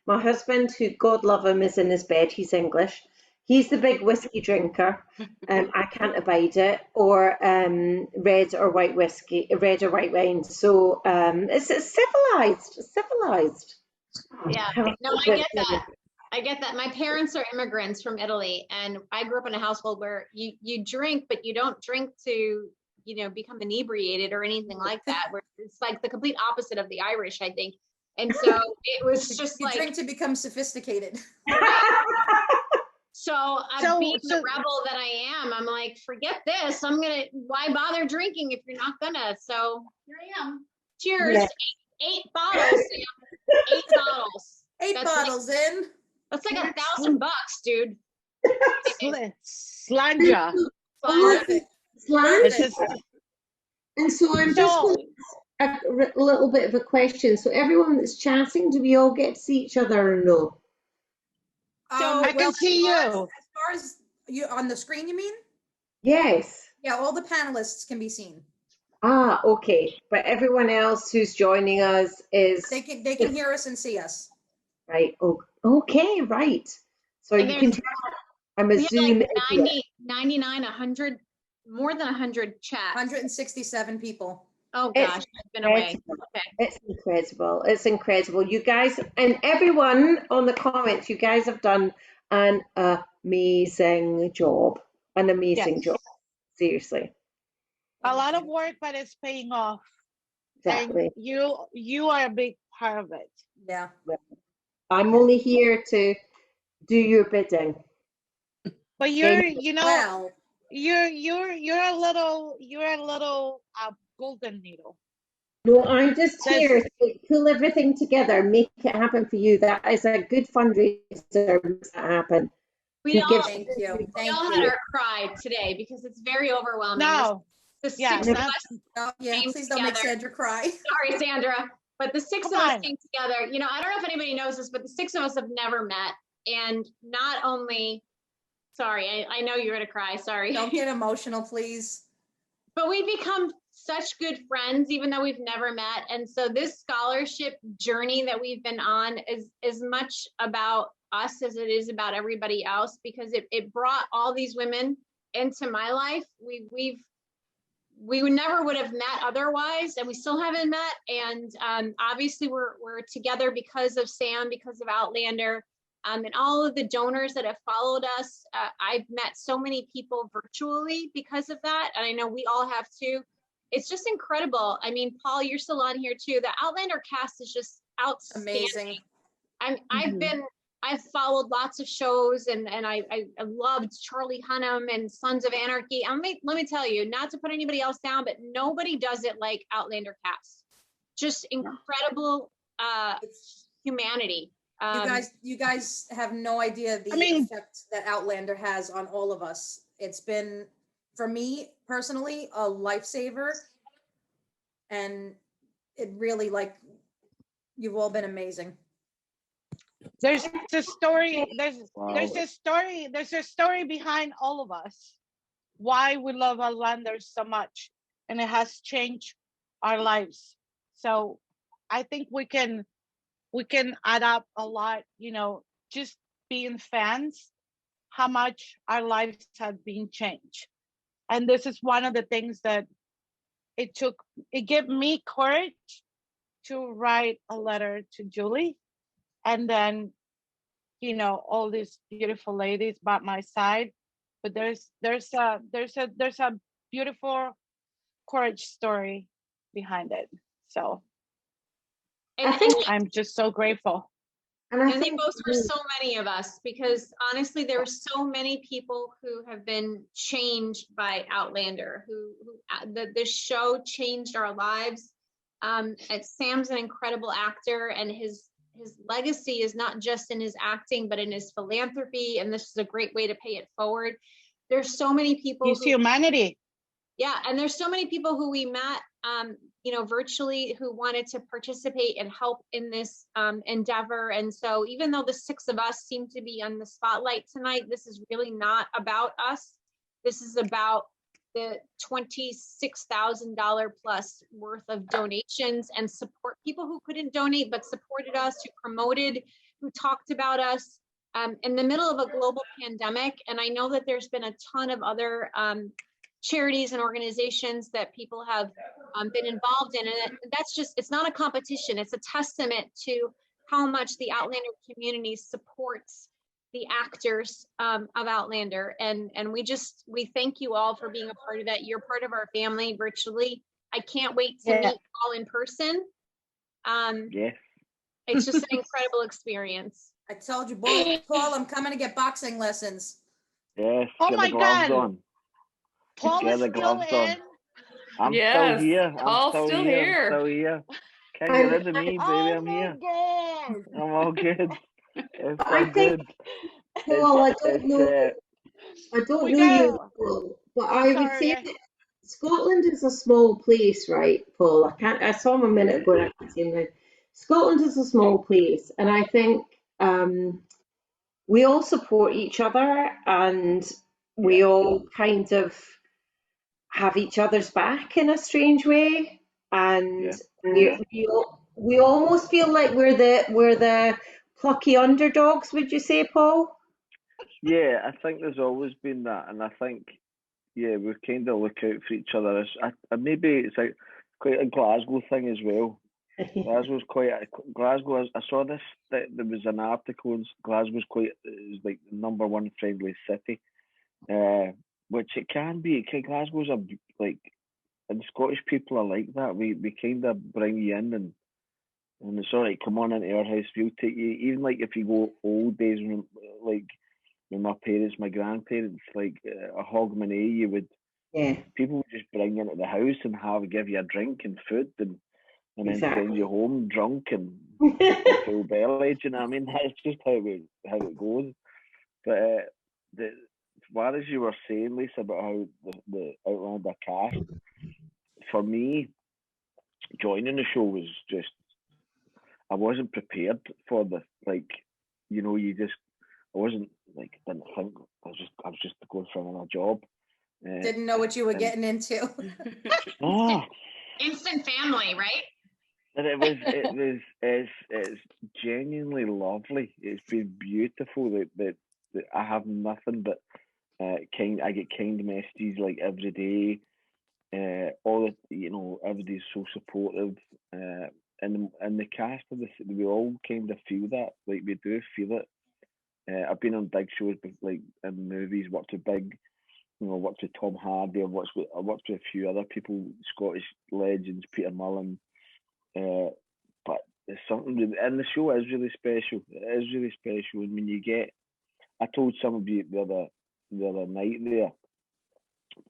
My husband, who God love him, is in his bed. He's English. He's the big whiskey drinker. I can't abide it, or red or white wine. So it's civilized. Yeah, no, I get that. I get that. My parents are immigrants from Italy, and I grew up in a household where you drink, but you don't drink to become inebriated or anything like that. Where it's like the complete opposite of the Irish, I think. And so it was just You like, drink to become sophisticated. so being the rebel that I am, I'm like, forget this. Why bother drinking if you're not gonna? So here I am. Cheers. Yeah. Eight bottles, Sam. 8 bottles. Eight bottles in. That's like $1,000, dude. Slanja. And so I'm just going to ask a little bit of a question. So everyone that's chatting, do we all get to see each other or no? I can see you. As far as you on the screen, you mean? Yes. Yeah, all the panelists can be seen. Ah, okay. But everyone else who's joining us is They can hear us and see us. right. Oh, okay, right. So you can tell I'm a Zoom like 90, 99, 100, more than 100 chats. 167 people. Oh gosh, I've been away. Okay. It's incredible. It's incredible. You guys and everyone on the comments, you guys have done an amazing job. An amazing job. Seriously. A lot of work, but it's paying off. Exactly. And you are a big part of it. Yeah. I'm only here to do your bidding. But you're a little golden needle. No, I'm just here to pull everything together, make it happen for you. That is a good fundraiser. Makes that happen. We all Thank you. had our cry today because it's very overwhelming. No. The 6 of us please don't make Sandra cry. Sorry, Sandra. But the 6 of us came together. You know, I don't know if anybody knows this, but the 6 of us have never met. And not only, sorry, I know you're going to cry. Sorry. Don't get emotional, please. But we've become such good friends, even though we've never met. And so this scholarship journey that we've been on is as much about us as it is about everybody else, because it brought all these women into my life. We never would have met otherwise, and we still haven't met. And obviously we're together because of Sam, because of Outlander, and all of the donors that have followed us. I've met so many people virtually because of that, and I know we all have too. It's just incredible. I mean, Paul, you're still on here too. The Outlander cast is just outstanding. Amazing. I've followed lots of shows, and I loved Charlie Hunnam and Sons of Anarchy. Let me tell you, not to put anybody else down, but nobody does it like Outlander cast. Just incredible humanity. You guys have no idea the effect that Outlander has on all of us. It's been, for me personally, a lifesaver, and it really, like, you've all been amazing. There's a story. There's a story behind all of us. Why we love Outlander so much, and it has changed our lives. So I think we can add up a lot. You know, just being fans, how much our lives have been changed. And this is one of the things that it gave me courage to write a letter to Julie. And then, you know, all these beautiful ladies by my side, but there's a beautiful courage story behind it. So I'm just so grateful. And I think those were so many of us, because honestly, there were so many people who have been changed by Outlander, who this show changed our lives. Sam's an incredible actor, and his legacy is not just in his acting, but in his philanthropy. And this is a great way to pay it forward. There's so many people. His humanity. Yeah. And there's so many people who we met, you know, virtually, who wanted to participate and help in this endeavor. And so even though the 6 of us seem to be on the spotlight tonight, this is really not about us. This is about the $26,000 plus worth of donations and support, people who couldn't donate but supported us, who promoted, who talked about us in the middle of a global pandemic. And I know that there's been a ton of other charities and organizations that people have been involved in, and that's just, it's not a competition. It's a testament to how much the Outlander community supports the actors of Outlander, and we thank you all for being a part of that. You're part of our family virtually. I can't wait to meet you all in person. Yes. It's just an incredible experience. I told you, boy, Paul, I'm coming to get boxing lessons. Yes, Oh get my the gloves God. on. Paul Get is the still gloves in. on. I'm Yes, still here. I'm Paul's still still here. I'm here. still here. Can't get rid of me, baby. Oh I'm my here. God. I'm all good. It's I all think, good. Paul, I don't It's know, I don't We know you, got, Paul, but I would say sorry. that Scotland is a small place, right, Paul? I saw him a minute ago and I can't see him now. Scotland is a small place, and I think we all support each other, and we all kind of have each other's back in a strange way, and we almost feel like we're the plucky underdogs. Would you say, Paul? Yeah, I think there's always been that, and I think we kind of look out for each other. Maybe it's like quite a Glasgow thing as well. Glasgow's Glasgow. I saw this that there was an article. Glasgow's is like the #1 friendly city, which it can be. Glasgow's and Scottish people are like that. We kind of bring you in and it's all right. Come on into our house. We'll take you. Even like if you go old days when my parents, my grandparents, like a Hogmanay, people would just bring you into the house and give you a drink and food and then send you home drunk and with a full belly. Do you know what I mean? That's just how it goes. But as far as you were saying, Lisa, about how the Outlander cast, for me, joining the show was just, I wasn't prepared for I wasn't didn't think, I was just going for another job. Didn't know what you were getting into. Oh, Instant family, right? and it's genuinely lovely. It's been beautiful. That I have nothing but I get kind messages like every day. Everybody's so supportive. And the cast of we all kind of feel that. Like we do feel it. I've been on big shows, like in movies, worked with worked with Tom Hardy. I worked with a few other people, Scottish legends, Peter Mullen. But there's something, and the show is really special. It is really special. And when you get, I told some of you the other night there,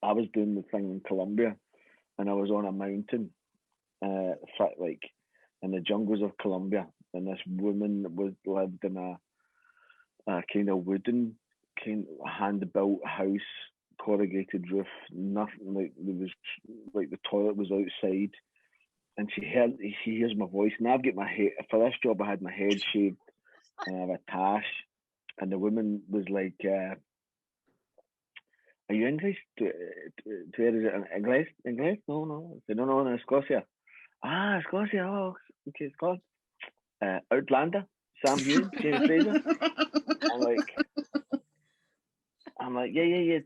I was doing the thing in Colombia, and I was on a mountain, in the jungles of Colombia, and this woman lived in a kind of wooden, hand-built house, corrugated roof, nothing, like there was, like the toilet was outside, and she hears my voice, and I've got my head, for this job I had my head shaved, and I have a tash, and the woman was like, are you English? Where is it? English? English? No. I said, no, Scotia. Ah, Scotia, oh, okay, Scotland. Outlander, Sam Hewen, Jamie Fraser. I'm like, yeah,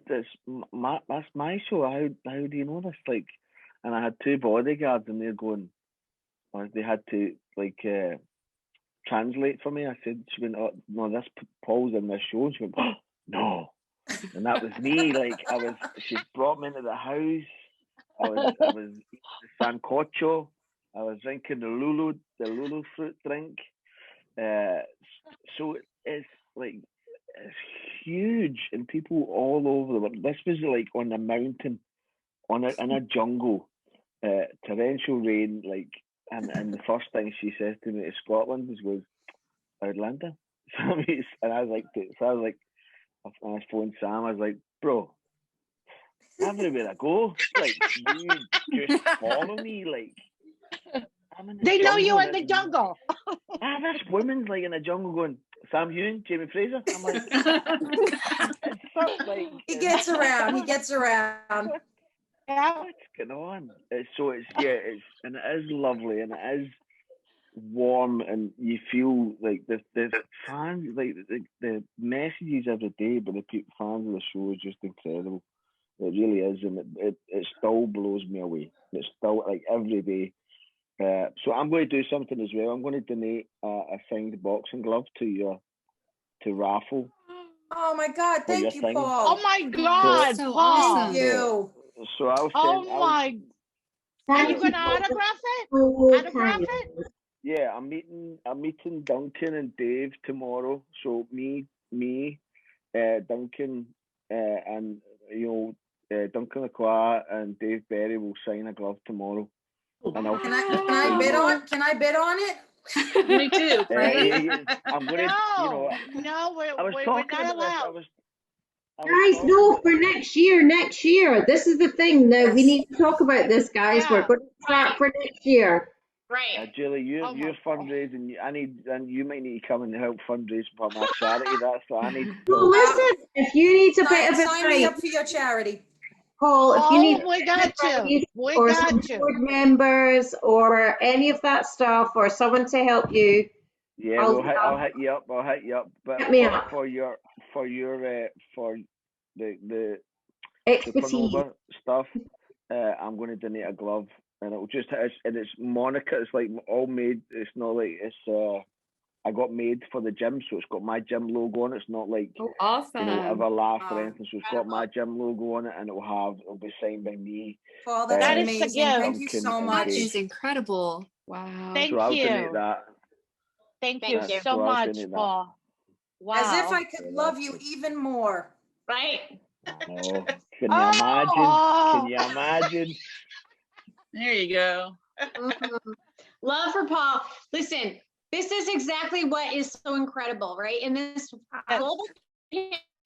that's my show. How do you know this? Like, and I had two bodyguards, and they're going, or they had to translate for me. I said, she went, oh, no, this Paul's in this show. And she went, oh, no, and that was me. Like, she brought me into the house. I was eating the sancocho. I was drinking the Lulu fruit drink. So it's like, it's huge, and people all over the world. This was like on a mountain, in a jungle, torrential rain, like, and the first thing she says to me to Scotland was Outlander. And I was like, when I phoned Sam, I was like, bro, everywhere I go, like, you just follow me, like, I'm in the They know you jungle, in the jungle. this woman's like in the jungle going, Sam Hewen, Jamie Fraser. I'm like, it's so, like, He gets around. Yeah. What's going on? It's and it is lovely, and it is warm, and you feel like the fans, like the messages every day, but the fans of the show is just incredible. It really is, and it still blows me away. It's still like every day. So I'm going to do something as well. I'm going to donate a signed boxing glove to raffle. Oh my God! Thank you, Paul. Oh my God, so Paul! Thank you. So I'll send. Are you going to autograph it? Autograph it? I'm meeting Duncan and Dave tomorrow. So me, Duncan, and Duncan Lacroix and Dave Berry will sign a glove tomorrow. And I'll, Can I bid on? Can I bid on it? Me too. I'm gonna, No, I was we're talking not about this. allowed. Guys, no, for next year, next year. This is the thing now. We need to talk about this, guys. We're going to start for next year. Right. Julie, you're fundraising. And you might need to come and help fundraise for my charity. That's what I need. Well, listen, if you need a bit of Sign me up advice, for your charity. Paul, if you need We got you. We or got some you. board members or any of that stuff, or someone to help you, Yeah, I'll hit you up. I'll hit you up. But Hit me up. for the Expertise. Supernova stuff, I'm going to donate a glove, and it's Monica. It's like all made. It's not like it's I got made for the gym, so it's got my gym logo on it. It's not like awesome. Everlast or anything. So it's got my gym logo on it, and it'll be signed by me. Paul, that's amazing. Thank you so much. That is incredible. Wow. Thank I'll you. donate that. Thank you so much, Paul. Wow. As if I could love you even more. Right. Oh, can you imagine? Can you imagine? There you go. Love for Paul. Listen, this is exactly what is so incredible, right? In this global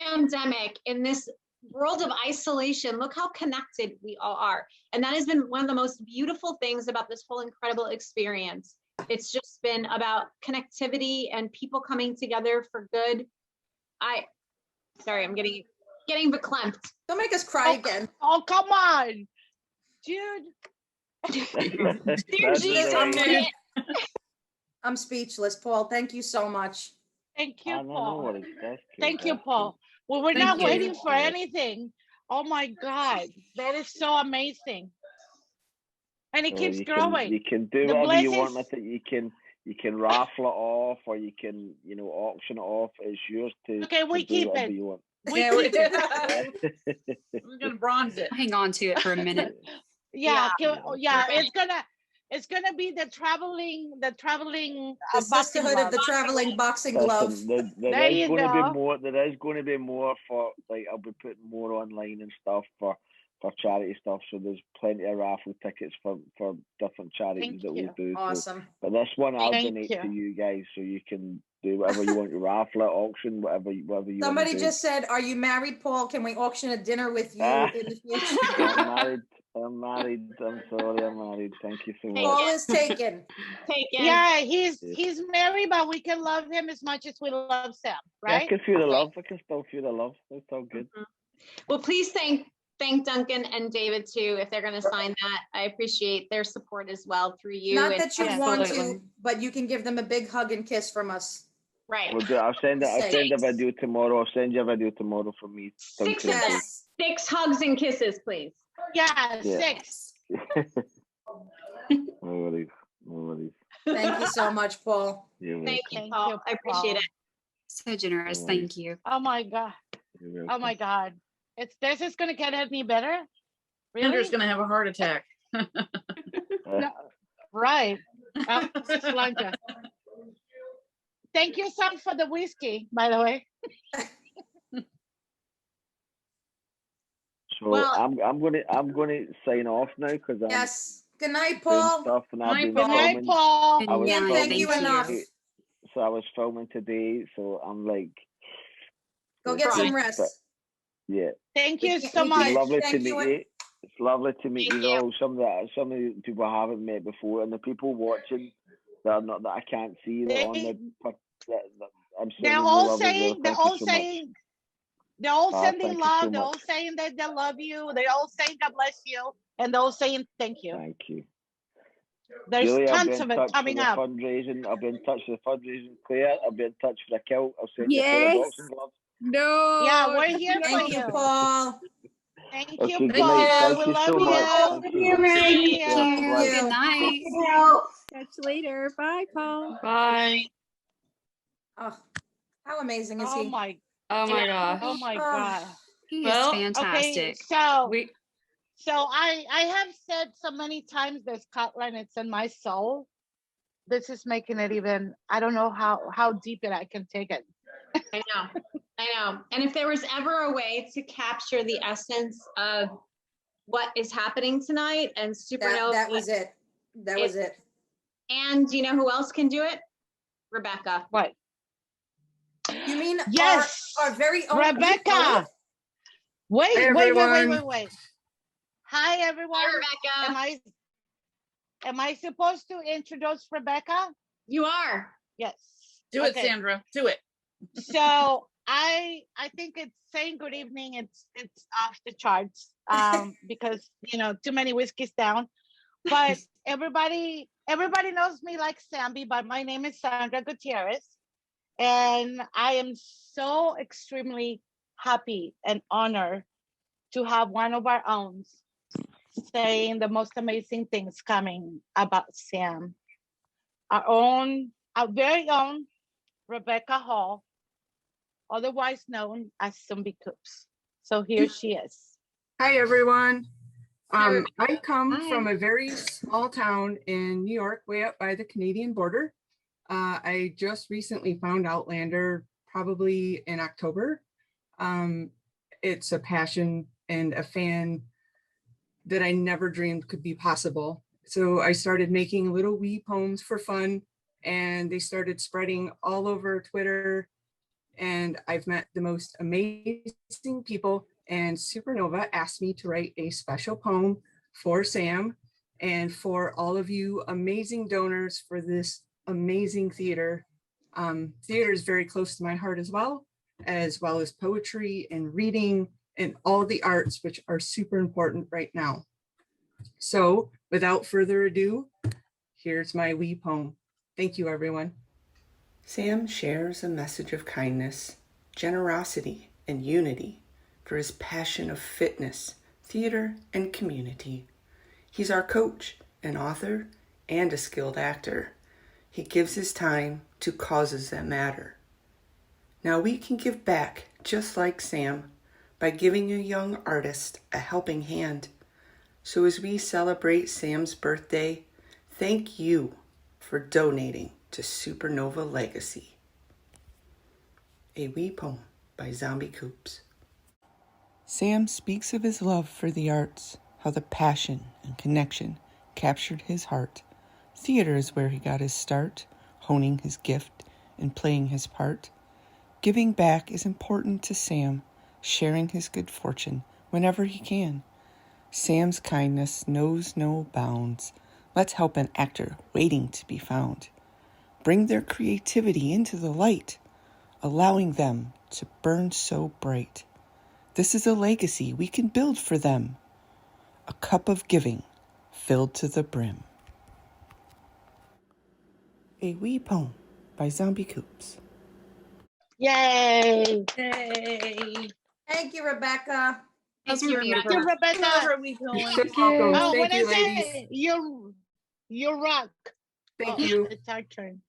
pandemic, in this world of isolation, look how connected we all are. And that has been one of the most beautiful things about this whole incredible experience. It's just been about connectivity and people coming together for good. Sorry, I'm getting verklempt. Don't make us cry again. Oh, come on, dude. I'm speechless, Paul. Thank you so much. Thank you, Paul. Cool. Thank you, Paul. Well, we're not waiting for anything. Oh my God, that is so amazing. And it keeps growing. You can do whatever you want with it. You can raffle it off, or you can auction it off. It's yours to. Okay, we do keep whatever it. You want. We're gonna bronze it. Hang on to it for a minute. Yeah. It's gonna be the traveling The boxing sisterhood glove. of the traveling boxing glove. There you go. There is going to be more for I'll be putting more online and stuff for charity stuff. So there's plenty of raffle tickets for different charities that we'll do. Awesome. But this one I'll Thank donate you. to you guys, so you can do whatever you want. You raffle it, auction, whatever you Somebody want to just said, "Are you married, Paul? Can we auction a dinner with you in the future?" I'm married. I'm sorry, I'm married. Thank you so much. Paul is taken. Yeah, he's married, but we can love him as much as we love Sam, right? I can feel the love. I can still feel the love. It's all good. Well, please thank Duncan and David too, if they're going to sign that. I appreciate their support as well through you. Not that you want Absolutely. to, but you can give them a big hug and kiss from us. Right. We'll do it. I'll send a video tomorrow. I'll send you a video tomorrow from me. Six of them. 6 hugs and kisses, please. Yeah, Yeah. 6. No worries. Thank you so much, Paul. Thank you, Paul. I appreciate it. So generous. Thank you. Oh my God. Oh my God. This is gonna get any better. Really? Andrew's gonna have a heart attack. No, right. Slanka. Thank you, Sam, for the whiskey, by the way. So I'm gonna sign off now because I'm Yes. Good night, doing Paul. stuff and I've been Good night, filming. Paul. I was Can't thank you filming enough. today, so I was filming today. So I'm like, Go get some rest. yeah. Thank you so It's much. lovely to Thank meet you. you. It's lovely to meet Thank you you. all. Some of the people I haven't met before, and the people watching that I can't see that are on that I'm They're sending you all love as well. saying, they're Thank you all so much. saying, they're all sending Thank you love. so They're all much. saying that they love you. They're all saying God bless you, and they're all saying thank you. Thank you. There's Julie, I'll be tons in of it touch coming for the up. fundraising. I'll be in touch with the fundraising. Claire, I'll be in touch for the kilt. I'll send you a pair of Yes. boxing gloves. No. Yeah, we're here for Thank you, you. Paul. Thank Okay, you, good Paul. night. Thank We you love so you. much. Thank you. See Yeah, you. bye. Good night. Catch you later. Bye, Paul. Bye. Oh, how amazing is Oh he? my, Oh my gosh. oh my Oh. God. He is Well, Okay, fantastic. so We I have said so many times that Scotland, it's in my soul. this is making it even, I don't know how deep I can take it. I know. And if there was ever a way to capture the essence of what is happening tonight and Supernova. That was it. That was it. And you know who else can do it? Rebecca. What? You mean yes, our very own Rebecca. Wait. Hi, Hi, everyone. Hi, Rebecca. Am I supposed to introduce Rebecca? You are. Yes. Do it, Sandra. Do it. So I think it's saying good evening. It's off the charts because too many whiskeys down. But everybody knows me like Samby, but my name is Sandra Gutierrez, and I am so extremely happy and honored to have one of our own saying the most amazing things coming about Sam. Our very own Rebecca Hall, otherwise known as Zombie Coops. So here she is. Hi, everyone. I come from a very small town in New York, way up by the Canadian border. I just recently found Outlander, probably in October. It's a passion and a fan that I never dreamed could be possible. So I started making little wee poems for fun, and they started spreading all over Twitter. And I've met the most amazing people, and Supernova asked me to write a special poem for Sam and for all of you amazing donors for this amazing theater. Theater is very close to my heart as well as poetry and reading and all the arts, which are super important right now. So without further ado, here's my wee poem. Thank you, everyone. Sam shares a message of kindness, generosity, and unity for his passion of fitness, theater, and community. He's our coach, an author, and a skilled actor. He gives his time to causes that matter. Now we can give back just like Sam by giving a young artist a helping hand. So as we celebrate Sam's birthday, thank you for donating to Supernova Legacy. A wee poem by Zombie Coops. Sam speaks of his love for the arts, how the passion and connection captured his heart. Theater is where he got his start, honing his gift and playing his part. Giving back is important to Sam, sharing his good fortune whenever he can. Sam's kindness knows no bounds. Let's help an actor waiting to be found. Bring their creativity into the light, allowing them to burn so bright. This is a legacy we can build for them, a cup of giving filled to the brim. A wee poem by Zombie Coops. Yay! Yay! Thank you, Rebecca. Thank you, Thank you, Rebecca. Oh, Thank what you, is ladies. it? You rock. Thank you. It's our turn.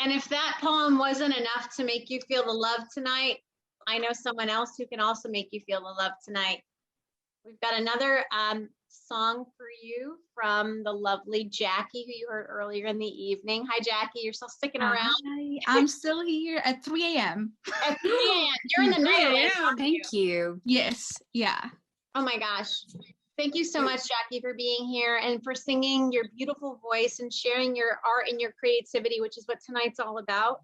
And if that poem wasn't enough to make you feel the love tonight, I know someone else who can also make you feel the love tonight. We've got another song for you from the lovely Jackie, who you heard earlier in the evening. Hi, Jackie. You're still sticking around? Hi, I'm still here at 3 a.m. At 3 a.m. You're in the 3 Netherlands, a.m. aren't Thank you. Yes. Yeah. Oh my gosh. Thank you so much, Jackie, for being here and for singing your beautiful voice and sharing your art and your creativity, which is what tonight's all about.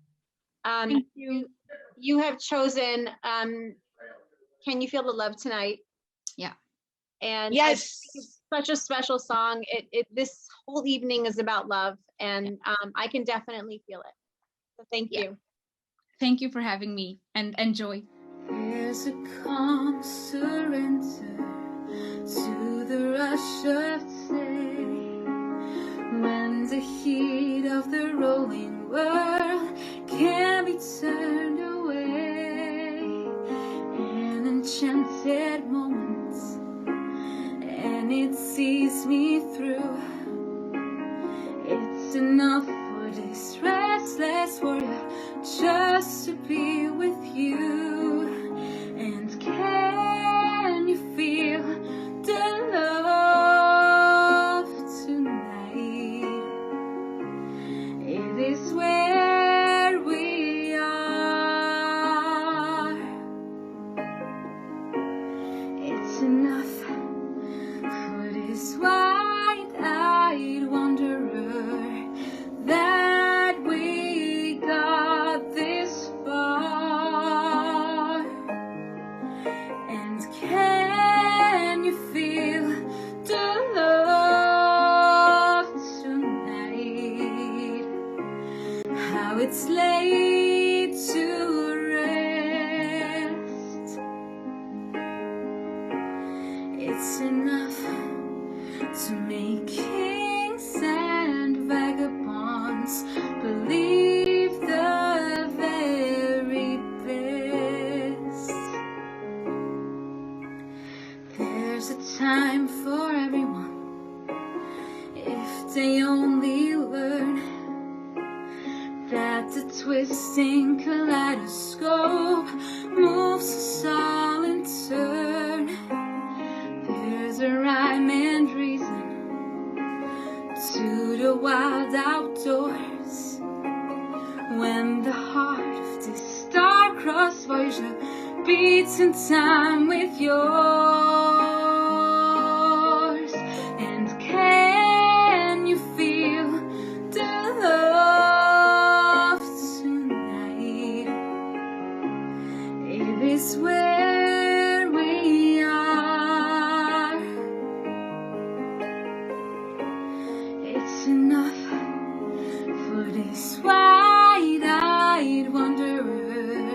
Thank you. You have chosen Can You Feel the Love Tonight? Yeah. And yes, it's such a special song. This whole evening is about love, and I can definitely feel it. So thank you. Thank you for having me, and enjoy. There's a calm surrender to the rush of day when the heat of the rolling world can be turned away. An enchanted moment, and it sees me through. It's enough for this restless warrior just to be with you. And can you feel the love tonight? it's laid to rest. It's enough to make kings and vagabonds believe the very best. There's a time for everyone if they only learn that the twisting kaleidoscope moves us all in turn. There's a rhyme and reason to the wild outdoors when the heart of this star-crossed Voyager beats in time with yours. And can you feel the love tonight? It is where we are. It's enough for this wide-eyed wanderer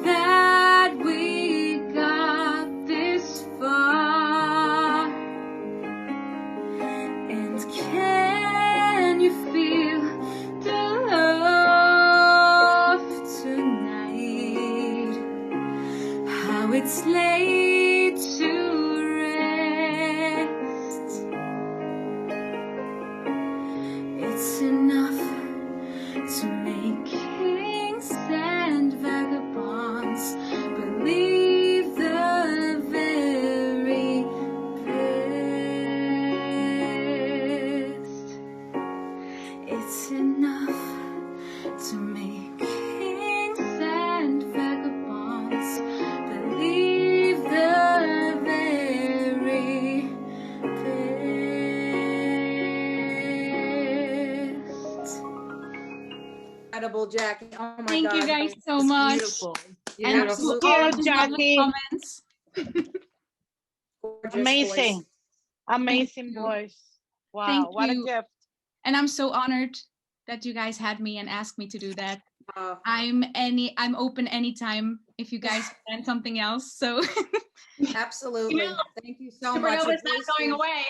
that we got this far. And can you feel the love tonight? How it's laid to rest. It's enough to make kings and vagabonds believe the very best. It's enough to make kings and vagabonds believe the very best. Incredible, Jackie. Oh my Thank God. you guys so It's much. Beautiful. And Thank to you, all of the lovely Jackie. comments. Gorgeous Amazing. voice. Amazing you. voice. Wow, Thank what a you. gift. And I'm so honored that you guys had me and asked me to do that. I'm open anytime if you guys plan something else. So Absolutely. Thank you so much. Supernova's Your not voice going is- away.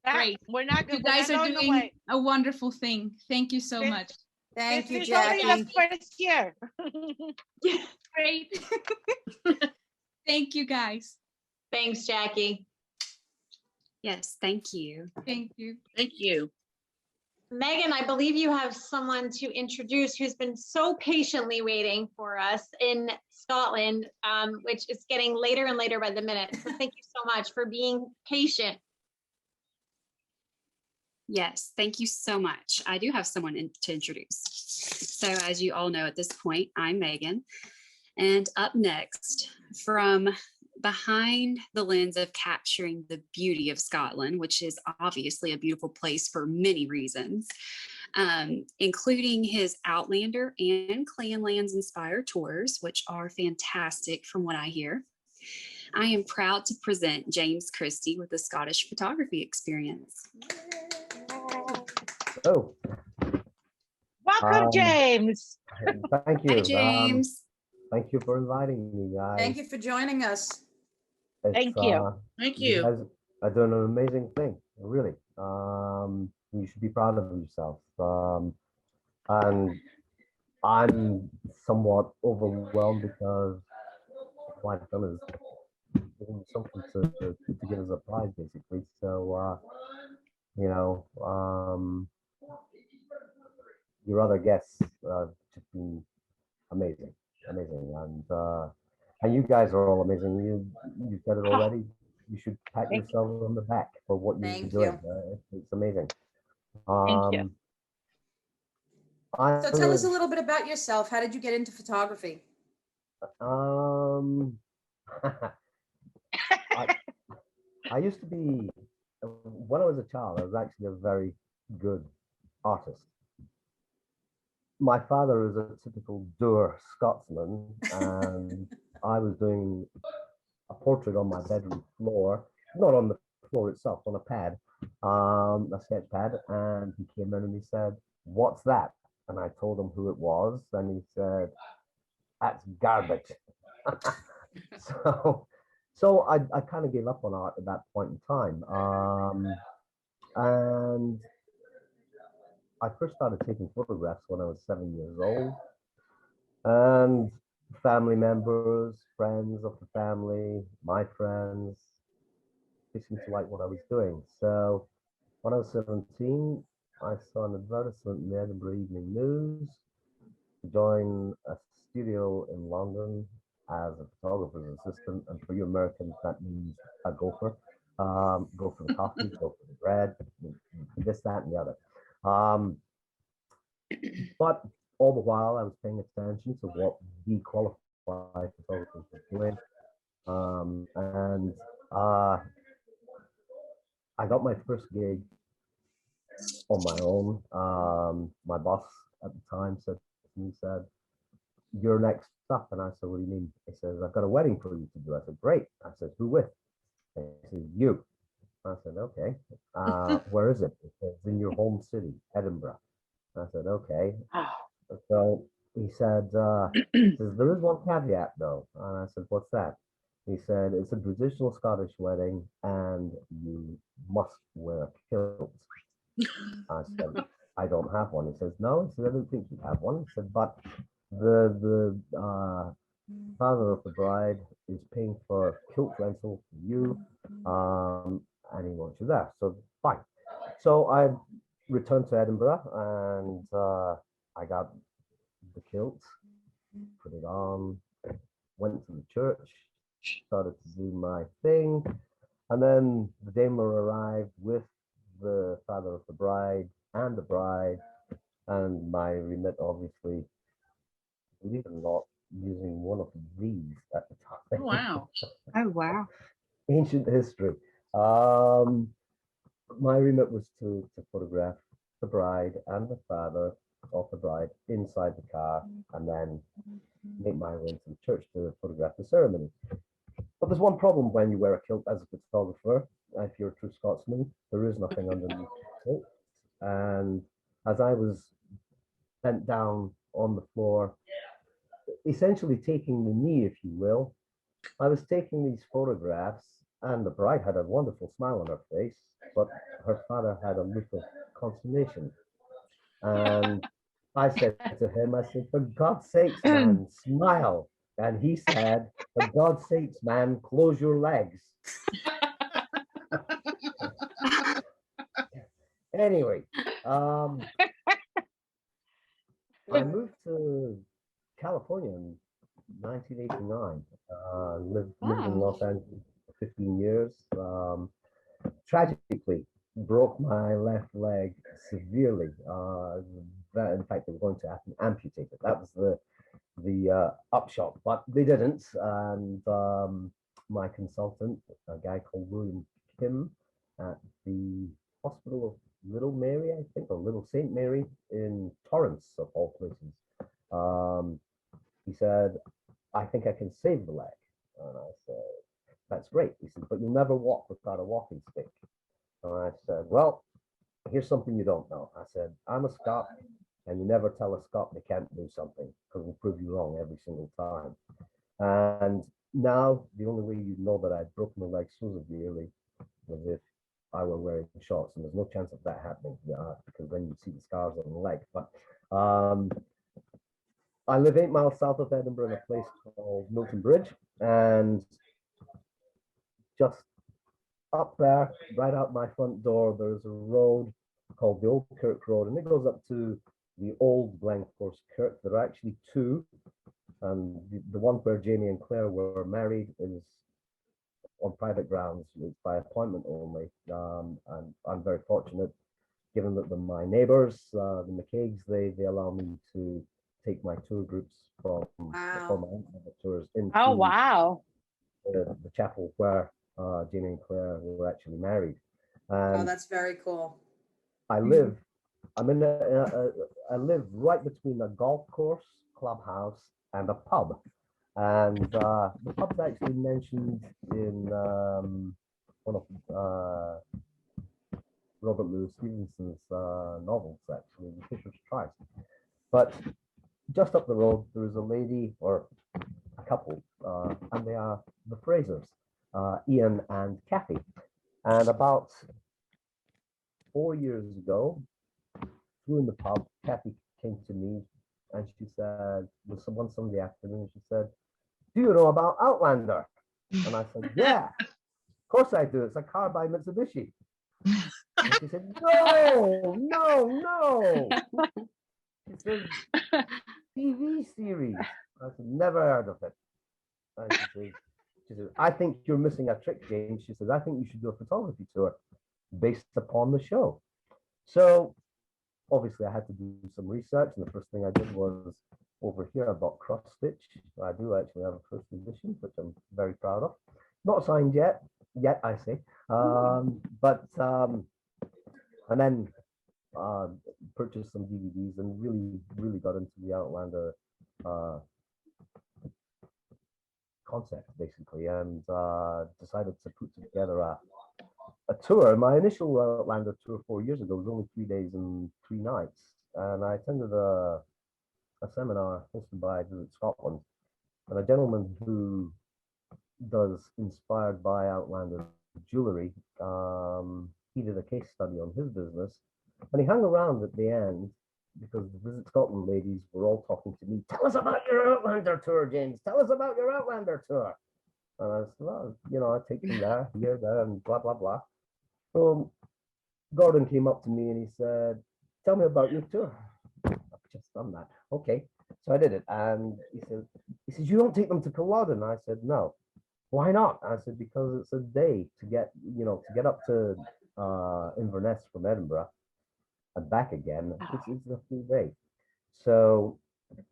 great. We're not You we're guys not are going doing away. a wonderful thing. Thank you so much. Thank you, This is only Jackie. the first year. Great. Thank you guys. Thanks, Jackie. Yes, thank you. Thank you. Thank you. Megan, I believe you have someone to introduce who's been so patiently waiting for us in Scotland, which is getting later and later by the minute. So thank you so much for being patient. Yes, thank you so much. I do have someone to introduce. So as you all know at this point, I'm Megan. And up next, from behind the lens of capturing the beauty of Scotland, which is obviously a beautiful place for many reasons, including his Outlander and Clanlands inspired tours, which are fantastic from what I hear. I am proud to present James Christie with the Scottish photography experience. Oh, Welcome, James. thank you. Hi, James. Thank you for inviting me, guys. Thank you for joining us. Thank you. Thank You you. guys are doing an amazing thing, really. You should be proud of yourself. And I'm somewhat overwhelmed because my film is giving me something to give as a prize, basically. So, you know, your other guests have just been amazing, and you guys are all amazing. You said it already. You should pat Thank yourself on the back for what you're Thank doing. you. It's amazing. Thank you. So tell us a little bit about yourself. How did you get into photography? I used to be, when I was a child, I was actually a very good artist. My father is a typical dour Scotsman, and I was doing a portrait on my bedroom floor, not on the floor itself, on a pad, a sketch pad, and he came in and he said, "What's that?" And I told him who it was, and he said, "That's garbage." So I kind of gave up on art at that point in time. And I first started taking photographs when I was 7 years old. And family members, friends of the family, my friends, they seemed to like what I was doing. So when I was 17, I saw an advertisement in the Edinburgh Evening News to join a studio in London as a photographer's assistant. And for you Americans, that means a gopher. Go for the coffee, go for the bread, this, that, and the other. But all the while, I was paying attention to what the qualified photographers were doing. And I got my first gig on my own. My boss at the time said to me, said, "You're next up." And I said, "What do you mean?" He says, "I've got a wedding for you to do." I said, "Great." I said, "Who with?" He said, "You." I said, "Okay." "Where is it?" He says, "In your home city, Edinburgh." I said, "Okay." So he said, "There is one caveat though." And I said, "What's that?" He said, "It's a traditional Scottish wedding and you must wear a kilt." I said, "I don't have one." He says, "No." He said, "I didn't think you have one." He said, "But the father of the bride is paying for kilt rental for you, and he wants you there. So fine." So I returned to Edinburgh and I got the kilt, put it on, went to the church, started to do my thing, and then the daimler arrived with the father of the bride and the bride, and my remit, obviously, believe it or not, using one of these at the time. Wow. Oh, wow. Ancient history. My remit was to photograph the bride and the father of the bride inside the car, and then make my way into the church to photograph the ceremony. But there's one problem when you wear a kilt as a photographer. If you're a true Scotsman, there is nothing underneath the kilt. And as I was bent down on the floor, essentially taking the knee, if you will, I was taking these photographs, and the bride had a wonderful smile on her face, but her father had a look of consternation. And I said to him, I said, "For God's sakes, man, smile." And he said, "For God's sakes, man, close your legs." Anyway, I moved to California in 1989. Lived in Los Angeles for 15 years. Tragically, broke my left leg severely. That, in fact, they were going to amputate it. That was the upshot, but they didn't. And my consultant, a guy called William Kim, at the Hospital of Little Mary, I think, or Little Saint Mary in Torrance, of all places. He said, "I think I can save the leg." And I said, "That's great." He said, "But you'll never walk without a walking stick." And I said, "Well, here's something you don't know." I said, "I'm a Scot, and you never tell a Scot they can't do something, because we'll prove you wrong every single time." And now the only way you know that I'd broken the leg so severely was if I were wearing shorts, and there's no chance of that happening, because then you'd see the scars on the leg. But I live 8 miles south of Edinburgh in a place called Milton Bridge, and just up there, right out my front door, there's a road called the Old Kirk Road, and it goes up to the Old Glencorse Kirk. There are actually two, and the one where Jamie and Claire were married is on private grounds. It's by appointment only, and I'm very fortunate, given that they're my neighbors, the McCagues. They allow me to take my tour groups from my tours into the chapel where Jamie and Claire were actually married. Oh, that's very cool. I live right between a golf course, clubhouse, and a pub. And the pub's actually mentioned in one of Robert Louis Stevenson's novels, actually, The Fisher's Tryst. But just up the road, there is a lady or a couple, and they are the Frasers, Ian and Kathy. And about 4 years ago, through in the pub, Kathy came to me and she said, was one Sunday afternoon, she said, "Do you know about Outlander?" And I said, "Yeah, of course I do. It's a car by Mitsubishi." And she said, "No, no, no." She said, "TV series." I said, "Never heard of it." And she said, "I think you're missing a trick, James." She said, "I think you should do a photography tour based upon the show." So obviously I had to do some research, and the first thing I did was over here I bought cross stitch. I do actually have a first edition, which I'm very proud of. Not signed yet I say. And then purchased some DVDs and really got into the Outlander concept basically, and decided to put together a tour. My initial Outlander tour 4 years ago was only 3 days and 3 nights, and I attended a seminar hosted by Visit Scotland, and a gentleman who does Inspired by Outlander jewelry, he did a case study on his business, and he hung around at the end because the Visit Scotland ladies were all talking to me. "Tell us about your Outlander tour, James. Tell us about your Outlander tour." And I said, "Well, I take them there, here, there, and blah, blah, blah." So Gordon came up to me and he said, "Tell me about your tour." "I've just done that." "Okay." So I did it. And he says, "You don't take them to Culloden?" I said, "No." "Why not?" I said, "Because it's a day to get up to Inverness from Edinburgh and back again. It's a full day." So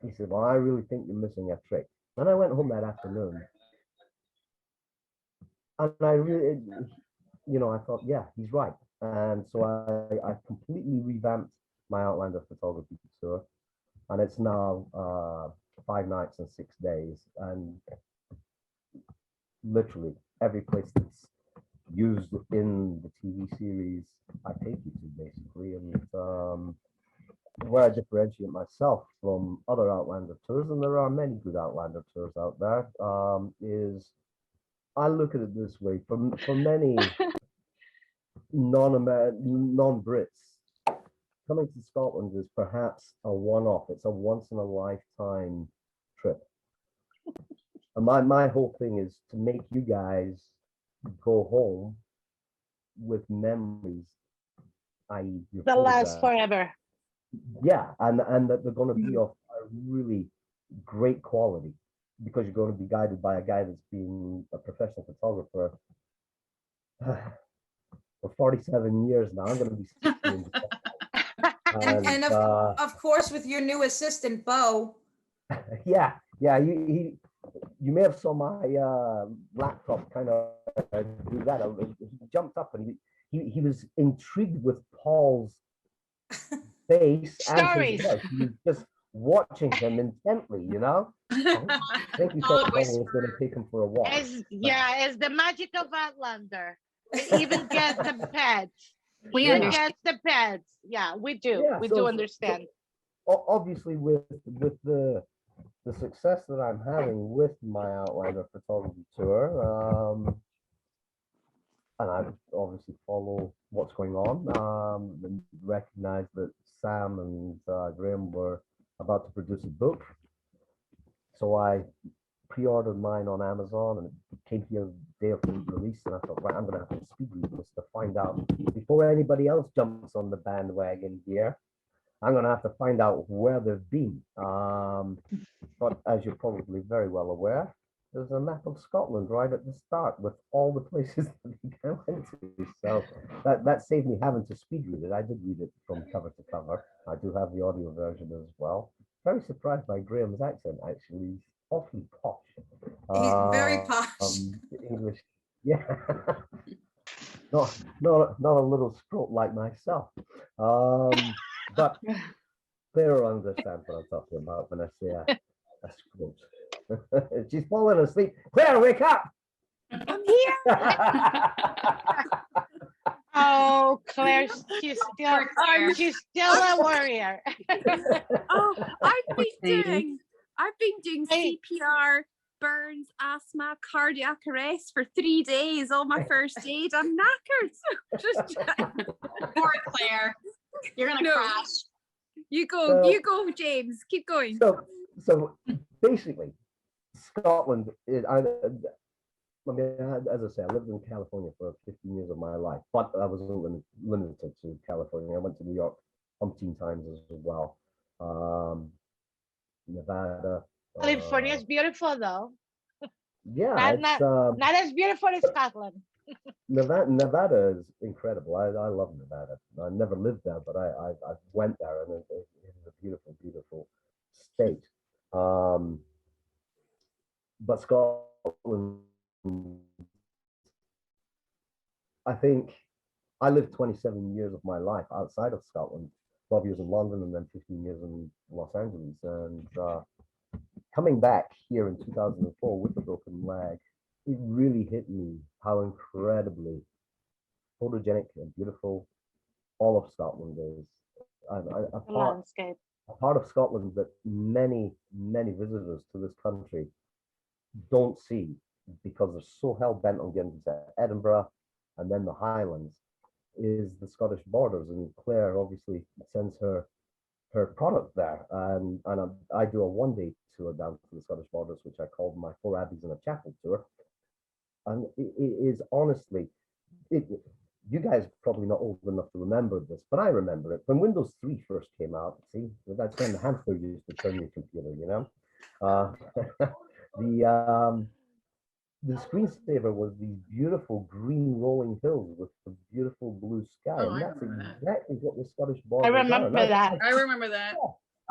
he said, "Well, I really think you're missing a trick." And I went home that afternoon, and I really, I thought, yeah, he's right. And so I completely revamped my Outlander photography tour, and it's now 5 nights and 6 days, and literally every place that's used in the TV series I take you to, basically. And where I differentiate myself from other Outlander tours, and there are many good Outlander tours out there, is I look at it this way: for many non-Brits, coming to Scotland is perhaps a one-off. It's a once in a lifetime trip. And my whole thing is to make you guys go home with memories, i.e. that last forever. Yeah, and that they're going to be of a really great quality, because you're going to be guided by a guy that's been a professional photographer for 47 years now. I'm going to be 60 in December. And of course, with your new assistant, Bo. Yeah, you may have saw my laptop kind of do that. He jumped up and he was intrigued with Paul's face and his voice. He was just watching him intently, I think he thought Paul was going to take him for a walk. It's the magic of Outlander. We even get the pets. We understand. Get the pets. Yeah, we do. Yeah, we do understand. So obviously, with the success that I'm having with my Outlander photography tour, and I obviously follow what's going on, and recognize that Sam and Graham were about to produce a book. So I pre-ordered mine on Amazon, and it came here the day of the release, and I thought, right, I'm going to have to speed read this to find out, before anybody else jumps on the bandwagon here, I'm going to have to find out where they've been. But as you're probably very well aware, there's a map of Scotland right at the start with all the places that we went to. So that saved me having to speed read it. I did read it from cover to cover. I do have the audio version as well. Very surprised by Graham's accent, actually. He's awfully posh. He's very posh. English, yeah. not a little scrote like myself. But Claire understands what I'm talking about when I say a scrote. She's falling asleep. Claire, wake up! I'm here. Oh, Claire, she's still a warrior. Oh, I've been doing CPR, burns, asthma, cardiac arrest for 3 days. All my first aid. I'm knackered. Just poor Claire. You're gonna crash. You go, James. Keep going. So basically, Scotland is. I mean, as I say, I lived in California for 15 years of my life, but I wasn't limited to California. I went to New York umpteen times as well. Nevada. California is beautiful, though. Yeah, not as beautiful as Scotland. Nevada is incredible. I love Nevada. I never lived there, but I went there, and it is a beautiful, beautiful state. But Scotland, I think I lived 27 years of my life outside of Scotland, 12 years in London and then 15 years in Los Angeles. And coming back here in 2004 with a broken leg, it really hit me how incredibly photogenic and beautiful all of Scotland is. A part of Scotland that many, many visitors to this country don't see because they're so hell bent on getting to Edinburgh and then the Highlands is the Scottish borders. And Claire obviously sends her product there, and I do a one-day tour down to the Scottish borders, which I called my 4 Abbeys and a Chapel tour. And it is honestly, you guys are probably not old enough to remember this, but I remember it. When Windows 3 first came out, see, that's when the hamster used to turn your computer, you know? The screensaver was these beautiful green rolling hills with the beautiful blue sky. Oh, and I that's remember exactly what the Scottish borders I remember are. that. I remember that.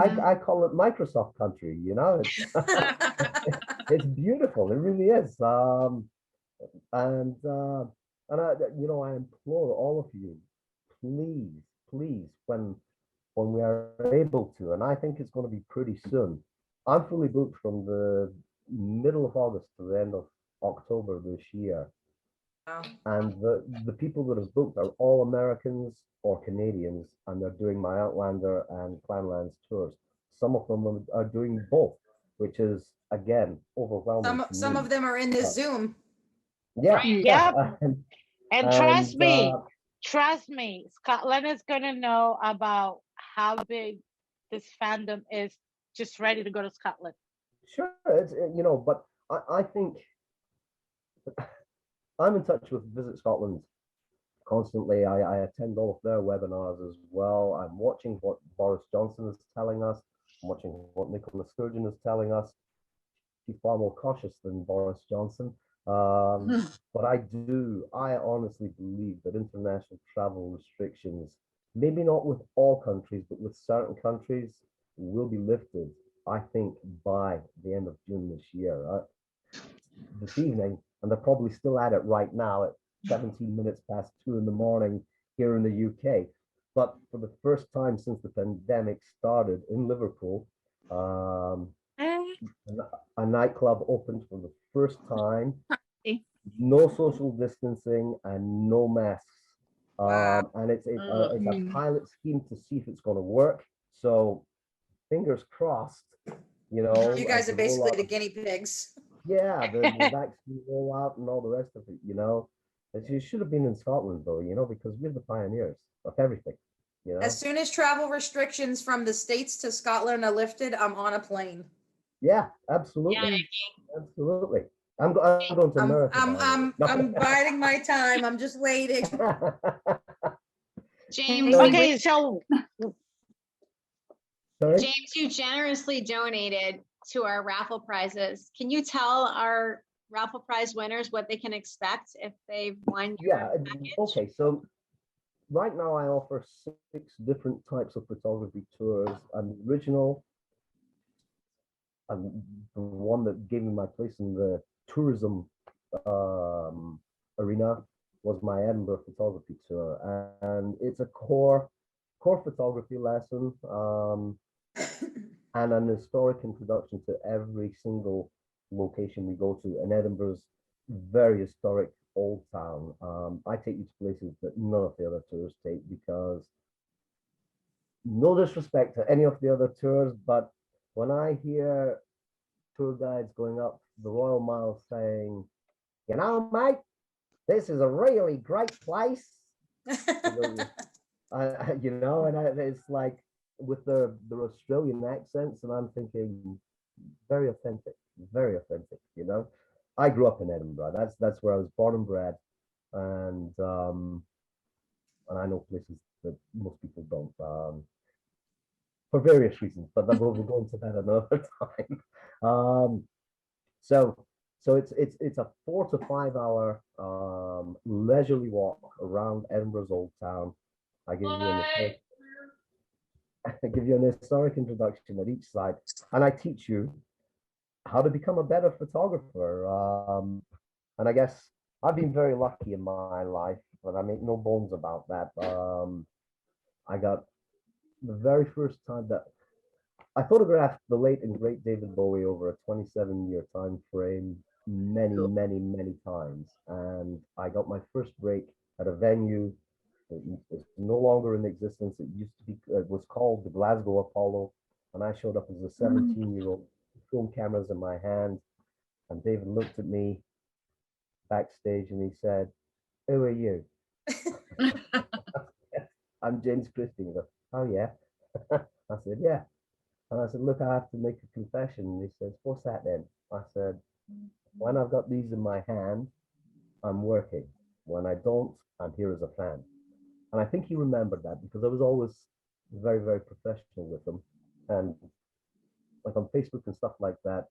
I call it Microsoft country, you know? It's beautiful. It really is. And I, you know, I implore all of you, please, when we are able to, and I think it's going to be pretty soon. I'm fully booked from the middle of August to the end of October this year. Wow. And the people that have booked are all Americans or Canadians, and they're doing my Outlander and Clanlands tours. Some of them are doing both, which is again overwhelming. Some of them are in this Zoom. Yeah. Yep. And trust me, Scotland is gonna know about how big this fandom is. Just ready to go to Scotland. Sure, it's, you know, but I think I'm in touch with Visit Scotland constantly. I attend all of their webinars as well. I'm watching what Boris Johnson is telling us. I'm watching what Nicola Sturgeon is telling us. She's far more cautious than Boris Johnson. But I honestly believe that international travel restrictions, maybe not with all countries, but with certain countries, will be lifted, I think, by the end of June this year. This evening, and they're probably still at it right now at 17 minutes past 2 in the morning here in the UK. But for the first time since the pandemic started in Liverpool, a nightclub opened for the first time. No social distancing and no masks. And it's a pilot scheme to see if it's going to work. So fingers crossed, you know. You guys are basically the guinea pigs. Yeah, the vaccine rollout and all the rest of it, you know. You should have been in Scotland, though, you know, because we're the pioneers of everything, you know. As soon as travel restrictions from the States to Scotland are lifted, I'm on a plane. Yeah, absolutely. Yeah, absolutely. I'm going to America. I'm biding my time. I'm just waiting. James. Okay, so James, you generously donated to our raffle prizes. Can you tell our raffle prize winners what they can expect if they've won your package? Okay, so right now I offer 6 different types of photography tours. An original, and the one that gave me my place in the tourism arena was my Edinburgh photography tour, and it's a core photography lesson and an historic introduction to every single location we go to. And Edinburgh's very historic Old Town. I take you to places that none of the other tours take because no disrespect to any of the other tours, but when I hear tour guides going up the Royal Mile saying, you know, mate, this is a really great place. You know, and it's like with the Australian accents, and I'm thinking very authentic, you know. I grew up in Edinburgh. That's where I was born and bred, and I know places that most people don't, for various reasons. But we'll go into that another time. So it's a 4 to 5 hour leisurely walk around Edinburgh's Old Town. I give you I give you an historic introduction at each side, and I teach you how to become a better photographer. And I guess I've been very lucky in my life, but I make no bones about that. I got the very first time that I photographed the late and great David Bowie over a 27-year time frame many times. And I got my first break at a venue. It's no longer in existence. It used to be, it was called the Glasgow Apollo. And I showed up as a 17-year-old, film cameras in my hand. And David looked at me backstage and he said, "Who are you?" "I'm James Christie." He goes, "Oh yeah." I said, "Yeah." And I said, "Look, I have to make a confession." And he says, "What's that then?" I said, "When I've got these in my hand, I'm working. When I don't, I'm here as a fan." And I think he remembered that because I was always very professional with him. And like on Facebook and stuff like that,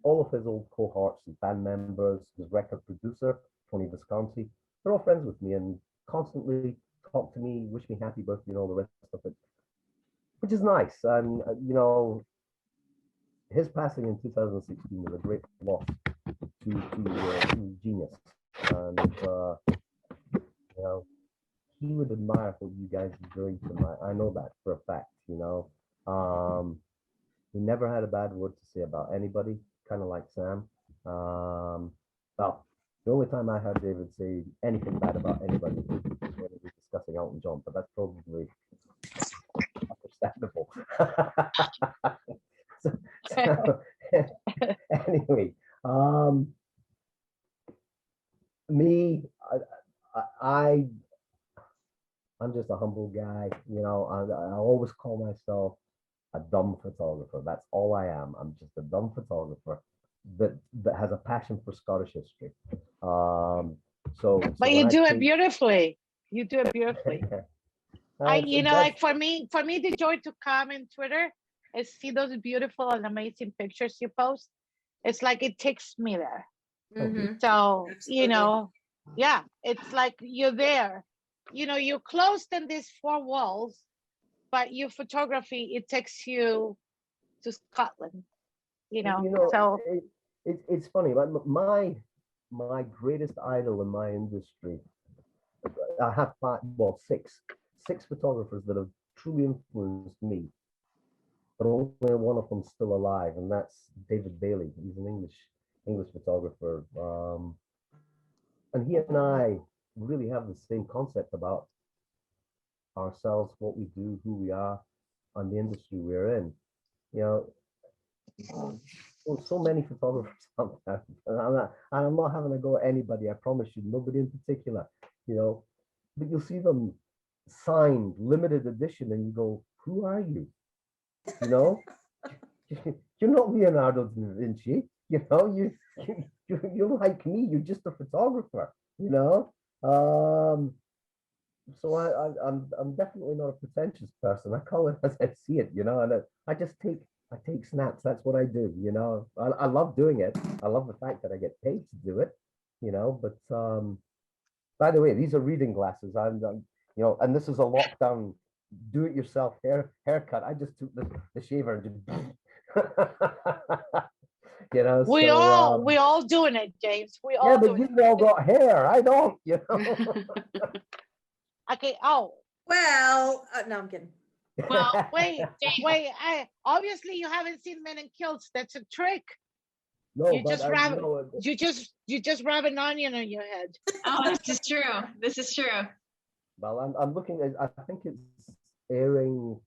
all of his old cohorts and band members, his record producer, Tony Visconti, they're all friends with me and constantly talk to me, wish me happy birthday and all the rest of it, which is nice. And, you know, his passing in 2016 was a great loss to genius. And, you know, he would admire what you guys are doing tonight. I know that for a fact, you know. He never had a bad word to say about anybody, kind of like Sam. Well, the only time I heard David say anything bad about anybody was when he was discussing Elton John, but that's probably understandable. so anyway, me, I'm just a humble guy, you know. I always call myself a dumb photographer. That's all I am. I'm just a dumb photographer that has a passion for Scottish history. But you do it beautifully. You do it beautifully. You know, like for me, the joy to come in Twitter is see those beautiful and amazing pictures you post. It's like it takes me there. So, you know, yeah, it's like you're there. You know, you're closed in these four walls, but your photography, it takes you to Scotland, you know. So it's funny, like my greatest idol in my industry, I have six photographers that have truly influenced me, but only one of them still alive, and that's David Bailey. He's an English photographer, and he and I really have the same concept about ourselves, what we do, who we are, and the industry we're in. You know, so many photographers out there, and I'm not having a go at anybody. I promise you, nobody in particular. You know, but you'll see them signed, limited edition, and you go, "Who are you?" You know, you're not Leonardo da Vinci. You know, you're like me. You're just a photographer. You know. So I'm definitely not a pretentious person. I call it as I see it, you know, and I take snaps. That's what I do, you know. I love doing it. I love the fact that I get paid to do it, you know. But by the way, these are reading glasses. You know, and this is a lockdown do-it-yourself haircut. I just took the shaver and just you know. we all doing it, James. We all but you've all got hair. I don't, you know. Okay. Oh. Well, no, I'm kidding. Well, wait. Obviously, you haven't seen Men in Kilts. That's a trick. No, You but just I rub know. you just rub an onion on your head. Oh, this is true. This is true. Well, I'm looking at. I think it's airing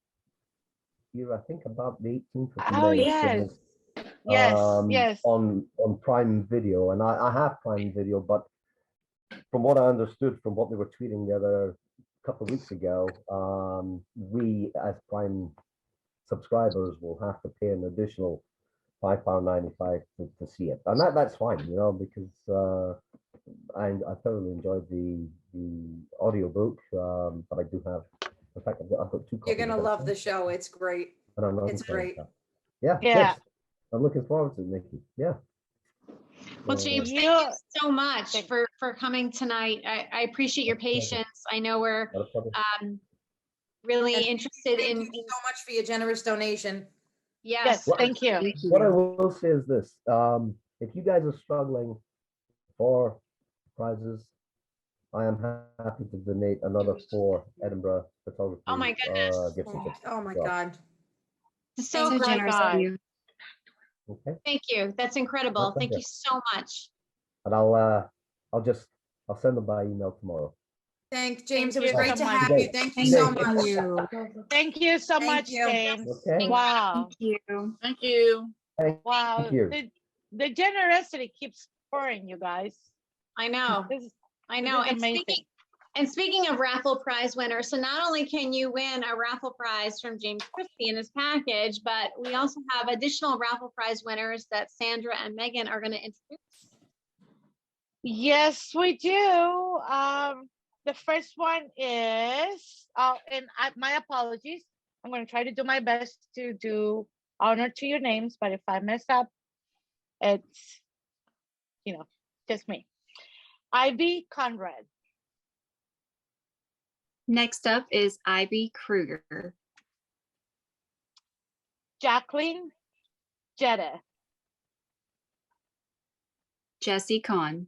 here. I think about the 18th of Oh May. yes, So, yes. on Prime Video, and I have Prime Video, but from what I understood from what they were tweeting the other couple of weeks ago, we as Prime subscribers will have to pay an additional £5.95 to see it, and that's fine, because I thoroughly enjoyed the audiobook, but I do have, in fact, I've got two copies. You're gonna of it, love the show. It's great. and I'm It's great. Yeah, Yeah. yes, I'm looking forward to it, Nikki. Yeah. Well, So, James, thank you so much for coming tonight. I appreciate your patience. I know we're not a problem. really And interested thank in. you so much for your generous donation. Yes, thank you. What I will say is this: if you guys are struggling for prizes, I am happy to donate another 4 Edinburgh photography Oh my goodness. gift certificates. Oh my So, God. So So great. generous of you. okay, Thank you. That's incredible. My Thank you pleasure. so much. and I'll send them by email tomorrow. Thanks, James. Thank It was you great so to much. have you. Thank you so much. Thank you so Thank much, you. James. Okay. Wow. Thank you. Thank you. Wow. Thank you. The generosity keeps pouring, you guys. I know. This is I know. This is amazing. And speaking of raffle prize winners, so not only can you win a raffle prize from James Christie in his package, but we also have additional raffle prize winners that Sandra and Megan are going to introduce. Yes, we do. The first one is, my apologies. I'm going to try to do my best to do honor to your names, but if I mess up, it's, just me. Ivy Conrad. Next up is Ivy Kruger. Jacqueline Jetta. Jesse Kahn.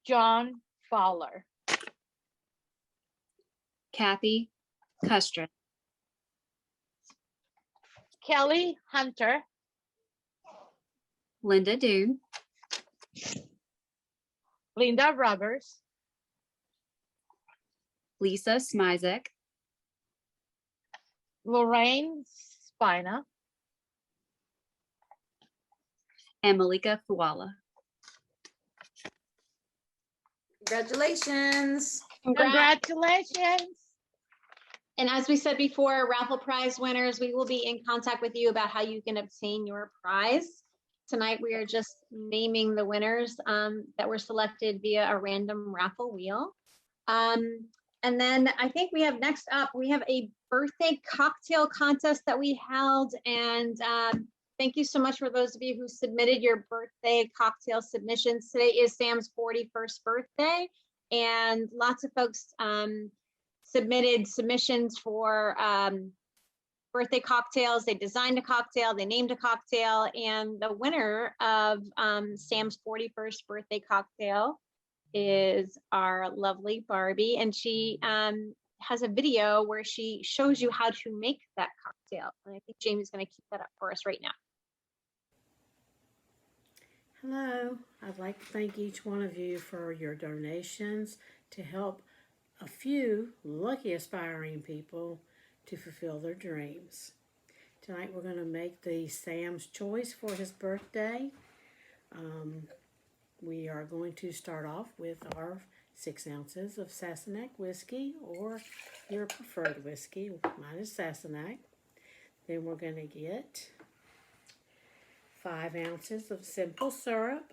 John Fowler. Kathy Kustra. Kelly Hunter. Linda Doon. Linda Roberts. Lisa Smizek. Lorraine Spina. And Malika Fuala. Congratulations. Congratulations. And as we said before, raffle prize winners, we will be in contact with you about how you can obtain your prize. Tonight, we are just naming the winners that were selected via a random raffle wheel. And then I think we have next up, we have a birthday cocktail contest that we held. And thank you so much for those of you who submitted your birthday cocktail submissions. Today is Sam's 41st birthday, and lots of folks submitted submissions for birthday cocktails. They designed a cocktail, they named a cocktail, and the winner of Sam's 41st birthday cocktail is our lovely Barbie, and she has a video where she shows you how to make that cocktail. And I think Jamie's going to keep that up for us right now. Hello, I'd like to thank each one of you for your donations to help a few lucky aspiring people to fulfill their dreams. Tonight we're going to make the Sam's Choice for his birthday. We are going to start off with our 6 ounces of Sassenach whiskey, or your preferred whiskey. Mine is Sassenach. Then we're going to get 5 ounces of simple syrup.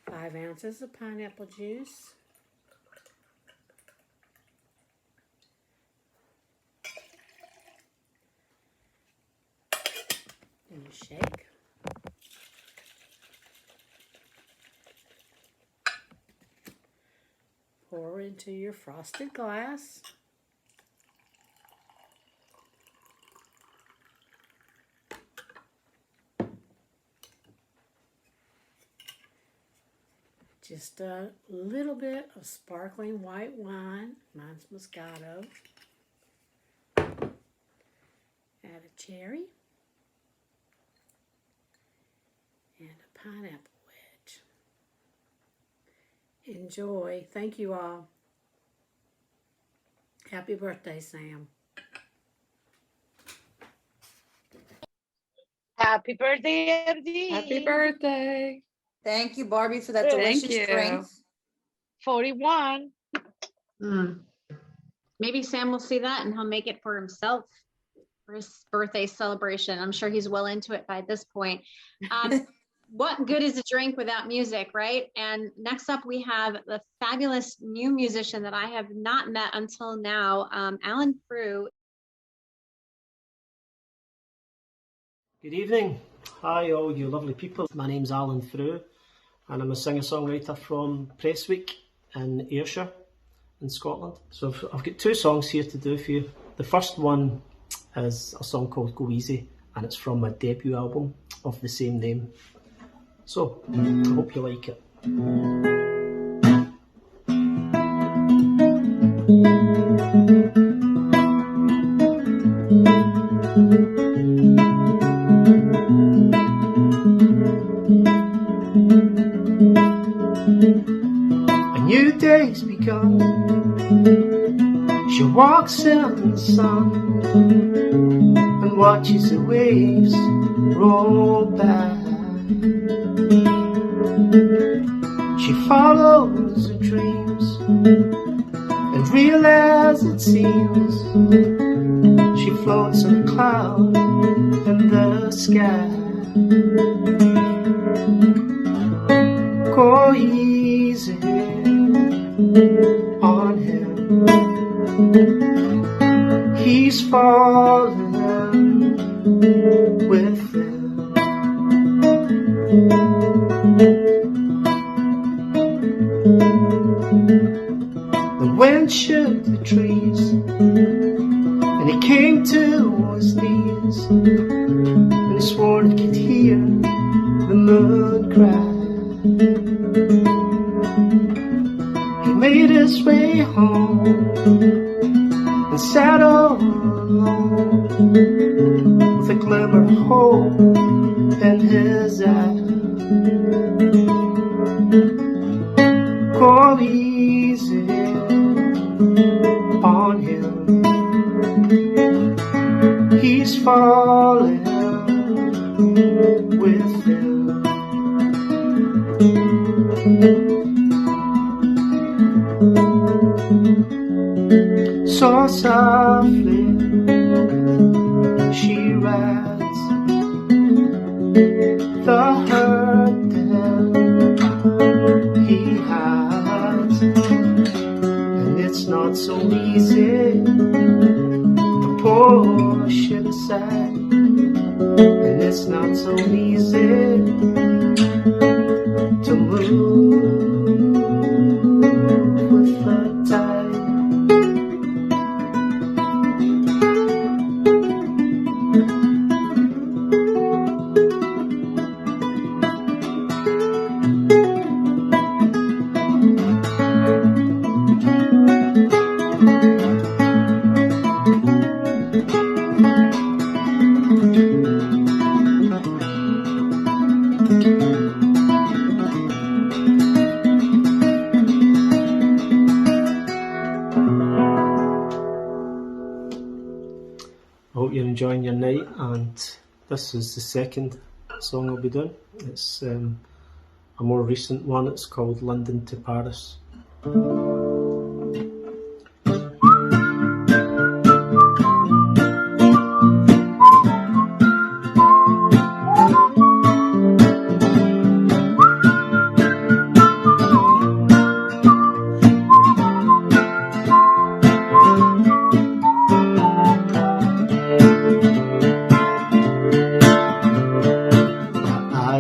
Five ounces of pineapple juice. And you shake. Pour into your frosted glass. Just a little bit of sparkling white wine. Mine's Moscato. Add a cherry and a pineapple wedge. Enjoy. Thank you all. Happy birthday, Sam. Happy birthday, MD. Happy birthday. Thank you, Barbie, for that delicious drink. 41. Maybe Sam will see that and he'll make it for himself for his birthday celebration. I'm sure he's well into it by this point. What good is a drink without music, right? And next up, we have the fabulous new musician that I have not met until now, Alan Frew. Good evening. Hi, all you lovely people. My name's Alan Frew, and I'm a singer-songwriter from Prestwick in Ayrshire in Scotland. So I've got two songs here to do for you. The first one is a song called Go Easy, and it's from my debut album of the same name. So, I hope you like it. A new day's begun. She walks in the sun and watches the waves roll by. She follows her dreams and real as it seems, she floats on a cloud in the sky. Go easy on him, he's falling with them. The wind shook the trees and he came to his knees, and he swore he could hear the moon cry. He made his way home and sat all alone with a glimmer of hope in his eye. Go easy on him, he's falling with them. So softly she rides the hurt that he hides, and it's not so easy to push it aside, and it's not so easy to move with the tide. I hope you're enjoying your night, and this is the second song I'll be doing. It's a more recent one. It's called London to Paris.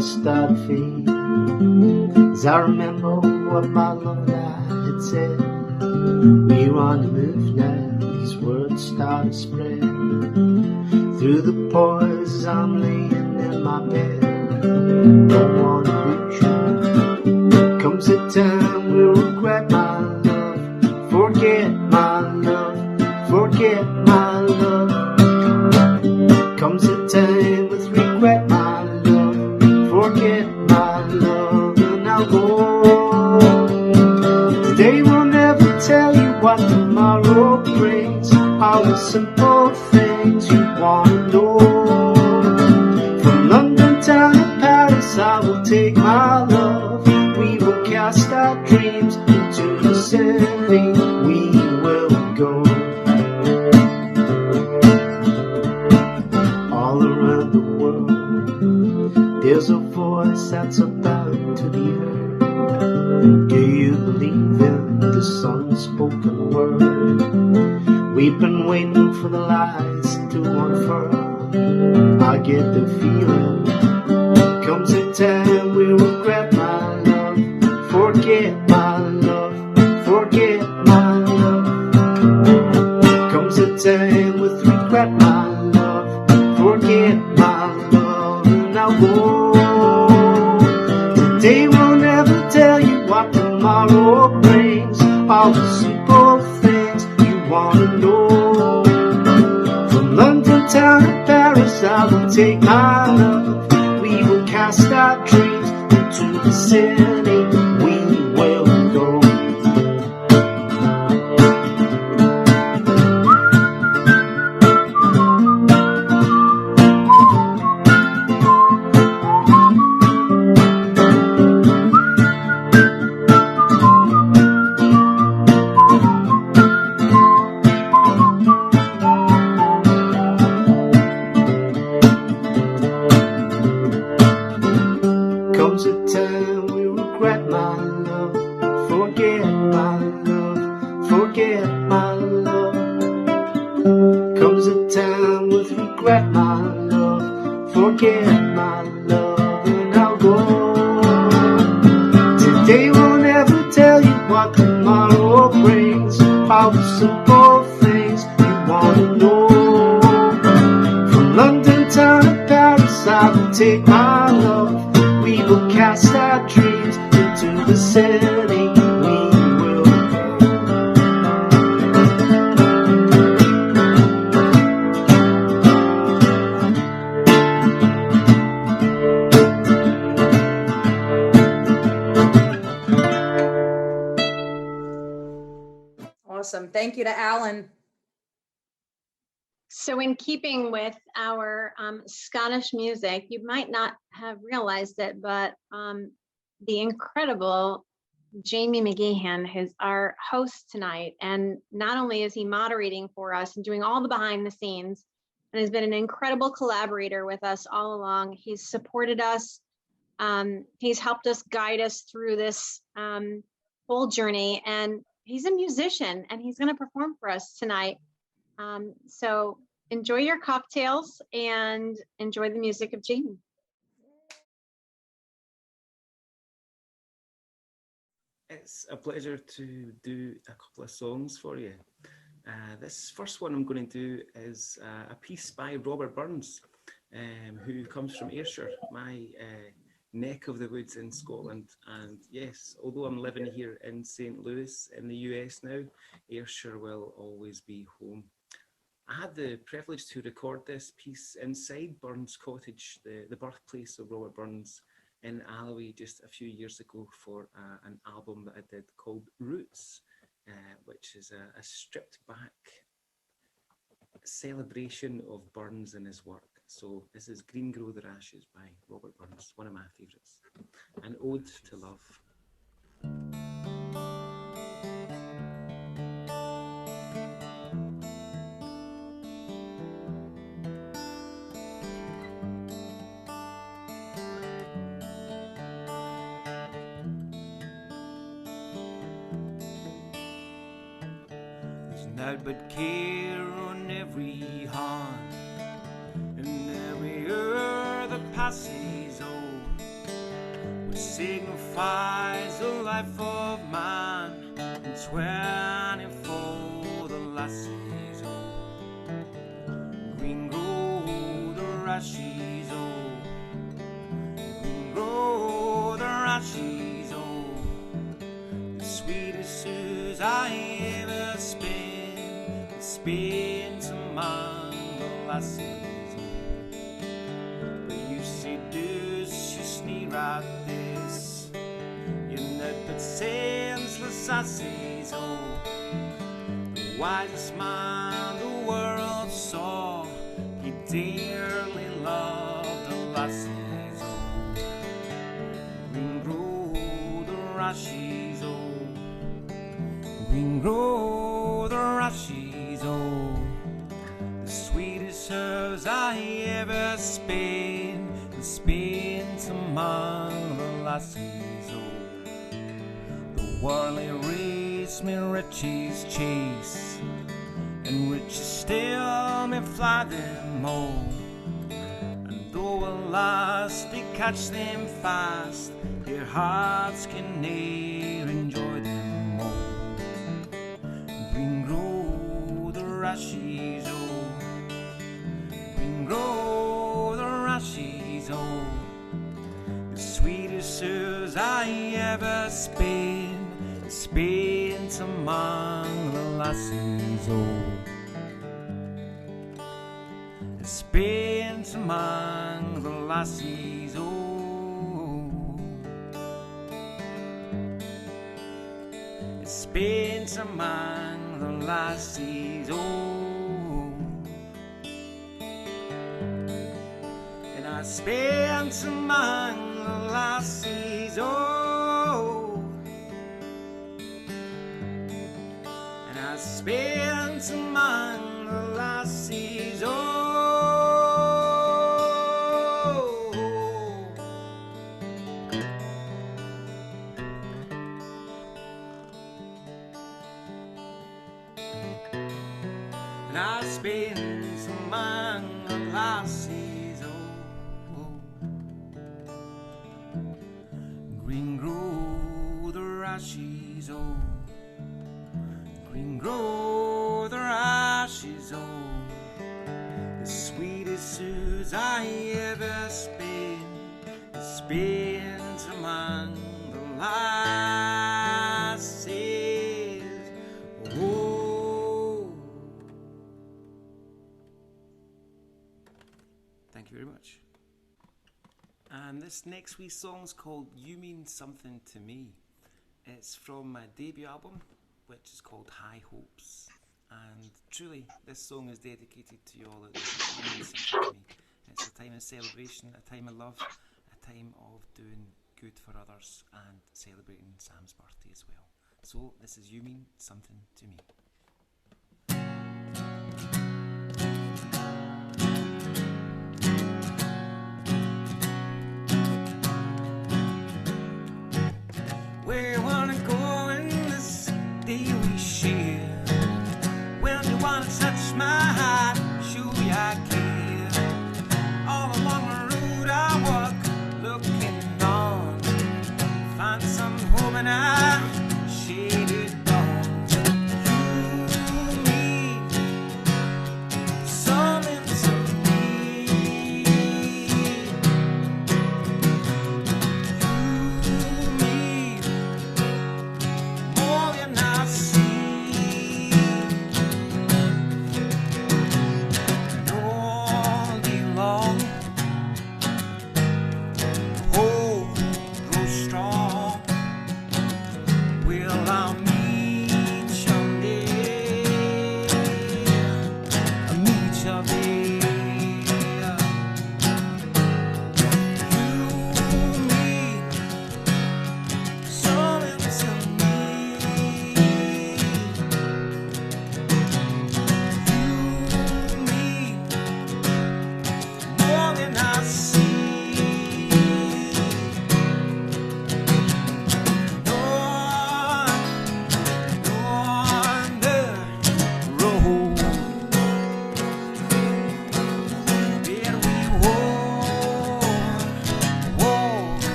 Start fade as I remember what my love had said. We're on the move now, these words start to spread through the pores as I'm laying in my bed. Don't wanna lose you, Comes a time we'll regret my love, forget my love, forget my love. Comes a time with regret my love, forget my love, and I'll go. Today will never tell you what tomorrow brings, all the simple things you want to know. From London town to Paris I will take my love, we will cast our dreams into the city, we will go. All around the world there's a voice that's about to be heard. Do you believe in this unspoken word? We've been waiting for the lies to unfurl. I get the feeling comes a time we'll regret my love, forget my love, forget my love. Comes a time with regret my love, forget my love, and I'll go. Today will never tell you what tomorrow brings, all the simple things you want to know. From London town to Paris I will take my love, we will cast our dreams into the city, we will go. Comes a time we regret my love, forget my love, forget my love. Comes a time with regret my love, forget my love, and I'll go. Today will never tell you what tomorrow brings, all the simple things you want to know. From London town to Paris I will take my love, we will cast our dreams into the city, we will go. Awesome. Thank you to Alan. So in keeping with our Scottish music, you might not have realized it, but the incredible Jamie McGeehan, who's our host tonight, and not only is he moderating for us and doing all the behind the scenes, and has been an incredible collaborator with us all along. He's supported us. He's helped us guide us through this whole journey, and he's a musician, and he's going to perform for us tonight. So enjoy your cocktails and enjoy the music of Jamie. It's a pleasure to do a couple of songs for you. This first one I'm going to do is a piece by Robert Burns, who comes from Ayrshire, my neck of the woods in Scotland. And yes, although I'm living here in St. Louis in the US now, Ayrshire will always be home. I had the privilege to record this piece inside Burns Cottage, the birthplace of Robert Burns, in Alloway just a few years ago for an album that I did called Roots, which is a stripped back celebration of Burns and his work. So this is Green Grow Their Ashes by Robert Burns, one of my favourites, an ode to love. Naught but care on every hand, and every hour that passes on, which signifies the life of man, and 24 the lassies on. Green grow the ashes on, green grow the ashes on. lassies, oh. But you see dus, you sneer at this. You know but senseless lassies, oh. The wisest man the world saw, he dearly loved the lassies, oh. Green grow the rashes, oh. Green grow the rashes, oh. The sweetest herbs I ever spent among the lassies, oh. The whirly race me riches chase, and riches still me fly them all. And though alas they catch them fast, their hearts can ne'er enjoy them all. Green grow the rashes, oh. Green grow the rashes, oh. The sweetest herbs I ever spent among the lassies, oh. Spent among the lassies, oh. Spent among the lassies, oh. And I spent among the lassies, oh. And I spent among the lassies, oh. And I spent among the lassies, oh. Green grow the rashes, oh. Green grow the rashes, oh. The sweetest suits I ever spent among the lassies, oh. Thank you very much. And this next wee song's called You Mean Something to Me. It's from my debut album, which is called High Hopes. And truly, this song is dedicated to you all. It means something to me. It's a time of celebration, a time of love, a time of doing good for others and celebrating Sam's birthday as well. So this is You Mean Something to Me. Where you wanna go in this day we share? When you wanna touch my heart, surely I care. All along the road I walk, looking on, find some hope and I shaded dawn.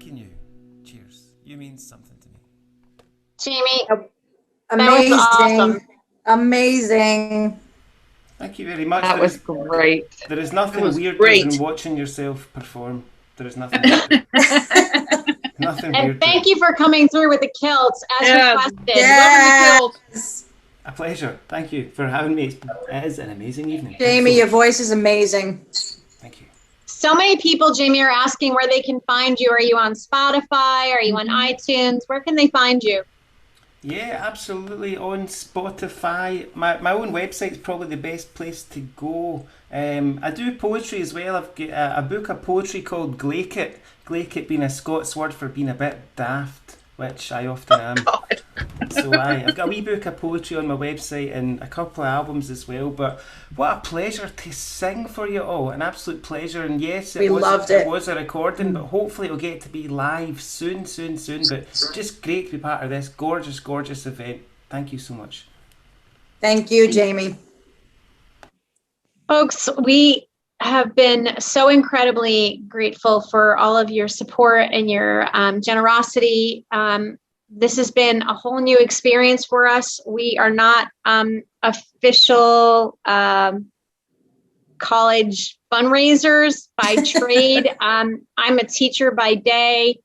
thanking you. Cheers. You mean something to me. Jamie, Amazing. that was awesome. Amazing. Thank you very much. That was great. There is nothing That was weirder great. than watching yourself perform. There is nothing weirder. Nothing And weirder. thank you for coming through with the kilts as requested. Yes. A pleasure. Thank you for having me. It is an amazing evening. Jamie, your voice is amazing. So many people, Jamie, are asking where they can find you. Are you on Spotify? Are you on iTunes? Where can they find you? Yeah, absolutely. On Spotify. My own website is probably the best place to go. I do poetry as well. I've got a book of poetry called Glaikit. Glaikit being a Scots word for being a bit daft, which I often am. So I've got a wee book of poetry on my website and a couple of albums as well. But what a pleasure to sing for you all. An absolute pleasure. And yes, We loved it. It was a recording, but hopefully it'll get to be live soon. But just great to be part of this gorgeous, gorgeous event. Thank you so much. Thank you, Jamie. Folks, we have been so incredibly grateful for all of your support and your generosity. This has been a whole new experience for us. We are not official college fundraisers by trade. I'm a teacher by day,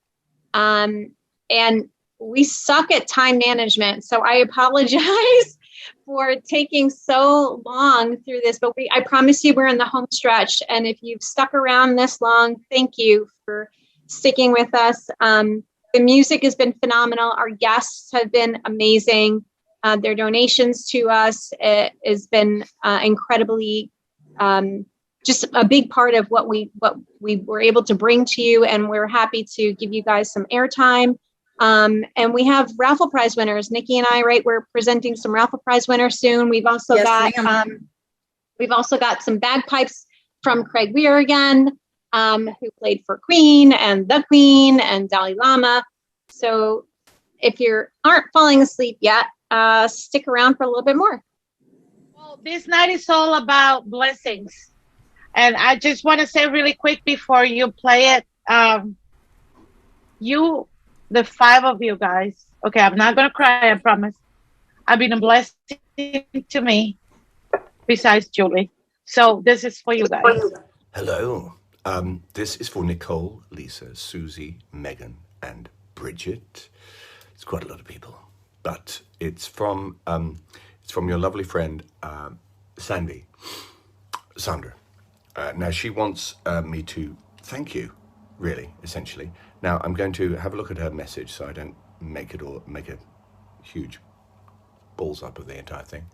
and we suck at time management. So I apologize for taking so long through this, but I promise you we're in the home stretch. And if you've stuck around this long, thank you for sticking with us. The music has been phenomenal. Our guests have been amazing. Their donations to us has been incredibly just a big part of what we were able to bring to you. And we're happy to give you guys some airtime. And we have raffle prize winners. Nikki and I, right, we're presenting some raffle prize winners soon. We've also got some bagpipes from Craig Weir again, who played for Queen and the Queen and Dalai Lama. So if you aren't falling asleep yet, stick around for a little bit more. Well, this night is all about blessings. And I just want to say really quick before you play it, the five of you guys, okay, I'm not going to cry, I promise. I've been a blessing to me, besides Julie. So this is for you guys. Hello. This is for Nicole, Lisa, Susie, Megan, and Bridget. It's quite a lot of people, but it's from your lovely friend Sandra. Now she wants me to thank you, really, essentially. Now I'm going to have a look at her message so I don't make a huge balls up of the entire thing.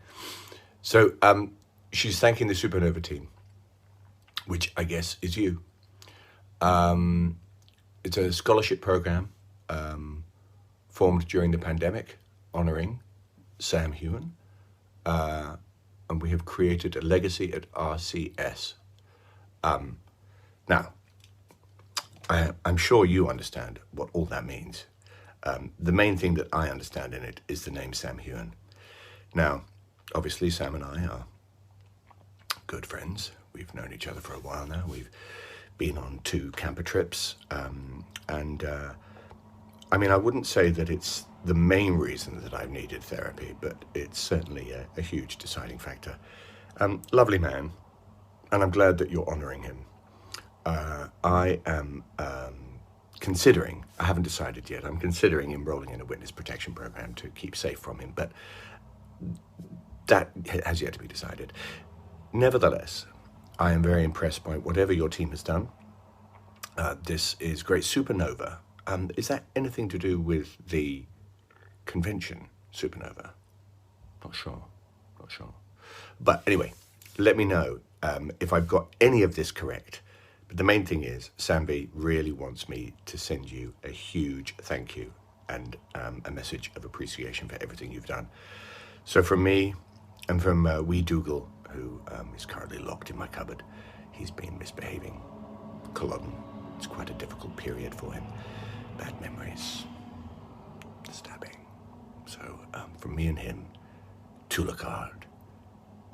So she's thanking the Supernova team, which I guess is you. It's a scholarship program formed during the pandemic, honouring Sam Hewen, and we have created a legacy at RCS. Now, I'm sure you understand what all that means. The main thing that I understand in it is the name Sam Hewen. Now, obviously, Sam and I are good friends. We've known each other for a while now. We've been on 2 camper trips. I mean, I wouldn't say that it's the main reason that I've needed therapy, but it's certainly a huge deciding factor. Lovely man, and I'm glad that you're honouring him. I am considering, I haven't decided yet, I'm considering enrolling in a witness protection program to keep safe from him, but that has yet to be decided. Nevertheless, I am very impressed by whatever your team has done. This is great. Supernova. Is that anything to do with the convention, Supernova? Not sure. But anyway, let me know if I've got any of this correct. But the main thing is, Sambi really wants me to send you a huge thank you and a message of appreciation for everything you've done. So from me and from wee Dougal, who is currently locked in my cupboard, he's been misbehaving. Culloden, it's quite a difficult period for him. Bad memories, stabbing. So from me and him, Tulacard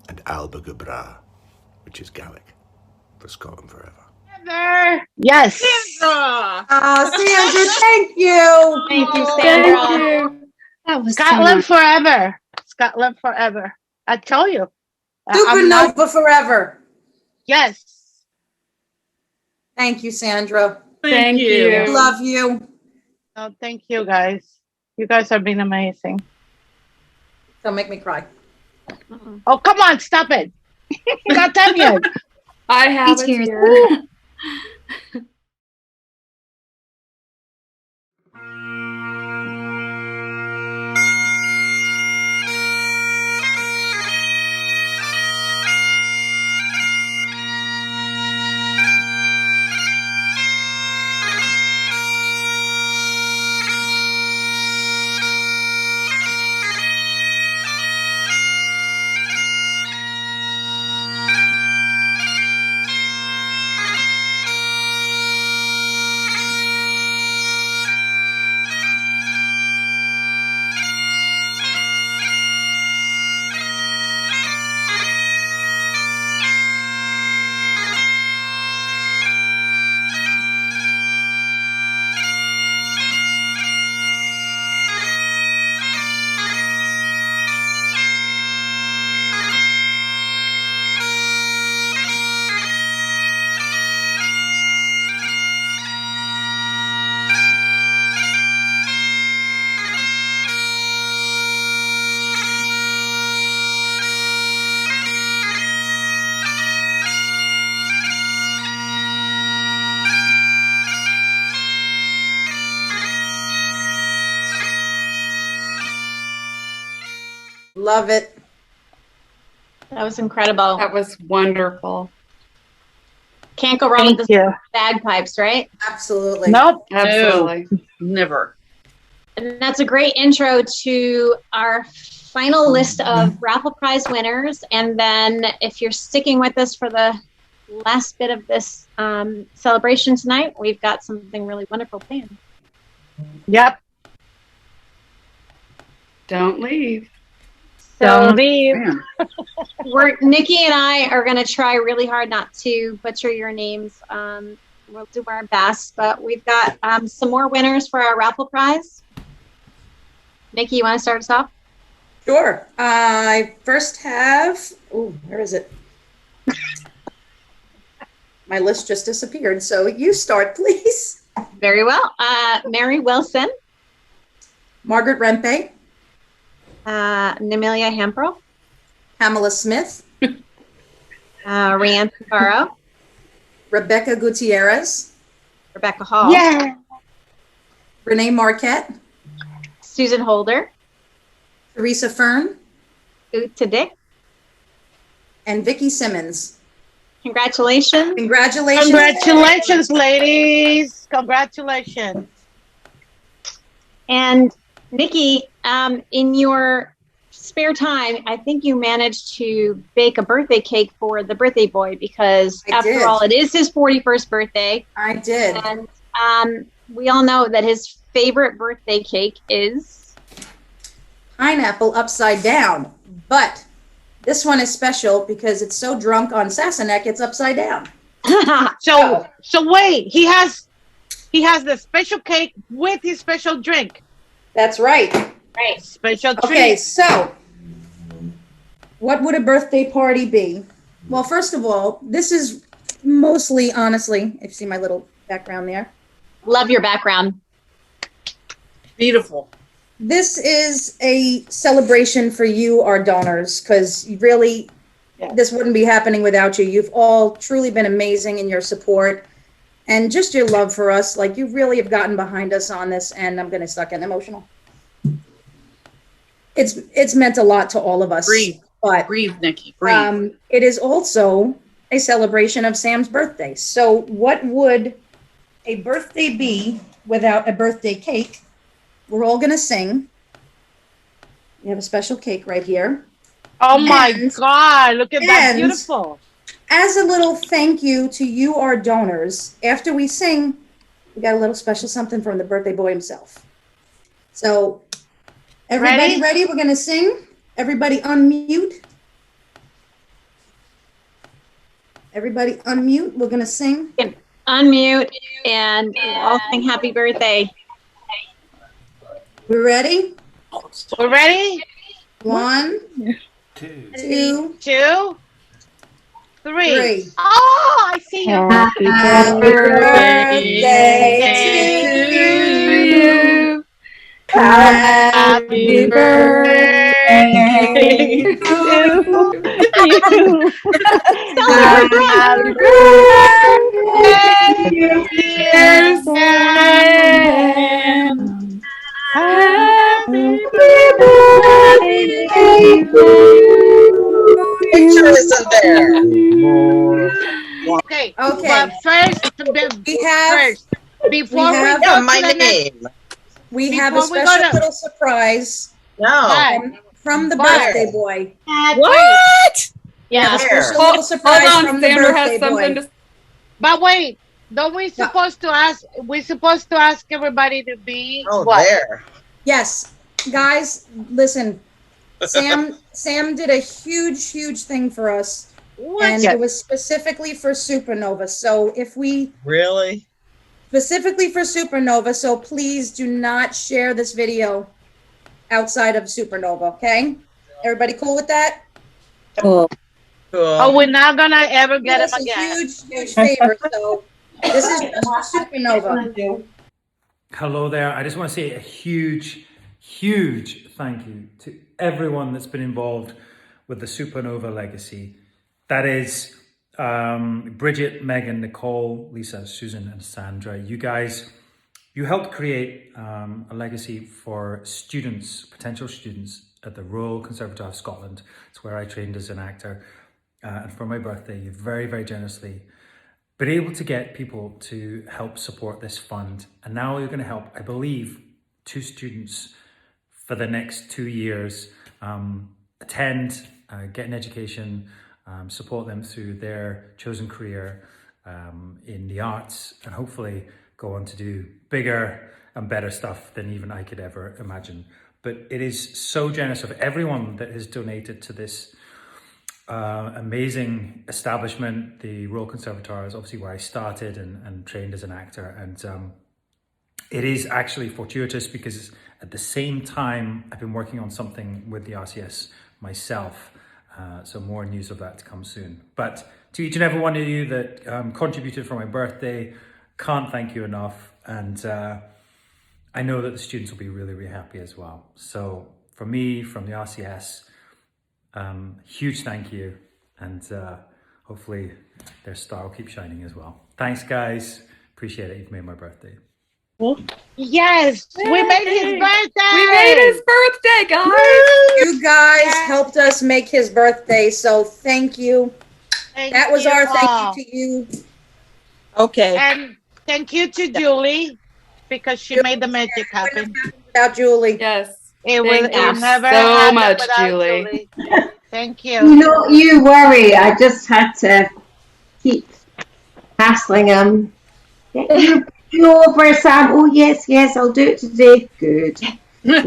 and Alba Gubra, which is Gaelic for Scotland forever. Sandra. Yes. Sandra. Sandra, thank you. Thank you, Thank Sandra. you. That was Scotland forever. Scotland forever. I tell you. I'm not. Supernova forever. Yes. Thank you, Sandra. Thank you. Love you. Oh, thank you guys. You guys have been amazing. Don't make me cry. Oh, come on, stop it. Not done yet. I have it tears. here. Love it. That was incredible. That was wonderful. Can't go wrong with the bagpipes, right? Absolutely. Nope. Absolutely. No, never. And that's a great intro to our final list of raffle prize winners. And then if you're sticking with us for the last bit of this celebration tonight, we've got something really wonderful planned. Yep. Don't leave. So leave. Nikki and I are going to try really hard not to butcher your names. We'll do our best, but we've got some more winners for our raffle prize. Nikki, you want to start us off? Sure. I first have, where is it? My list just disappeared, so you start, please. Very well. Mary Wilson. Margaret Rempe. Namelia Hampro. Pamela Smith. Rianne Pivaro. Rebecca Gutierrez. Rebecca Hall. Yeah. Renee Marquette. Susan Holder. Teresa Fern. Uta Dick. And Vicki Simmons. Congratulations. Congratulations. Congratulations, ladies. Congratulations. And Nikki, in your spare time, I think you managed to bake a birthday cake for the birthday boy because after all, it is his 41st birthday. I did. And we all know that his favorite birthday cake is pineapple upside down. But this one is special because it's so drunk on Sassenach, it's upside down. So wait, he has the special cake with his special drink. That's right. Right. Special treat. Okay, so what would a birthday party be? Well, first of all, this is mostly, honestly, if you see my little background there. Love your background. Beautiful. This is a celebration for you, our donors, because really, this wouldn't be happening without you. You've all truly been amazing in your support and just your love for us. Like, you really have gotten behind us on this, and I'm going to start getting emotional. It's meant a lot to all of us. Breathe. But breathe, Nikki. Breathe. It is also a celebration of Sam's birthday. So what would a birthday be without a birthday cake? We're all going to sing. We have a special cake right here. Oh my God, look at that, beautiful. As a little thank you to you, our donors, after we sing, we got a little special something from the birthday boy himself. So, everybody ready? We're going to sing. Everybody unmute. Everybody unmute. We're going to sing. unmute and we'll all sing happy birthday. We ready? We're ready? 1, 2, 2, 2, 3. 3. Oh, I see you. Happy birthday to you. Happy birthday to you. Happy birthday, dear Sam. Happy birthday to Picture isn't there. Okay. Okay. But first, before we Yeah, go to my the next, name. We have a before we go special to- little surprise No. from the But- birthday boy. What? We have a Yeah. special little surprise Hold on, from the Sandra has birthday something boy. to. But wait, don't we supposed to ask? We're supposed to ask everybody to be Oh, what? there. Yes, guys, listen. Sam did a huge thing for us, and it was specifically for Supernova. So if we Really? specifically for Supernova, so please do not share this video outside of Supernova. Okay, everybody cool with that? Cool. Oh, we're not gonna ever get Did us him a again. huge favor. So this is just for Supernova. Hello there. I just want to say a huge thank you to everyone that's been involved with the Supernova legacy. That is Bridget, Megan, Nicole, Lisa, Susan, and Sandra. You guys, you helped create a legacy for students, potential students at the Royal Conservatoire of Scotland. It's where I trained as an actor. And for my birthday, you very generously been able to get people to help support this fund. And now you're going to help, I believe, 2 students for the next 2 years attend, get an education, support them through their chosen career in the arts, and hopefully go on to do bigger and better stuff than even I could ever imagine. But it is so generous of everyone that has donated to this amazing establishment. The Royal Conservatoire is obviously where I started and trained as an actor, and it is actually fortuitous because at the same time I've been working on something with the RCS myself, so more news of that to come soon. But to each and every one of you that contributed for my birthday, can't thank you enough, and I know that the students will be really happy as well. So from me, from the RCS, huge thank you, and hopefully their star will keep shining as well. Thanks guys, appreciate it. You've made my birthday. Yes, we made his birthday. We made his birthday, guys. You guys helped us make his birthday, so thank you. That was our thank you to you. Okay. And thank you to Julie because she made the magic happen. Without Julie, it Thank would you never so happen much, without Julie. Thank You you. know, you worry. I just had to keep hassling him. Get you over, Sam. Oh, yes, I'll do it today. Good. No,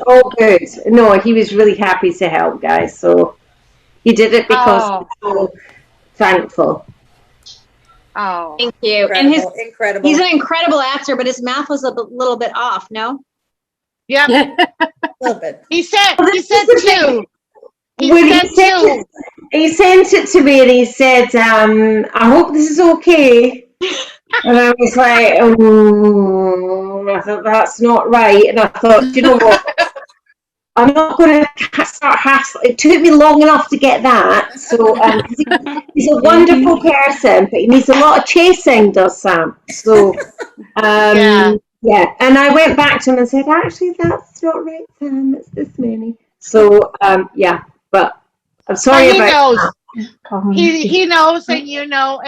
all good. No, he was really happy to help, guys. So he did it because he was so thankful. Oh, thank you. Incredible, And incredible. He's an incredible actor, but his math was a little bit off. No. Yeah. A little bit. He said 2. He sent it to me and he said, I hope this is okay. And I was like, I thought that's not right. And I thought, you know what? I'm not going to start hassling. It took me long enough to get that. So he's a wonderful person, but he needs a lot of chasing, does Sam. So, yeah. And I went back to him and said, actually, that's not right, Sam. It's this many. So, yeah. But I'm sorry But he about knows. He knows, and you know,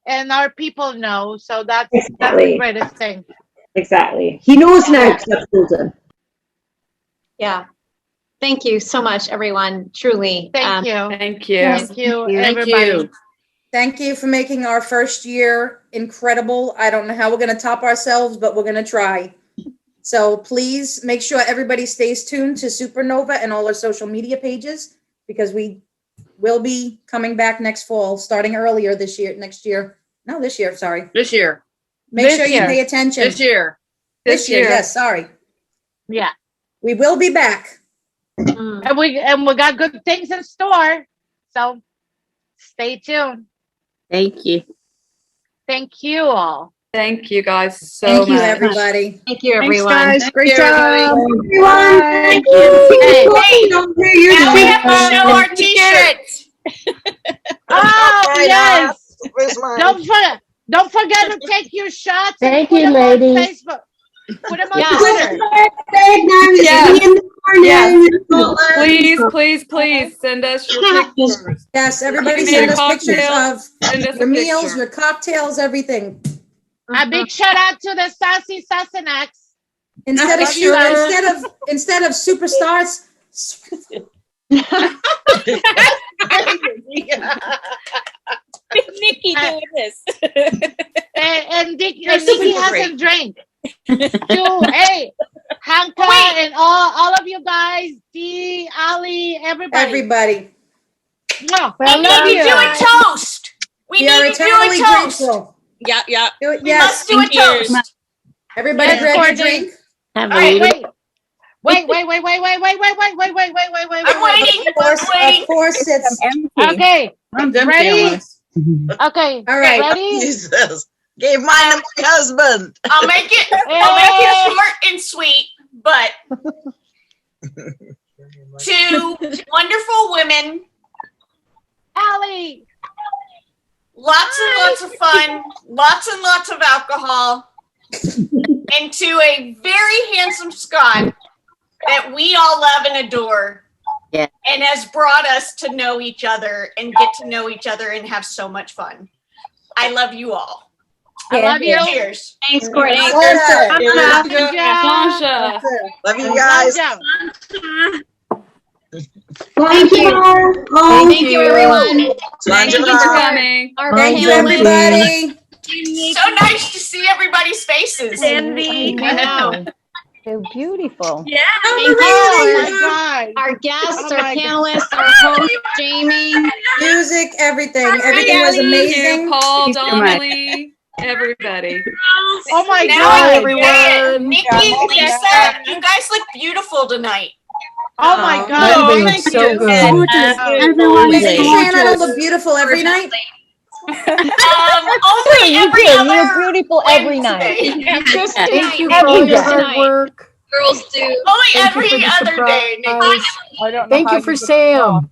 and our people know. So that's the greatest thing. Exactly. He knows now because I've told him. Yeah. Thank you so much, everyone. Truly. Thank you. Thank you. Thank you, everybody. Thank you for making our first year incredible. I don't know how we're going to top ourselves, but we're going to try. So please make sure everybody stays tuned to Supernova and all our social media pages, because we will be coming back next fall, starting earlier next year. No, this year, sorry. This year. Make This sure you year. pay attention. This year. This year, yes, sorry. Yeah. We will be back. And we got good things in store. So stay tuned. Thank you. Thank you all. Thank you guys so Thank you, much. everybody. Thank you, Thanks, everyone. guys. Thank Great you, job. everybody. Everyone, thank you. Hey, Now we have to show our t-shirts. Oh, Right yes. off. Where's mine? Don't forget to take your shots and Thank put you, them ladies. on Facebook. Put them on Yes. Twitter. Please send us your pictures. Yes, everybody Give me a send us pictures cocktail, of send us a your meals, picture. your cocktails, everything. A big shout out to the Sassy Sassenachs. Instead of Love you guys. instead of superstars. Nikki doing this. And Nikki super hasn't drank. Hey, Hanka and all of you guys, Dee, Ali, everybody. No, We need to do a toast. We are need to do a eternally toast. grateful. Yeah. Do it, We must do a toast. Everybody Yes, grab your Courtney. drink. All right, wait. Wait. I'm waiting. Of course, it's Okay. I'm done Ready? Okay. All right. Ready? Jesus. Gave mine to my husband. I'll make it short and sweet, but two wonderful women, Ali. lots and lots of fun, lots and lots of alcohol, and to a very handsome Scott that we all love and adore. Yeah. And has brought us to know each other and get to know each other and have so much fun. I love you all. I love you. Cheers. Thanks, Courtney. Blancha. Love you guys. Thank you. Thank you, everyone. Thank you for coming. Our Thank you, panelists. everybody. So nice to see everybody's faces. Envy. I know. So beautiful. Yeah. Thank you. Oh my God. Our guests, Oh our my panelists, our host, Jamie. Music, everything. Everything was amazing. Paul, Donnelly, everybody. Oh my Now God. I get it. Nikki, Lisa, you guys look beautiful tonight. Oh my God. Everybody Thank looks so you. good. Wait, is you saying I don't look beautiful every night? Only You every do. You other look beautiful every night. Wednesday. Just Thank tonight. you Nikki, for all your just hard tonight. work. Girls do. Only Thank you every for the other day, Nikki. surprise. I don't know Thank how you for get Sam.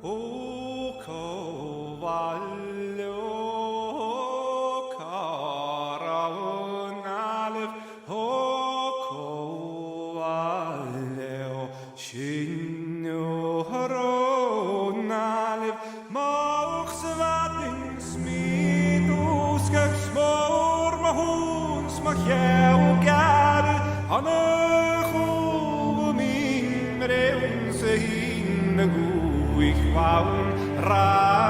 O cavallo, caravana, o cavallo, signorona, mogs wat in smidus, smor me hoens, mag jou gade, aan een goede mimre, onze hinne goe, ik wou raar.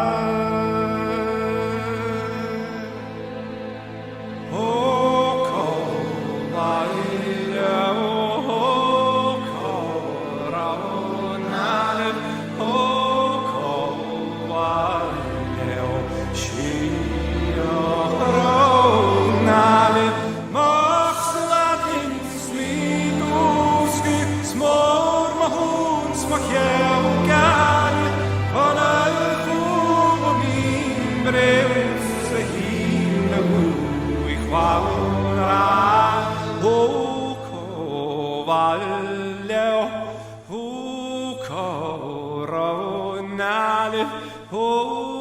Oh,